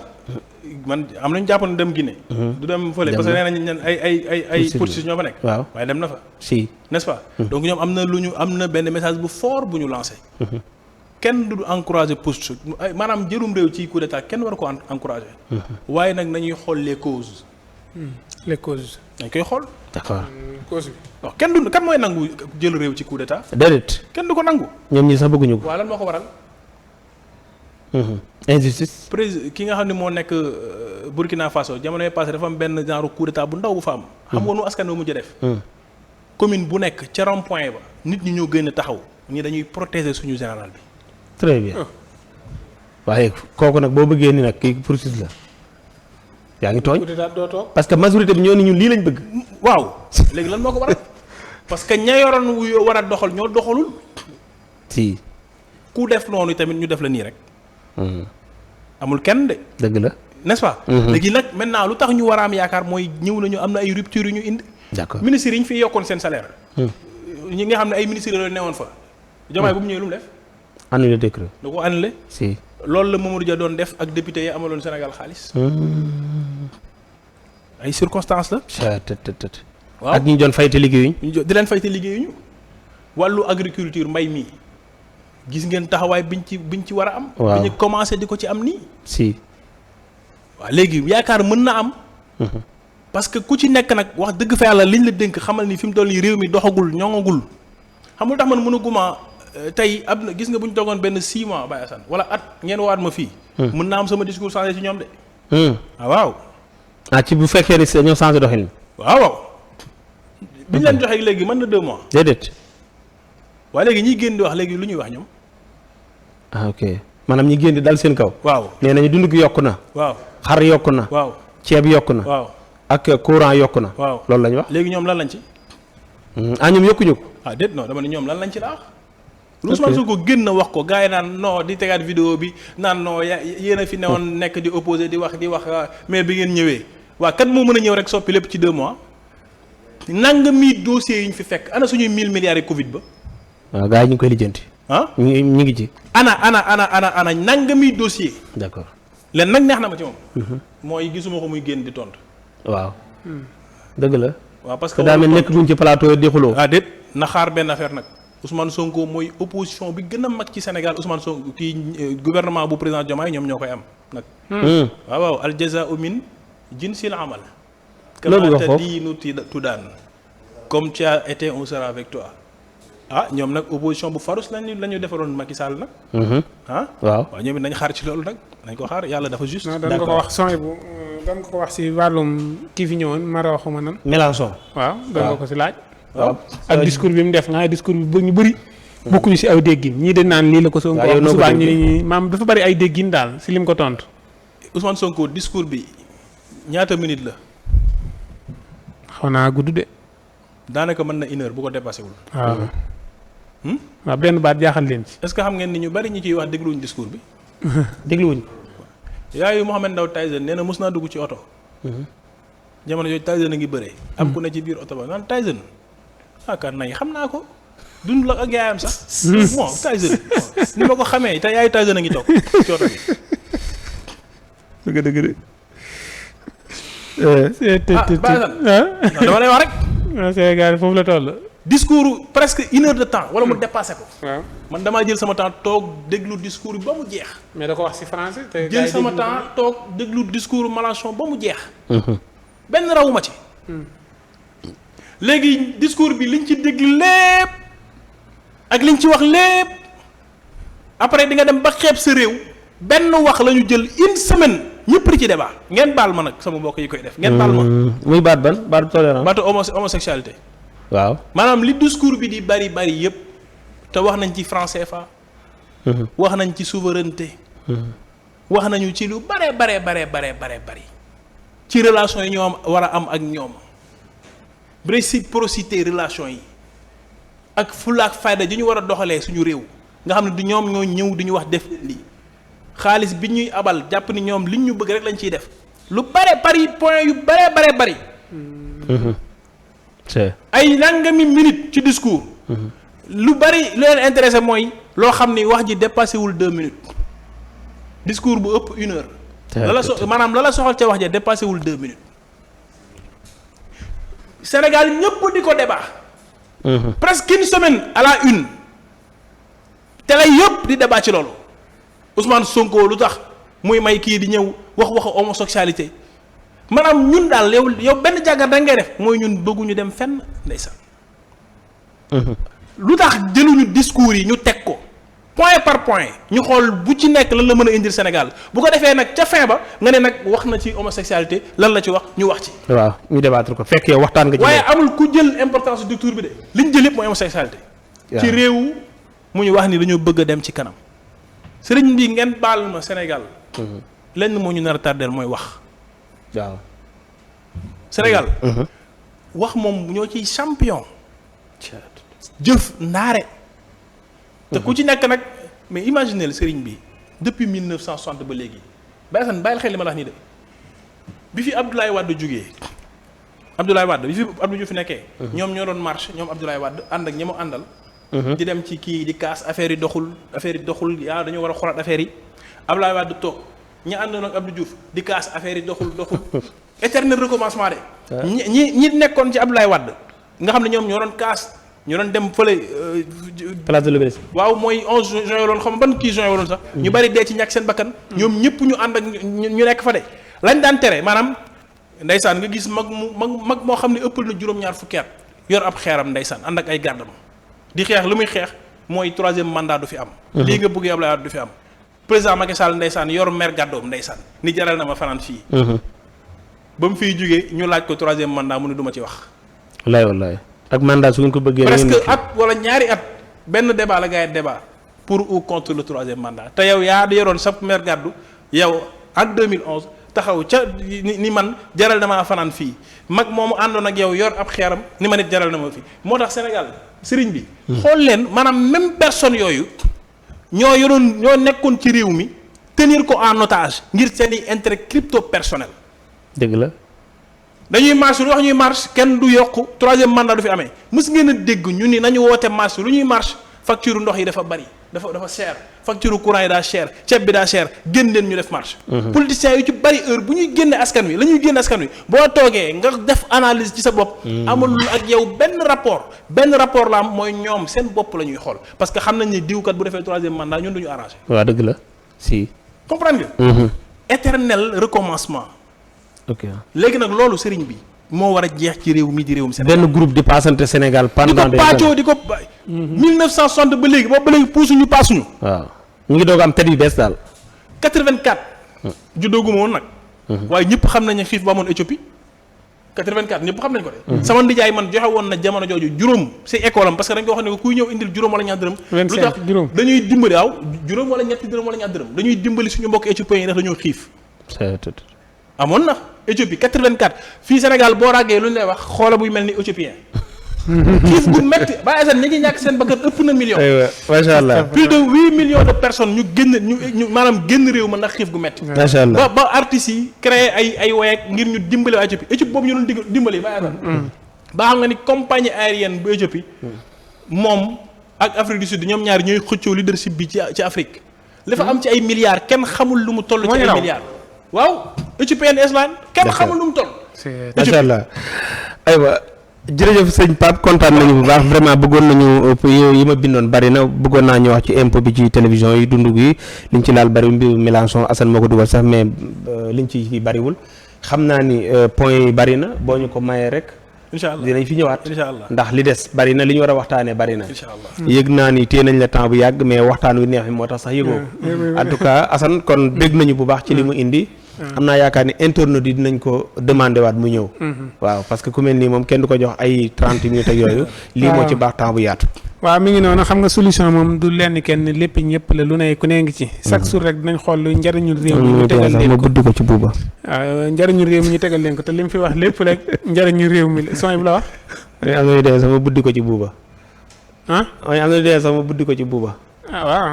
man am nañu jàpp ne dem Guinée du dem fële parce que nee nañ ñen ay police ñoo fa nekk waaw waaye dem na fa si n'est-ce pas donc ñoom am na benn message bu fort bu ñu lancé kenn du encouragé poste maanaam jërum réew ci coup d'état kenn war ko encouragé waaye nag nañuy xool les causes dañ koy xool d'accord cause bi waaw kenn du kan mooy nangu jël réew ci coup d'état déedéet kenn du ko nangu ñoom ñi sax bëgguñu ko waaw lan moo ko waral injustice président ki nga xam ne moo nekk Burkina Faso jamonoy passé dafa am benn genre coup d'état bu ndaw bu fa am xam nga nu askan wi mujj def commune bu nekk ca rond point ba nit ñi ñoo gën a taxaw ñi dañuy protéger suñu général bi très bien waaye kooku nag boo bëggee ni nag kii processus la yaa ngi tooñ parce que majorité bi ñoo ni ñun lii lañ bëgg waaw léegi lan moo ko waral parce que ña yoroon wu war a doxal ñoo doxalul si ku def noonu tamit ñu def la nii rek amul kenn de dëgg la n'est-ce pas léegi nag maintenant lu tax ñu war a am yaakaar mooy ñëw nañu am na ay rupture yu ñu indi d'accord ministres yi ñu fi yokkoon seen salaire ñi nga xam ne ay ministres la newoon fa Diomaye bu mu ñëwee lu mu def annulé décret da ko annulé si loolu la Mamadou Dia doon def ak député yi amaloon Sénégal xaalis ay circonstances la waaw ak ñi doon fayte liggéeyuñ di leen fayte liggéeyuñu wàllu agriculture mbay mi gis ngeen taxawaay biñ ci war a am bi ñu commencé di ko ci am nii si waaw léegi yaakaar mën na am parce que ku ci nekk nag wax dëgg fa yàlla liñ la dénk xamal ni fi mu toll nii réew mi doxagul ñoŋagul xam nga tax man mënuguma tey ab na gis nga bu ñu toogoon benn 6 mois Baye Assane wala at ngeen waat ma fii mën naa am sama discours changé ci ñoom de waaw ci bu fekkee ni dañoo changé doxin waaw bi ñu leen joxee léegi mën na 2 mois déedéet waaye léegi ñiy génn di wax léegi lu ñuy wax ñoom ok maanaam ñi génn di dal seen kaw waaw nee nañu dund gi yokku na waaw xar yokku na waaw ceeb yokku na waaw ak courant yokku na waaw loolu lañu wax léegi ñoom lan lañ ci ñoom yokkuñu ko déet non dama ne ñoom lan lañ ci la wax lu Ousmane Sonko génn na wax ko gars yi naan non di tegaat vidéo bi naan non yéen a fi newoon nekk di opposé di wax mais bi ngeen ñëwee waa kan moo mën a ñëw rek soppi lépp ci 2 mois nangami dossiers yi ñu fi fekk ana suñuy 1000 milliards yi Covid ba waaw gars yi ñu ngi koy lijjanti ñu ngi ci ana nangami dossier d'accord leen nag neex na ma ci moom mooy gisuma ko muy génn di tontu waaw dëgg la waaw parce que daa mel nekk guñ ci plateau di xuloo déet na xaar benn affaire nag Ousmane Sonko mooy opposition bi gën a mag ci Sénégal Ousmane Sonko kii gouvernement bu président Diomaye ñoom ñoo koy am nag waaw al jazaa'u min jinsil amal loolu nga foofu diinu tudaan comme tu as été on sera avec toi ñoom nag opposition bu farouche la ñu defaroon Macky Sall nag waaw ñoom it nañ xaar ci loolu nag nañ ko xaar yàlla dafa juste dañ ko wax sony bu dañ ko wax si wàllum kii fi ñëwoon mara waxuma nan Mélenchon waaw dañ nga ko si laaj ak discours bi mu def nga discours bi ñu bëri bokkuñu si aw déggin ñii dañ naan lii la ko Sonko wax subaa ñi maam dafa bëri ay déggin daal si lim ko tontu Ousmane Sonko discours bi ñaata minute la xaw naa gudd de daanaka mën na 1 heure bu ko dépassé wul waaw benn baat jaaxal leen ci est-ce que xam ngeen ni ñu bari ñi ciy wax dégluwuñ discours bi dégluwuñ yaayu Mohamed Ndao Tyson nee na mos naa dugg ci oto jamono yooyu Tyson a ngi bëree am ku ne ci biir oto ba naan Tyson kan nay xam naa ko dund la ak yaayam sax bon Tyson ni ma ko xamee te yaayu Tyson a ngi toog ci oto bi dëgg dama lay wax rek Sénégal foofu la toll discours presque 1 heure de temps wala mu dépassé ko. waaw man damaa jël sama temps toog déglu discours bi ba mu jeex. mais da ko wax ci français. te jël sama temps toog déglu discours Mélenchon ba mu jeex. benn rawuma ci. léegi discours bi liñ ci déglu lépp ak liñ ci wax lépp après di nga dem ba xeeb sa réew benn wax la ñu jël une semaine ñëpp di ci débat ngeen baal ma nag sama mbokk yi koy def. ngeen baal ma muy baat ban baatu tolérance. baatu homosexualité. waaw maanaam li discours bi di bari yëpp te wax nañ ci franc CFA. wax nañ ci souveraineté. wax nañu ci lu bare bari ci relation yi ñoo war a am ak ñoom réciprocité relation yi ak fulla ak fayda ji ñu war a doxalee suñu réew nga xam ne du ñoom ñoo ñëw di ñu wax def lii xaalis bi ñuy abal jàpp ni ñoom liñ ñu bëgg rek lañ ciy def lu bare bari point yu bare bari. ay nangami minute ci discours. lu bari lu leen intéressé mooy loo xam ni wax ji dépassé wul 2 minutes discours bu ëpp 1 heure. maanaam la soxal ca wax ja dépassé wul 2 minutes. Sénégal ñëpp di ko débat. presque une semaine à la une. télé yëpp di débat ci loolu. Ousmane Sonko lu tax muy may kii di ñëw wax homosexualité maanaam ñun daal yow benn jàngat da ngay def mooy ñun bëgguñu dem fenn ndeysaan. lu tax jëluñu discours yi ñu teg ko point par point ñu xool bu ci nekk lan la mën a indil Sénégal bu ko defee nag ca fin ba nga ne nag wax na ci homosexualité lan la ci wax ñu wax ci. waaw ñu débattre ko fekk yow waxtaan nga ci. waaye amul ku jël importance du discours bi de liñ jël yëpp mooy homosexualité. ci réew mu ñu wax ni dañoo bëgg a dem ci kanam. sëriñ bi ngeen baal ma Sénégal. lenn moo ñu nar a tardeel mooy wax. waaw. Sénégal. wax moom ñoo ciy champion. jëf ndaare. te ku ci nekk nag mais imaginez sëriñ bi depuis 1960 ba léegi bàyyi xel li ma la wax nii de bi fi Abdoulaye Wade jógee bi fi Abdou Diouf fi nekkee. ñoom ñoo doon marche ñoom Abdoulaye Wade ànd ak ñi mu àndal. di dem ci kii di kaas affaire yi doxul yaa dañoo war a xoolaat affaire yi Abdoulaye Wade toog ñi àndoon ak Abdou Diouf di kaas affaire yi doxul éternel recommencement de. ñi nekkoon ci Abdoulaye Wade nga xam ne ñoom ñoo doon kaas. ñu doon dem fële. place de l'Obélisque. waaw mooy 11 juin yoroon xam ban kii juin yoroon sax. ñu bari dee ci ñàkk seen bakkan. ñoom ñëpp ñu ànd ak ñu nekk fa de. lañ daan tere maanaam ndeysaan nga gis mag moo xam ne ëppal na juróom-ñaar fukki at yor ab xeeram ndeysaan ànd ak ay gàrdam di xeex lu muy xeex mooy 3e mandat du fi am. lii nga bëgg Abdoulaye Wade du fi am. président Macky Sall ndeysaan yor mer gàddoom ndeysaan ni jaral na ma fanaan fii. ba mu fiy jógee ñu laaj ko 3e mandat mu ne du ma ci wax. wallaay. ak mandat su ngeen ko bëggee. presque at wala ñaari at benn débat la gars yi débat pour ou contre le 3e mandat te yow yaa di yoroon sa mer gàddu yow ak 2011 taxaw ca ni man jaral na maa fanaan fii mag moomu àndoon ak yow yor ab xeeram ni ma nit jaral na ma fii moo tax Sénégal sëriñ bi. xool leen maanaam même personne yooyu ñoo nekkoon ci réew mi tenir ko en otage ngir seen i intérêt crypto personnel. dëgg la. dañuy marche lu wax ñuy marche kenn du yokk 3e mandat du fi amee mës ngeen a dégg ñu ni nañu woote marche lu ñuy marche facture ndox yi dafa bari dafa cher facture courant yi daa cher ceeb bi daa cher génn leen ñu def marche. politiciens yu ci bari heure bu ñuy génne askan wi la ñuy génne askan wi boo toogee nga def analyse ci sa bopp. amul ak yow benn rapport la am mooy ñoom seen bopp la ñuy xool parce que xam nañ ni diwkat bu defee 3e mandat ñun duñu arrangé. waaw dëgg la si. comprendre nga. éternel recommencement. ok léegi nag loolu sëriñ bi moo war a jeex ci réew mi di réewum Sénégal. benn groupe di paasante Sénégal pendant des années di ko 1960 ba léegi boobu ba léegi puusuñu paasuñu. waaw ñu ngi doog am tet yu bees daal. 84. juddooguma woon nag. waaye ñëpp xam nañ ne xiif ba amoon Éthiopie 84 ñëpp xam nañ ko de. sama ndijaay man joxe woon na jamono jooju juróom si école am parce que dañ ko wax ne ko kuy ñëw indil juróom wala ñaar dërëm. 25 lu tax dañuy dimbali waaw juróom wala ñetti dërëm wala ñaar dërëm dañuy dimbali suñu mbokk éthiopiens yi ndax dañoo xiif. amoon na Éthiopie 84 fii Sénégal boo ràggee lu ñu lay wax xoola buy mel ni éthiopien. xiif gu metti ba SN ñi ngi ñàkk seen bakkan ëpp na million. aywa macha allah plus de 8 millions de personnes ñu maanaam génn réew ma ndax xiif gu metti. macha allah ba artistes yi créé ay woyeek ngir ñu dimbali waa Éthiopie boobu ñu doon dimbali ba SN. ba xam nga ni compagnie aérienne bu Éthiopie. moom ak Afrique du Sud ñoom ñaar ñooy xëccoo leadership bi ci Afrique. li fa am ci ay milliards kenn xamul lu mu toll. ci ay milliards. waaw Ethiopian Airlines kenn xamul lu mu toll. macha allah aywa jërëjëf sëñ Pape kontaan nañu bu baax vraiment bëggoon nañu yi ma bindoon bari na bëggoon naa ñu wax ci impôt bi ci télévision yi dund gi liñ ci laal bariwul mbiru Mélenchon Assane moo ko dugal sax mais liñ ci bariwul xam naa ni point yi bari na boo ñu ko mayee rek. incha allah dinañ fi ñëwaat. incha allah ndax li des bari na li ñu war a waxtaanee bari na. incha allah yëg naa ni téye nañ la temps bu yàgg mais waxtaan wi neex mi moo tax sax yëgoo ko. en tout cas Assane kon dégg nañu bu baax ci li mu indi. am naa yaakaar ni internautes yi dinañ ko demandé waat mu ñëw. waaw parce que ku mel nii moom kenn du ko jox ay 30 minutes ak yooyu. lii moo ci baax temps bu yaatu. waaw mi ngi noonu xam nga solution moom du lenn kenn lépp ñëpp la lu ne ku ne ngi ci. chaque jour rek dinañ xool lu njariñul réew mi ñu tegal leen ma buddi ko ci buuba. waaw njariñul réew mi ñu tegal leen ko te li mu fi wax lépp rek njariñul réew mi son bi la wax. am na lu dee sama buddi ko ci buuba. ah. am na lu dee sama buddi ko ci buuba. ah waaw.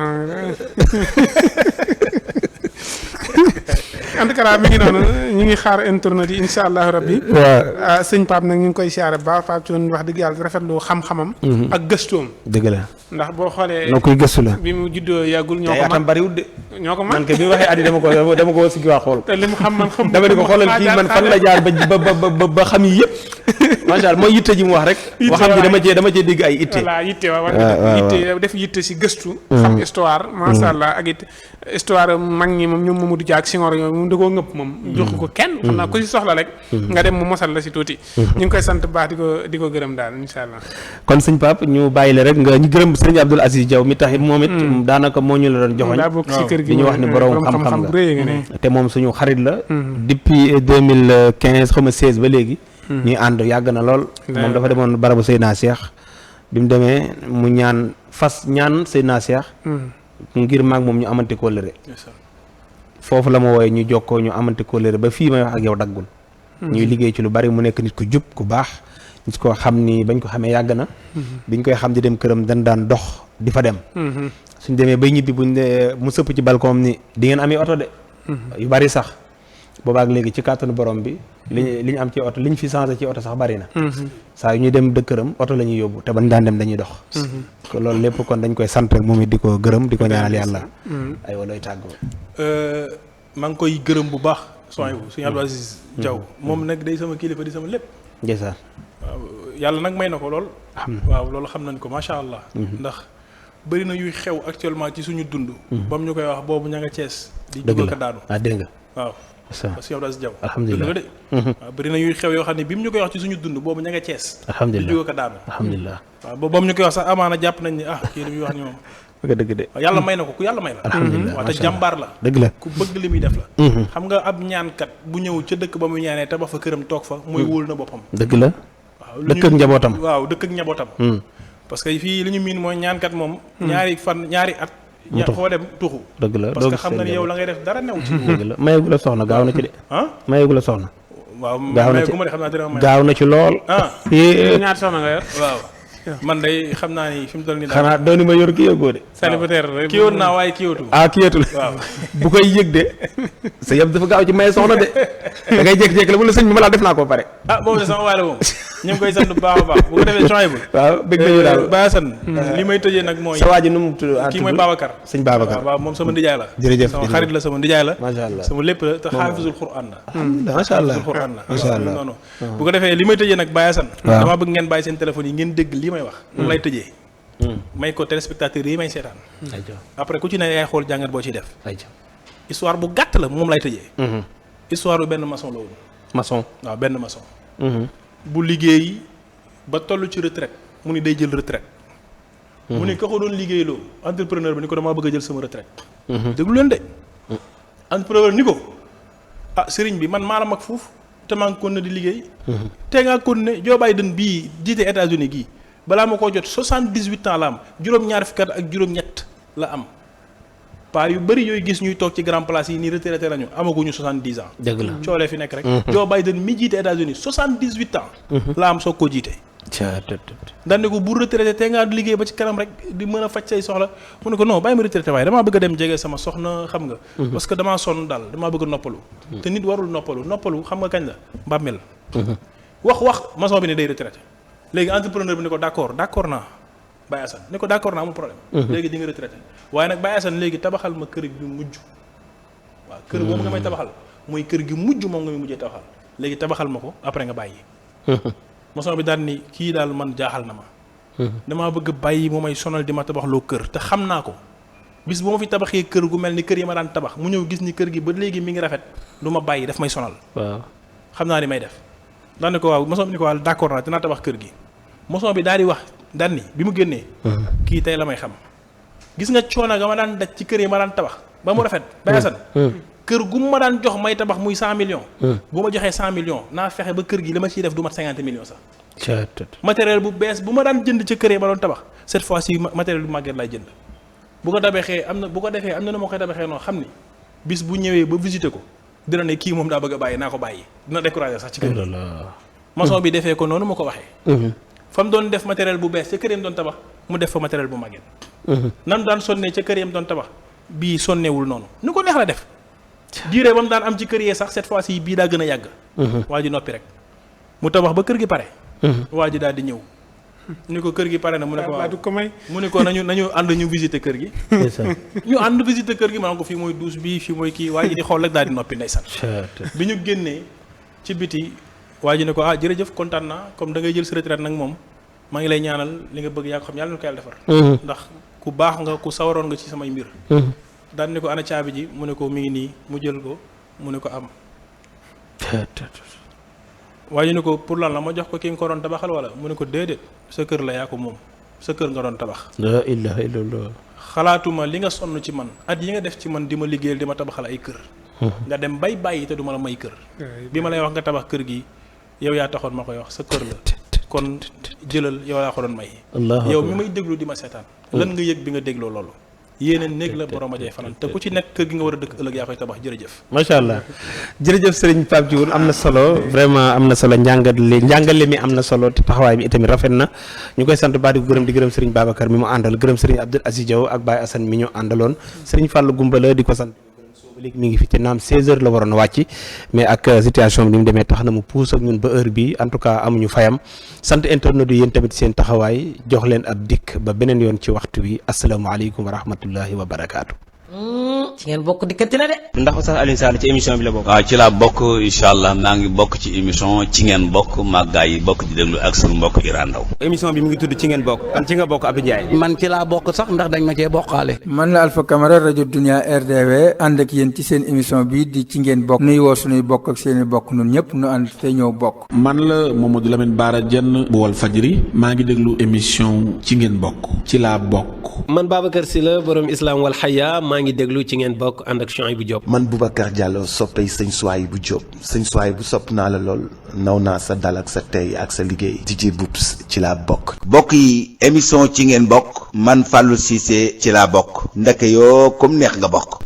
en tout cas mi ngi noonu ñu ngi xaar internet yi incha allahu rabbi. waaw sëñ Pape nag ñu ngi koy siyaare ba Pape Thion wax dëgg yàlla rafetlu xam-xamam. ak gëstoom. dëgg la. ndax boo xoolee. noo koy gëstu la. bi mu juddoo yàggul ñoo ko man atam bariwul de. ñoo ko man man kay bi mu waxee at yi dama ko siggi waa xool. te li mu xam man xam dama di ko xoolal kii man fan la jaar ba xam yi yëpp. macha allah mooy yitte ji mu wax rek. waxam ji dama cee dégg ay itte. voilà yitte waaw yitte def yitte si gëstu. xam histoire macha allah ak it histoire mag ñi moom ñoom Mamadou Dia ak Senghor yooyu moom da koo ngëpp moom. jox ko kenn. xam naa ku si soxla rek. nga dem mu mosal la si tuuti. ñu ngi koy sant baax di ko gërëm daal incha allah. kon sëñ Pape ñu bàyyi la rek nga ñu gërëm sëñ Abdoul Aziz Diaw mi taxit moom it daanaka moo ñu la doon joxoñ. daa bokk si kër gi ñu wax ni borom xam-xam nga te moom suñu xarit la. depuis 2015 xaw ma 16 ba léegi. ñuy ànd yàgg na lool. moom dafa demoon barabu Seydina Cheikh. bi mu demee mu ñaan Seydina Cheikh. ngir maag moom ñu amante kóllëre. foofu la ma wooyee ñu jokkoo ñu amante kóllëre ba fii may wax ak yow daggul. ñuy liggéey ci lu bari mu nekk nit ku jub ku baax. nit koo xam ni bañ ko xamee yàgg na. biñ koy xam di dem këram dañ daan dox di fa dem. suñ demee bay ñibbi buñ ne mu sëpp ci balcon ni di ngeen amee oto de. yu bari sax. boobaak léegi ci kàttanu borom bi li ñu am ci oto li ñu fi changé ci oto sax bari na. saa yu ñuy dem dëkkëram oto la ñuy yóbbu te bañ daan dem dañuy dox. loolu lépp kon dañ koy sant rek moom it di ko gërëm di ko ñaanal yàlla. ay walooy tàggoo. maa ngi koy gërëm bu baax. suñu Abdou Aziz Diaw moom nag day sama kilifa di sama lépp. ndeysaan. waaw yàlla nag may na ko lool. waaw loolu xam nañ ko macha allah. ndax bëri na yuy xew actuellement ci suñu dund. ba mu ñu koy wax boobu ña nga Cees. di dugal ko daanu dégg nga waaw. suñu Abdou Aziz Diaw. alhamdulilah de. waaw bëri na yuy xew yoo xam ne bi mu ñu koy wax ci suñu dund boobu ña nga Cees. alhamdulilah di dugal ko daanu. alhamdulilah. waaw ba mu ñu koy wax sax amaana jàpp nañ ni kii li muy wax ni moom. dëgg de. yàlla may na ko ku yàlla may la. alhamdulilah waaw te jàmbaar la. dëgg la ku bëgg li muy def la. xam nga ab ñaankat bu ñëw ca dëkk ba muy ñaanee tabax fa këram toog fa. mooy wóolu na boppam. dëgg la. waaw dëkk ak njabootam. waaw dëkk ak njabootam. parce que fii li ñu miin mooy ñaankat moom. ñaari at. foo dem tuxu. dëgg la parce que xam na ni yow la ngay def dara new ci. dëgg la mayeegu la soxna gaaw na ci de. mayeegu la soxna. waaw gaaw na ci mayeegu ma de xam naa dina ma gaaw na ci lool. ñaata soxna nga yor. waaw man day xam naa ni fi mu toll nii. xanaa dooni ma yor kii yëgoo de. célibataire rek kii woon naa waaye kii wootu. kii wootu waaw bu koy yëg de. sa yëpp dafa gaaw ci maye soxna de. da ngay jékki-jékki la bu la sëñ bi ma laa def naa ko ba pare. boobu de sama waay la moom ñu ngi koy sant bu baax a baax bu ko defee champs yi. waaw bëgg nañu daal Bayasan li may tëjee nag mooy. sa waa ji nu mu tudd kii mooy Babacar. sëñ Babacar waaw moom sama ndijaay la. jërëjëf sama xarit la sama ndijaay la. macha allah sama lépp la te xaafisul Qur'an la. macha allah macha allah noonu bu ko defee li may tëjee nag Bayasan. dama bëgg ngeen bàyyi seen téléphone yi ngeen dégg li may wax. moom lay tëjee. may ko téléspectateurs yi may seetaan. après ku ci ne yaay xool jàngat boo ciy def. histoire bu gàtt la moom lay tëjee. histoire bu benn maçon la woon. maçon waaw benn maçon. bu liggéey ba toll ci retraite mu ni day jël retraite. mu ni ka ko doon liggéeyloo entrepreneur bi ni ko damaa bëgg a jël sama retraite. déglu leen de. entrepreneur ni ko sëriñ bi man maa la mag fuuf te maa ngi kon ne di liggéey. te ngaa kon ne Joe Biden bii jiite États-Unis gii balaa ma koo jot 78 ans la am juróom-ñaar fukki at ak juróom-ñett la am. paa yu bëri yooyu gis ñuy toog ci grand place yi nii retraité nañu amaguñu 70 ans. dëgg la coolee fi nekk rek. Joe Biden mi jiite États-Unis 78 ans. la am soog koo jiite. daan ne ko bu retraité te ngaa liggéey ba ci kanam rek di mën a faj say soxla mu ne ko non bàyyi ma retraité waaye damaa bëgg a dem jege sama soxna xam nga. parce que damaa sonn daal damaa bëgg a noppalu. te nit warul noppalu xam nga kañ la mbàmmeel. wax maçon bi ne day retraité léegi entrepreneur bi ne ko d'accord naa. Baye Assane ne ko d'accord naa amul problème. léegi di nga retraité waaye nag Baye Assane léegi tabaxal ma kër gi mujj. waaw kër boobu nga may tabaxal mooy kër gi mujj moom nga may mujjee tabaxal léegi tabaxal ma ko après nga bàyyi. maçon bi daal ni kii daal man jaaxal na ma. damaa bëgg bàyyi mu may sonal di ma tabaxloo kër te xam naa ko bis bu ma fi tabaxee kër gu mel ni kër yi ma daan tabax mu ñëw gis ni kër gi ba léegi mi ngi rafet du ma bàyyi daf may sonal. waaw xam naa ni may def. daan ni ko waaw maçon bi ni ko waaw d'accord naa dinaa tabax kër gi maçon bi daal di wax daan ni bi mu génnee. kii tey la may xam. gis nga coono ga ma daan daj ci kër yi ma daan tabax ba mu rafet. bayasan kër gu ma daan jox may tabax muy 100 millions. bu ma joxee 100 millions naa fexe ba kër gi li ma ciy def du mat 50 millions sax. matériel bu bees bu ma daan jënd ca kër yi ma doon tabax cette fois ci matériel bu màgget laay jënd. bu ko tabaxee am na nu ma koy tabaxee noonu xam ni bis bu ñëwee ba visiter ko dina ne kii moom daa bëgg a bàyyi naa ko bàyyi dina décourager sax ci kër gi. maçon bi defee ko noonu ma ko waxee. fa mu doon def matériel bu bees ca kër yi mu doon tabax mu def fa matériel bu màgget. nan daan sonnee ca kër yi mu doon tabax bii sonneewul noonu nu ko neex la def. diire ba mu daan am ci kër yee sax cette fois ci bii daa gën a yàgg. waa ji noppi rek mu tabax ba kër gi pare. waa ji daal di ñëw. ni ko kër gi pare na mu ne ko waaw mu ne ko nañu ànd ñu visiter kër gi. ñu ànd visiter kër gi maanaam ko fii mooy douche bi fii mooy kii waa ji di xool rek daal di noppi ndeysaan. bi ñu génnee ci biti waa ji ne ko jërëjëf kontaan naa comme da ngay jël sa retraite nag moom maa ngi lay ñaanal li nga bëgg yaa ko xam yàlla na ko yàlla defar. ndax ku baax nga ku sawaroon nga ci samay mbir. daan ne ko ana caabi ji mu ne ko mi ngi nii mu jël ko mu ne ko am. waaye ne ko pour lan la ma jox ko ki nga ko doon tabaxal wala mu ne ko déedéet sa kër la yaa ko moom sa kër nga doon tabax. la ilaha illallah. xalaatuma li nga sonn ci man at yi nga def ci man di ma liggéeyal di ma tabaxal ay kër. nga dem bay bàyyi te du ma la may kër. bi ma lay wax nga tabax kër gi yow yaa taxoon ma koy wax sa kër la kon jëlal yow laa ko doon may. yow mi may déglu di ma seetaan. lan nga yëg bi nga dégloo loolu. yéene néeg la borom a jay fanaan te ku ci nekk kër gi nga war a dëkk ëllëg yaa koy tabax jërëjëf. macha allah jërëjëf sëriñ Pape Diouf am na solo vraiment am na solo njàngale mi am na solo te taxawaay bi itamit rafet na ñu koy sant baax di ko gërëm di gërëm sëriñ Babacar mi mu àndal gërëm sëriñ Abdoul Aziz Diaw ak Baye Assane mi ñu àndaloon sëriñ Fallou Goumbala di ko sant léegi mi ngi fi te naam 16h la waroon a wàcc mais ak situation bi ni mu demee tax na mu puus ak ñun ba heure bi en tout cas amuñu fayam sant internet yi yéen tamit seen taxawaay jox leen ab dikk ba beneen yoon ci waxtu wi asalaamaaleykum wa rahmatullahi wa barakaatu. ci ngeen bokk dikkati na de. ndax Oustaz Alioune Sall ci émission bi la bokk. waaw ci laa bokk incha allah maa ngi bokk ci émission ci ngeen bokk màggaa yi bokk di déglu ak sunu mbokk Iran Ndaw. émission bi mu ngi tudd ci ngeen bokk. kan ci nga bokk Abdou Ndiaye. man ci laa bokk sax ndax dañ ma cee bokkaale. man la Alpha Camara rajo Dunia RDV ànd ak yéen ci seen émission bi di ci ngeen bokk nuy woo sunuy bokk ak seeni bokk nun ñëpp nu ànd te ñëw bokk. man la Mamadou Lamine Bara Diène bu wal fajri maa ngi déglu émission ci ngeen bokk ci laa bokk. man Babacar Sylla borom islam wal xaya maa ngi déglu ci ngeen bokk ànd ak Chouaïbou Diop. man Boubacar Diallo soppay sëñ Souaïbou Diop sëñ Souaïbou sopp naa la lool naw naa sa dal ak sa tey ak sa liggéey DJ Boubs ci laa bokk. mbokk yi émission ci ngeen bokk man Fallou Cissé ci laa bokk ndeke yoo comme neex nga bokk.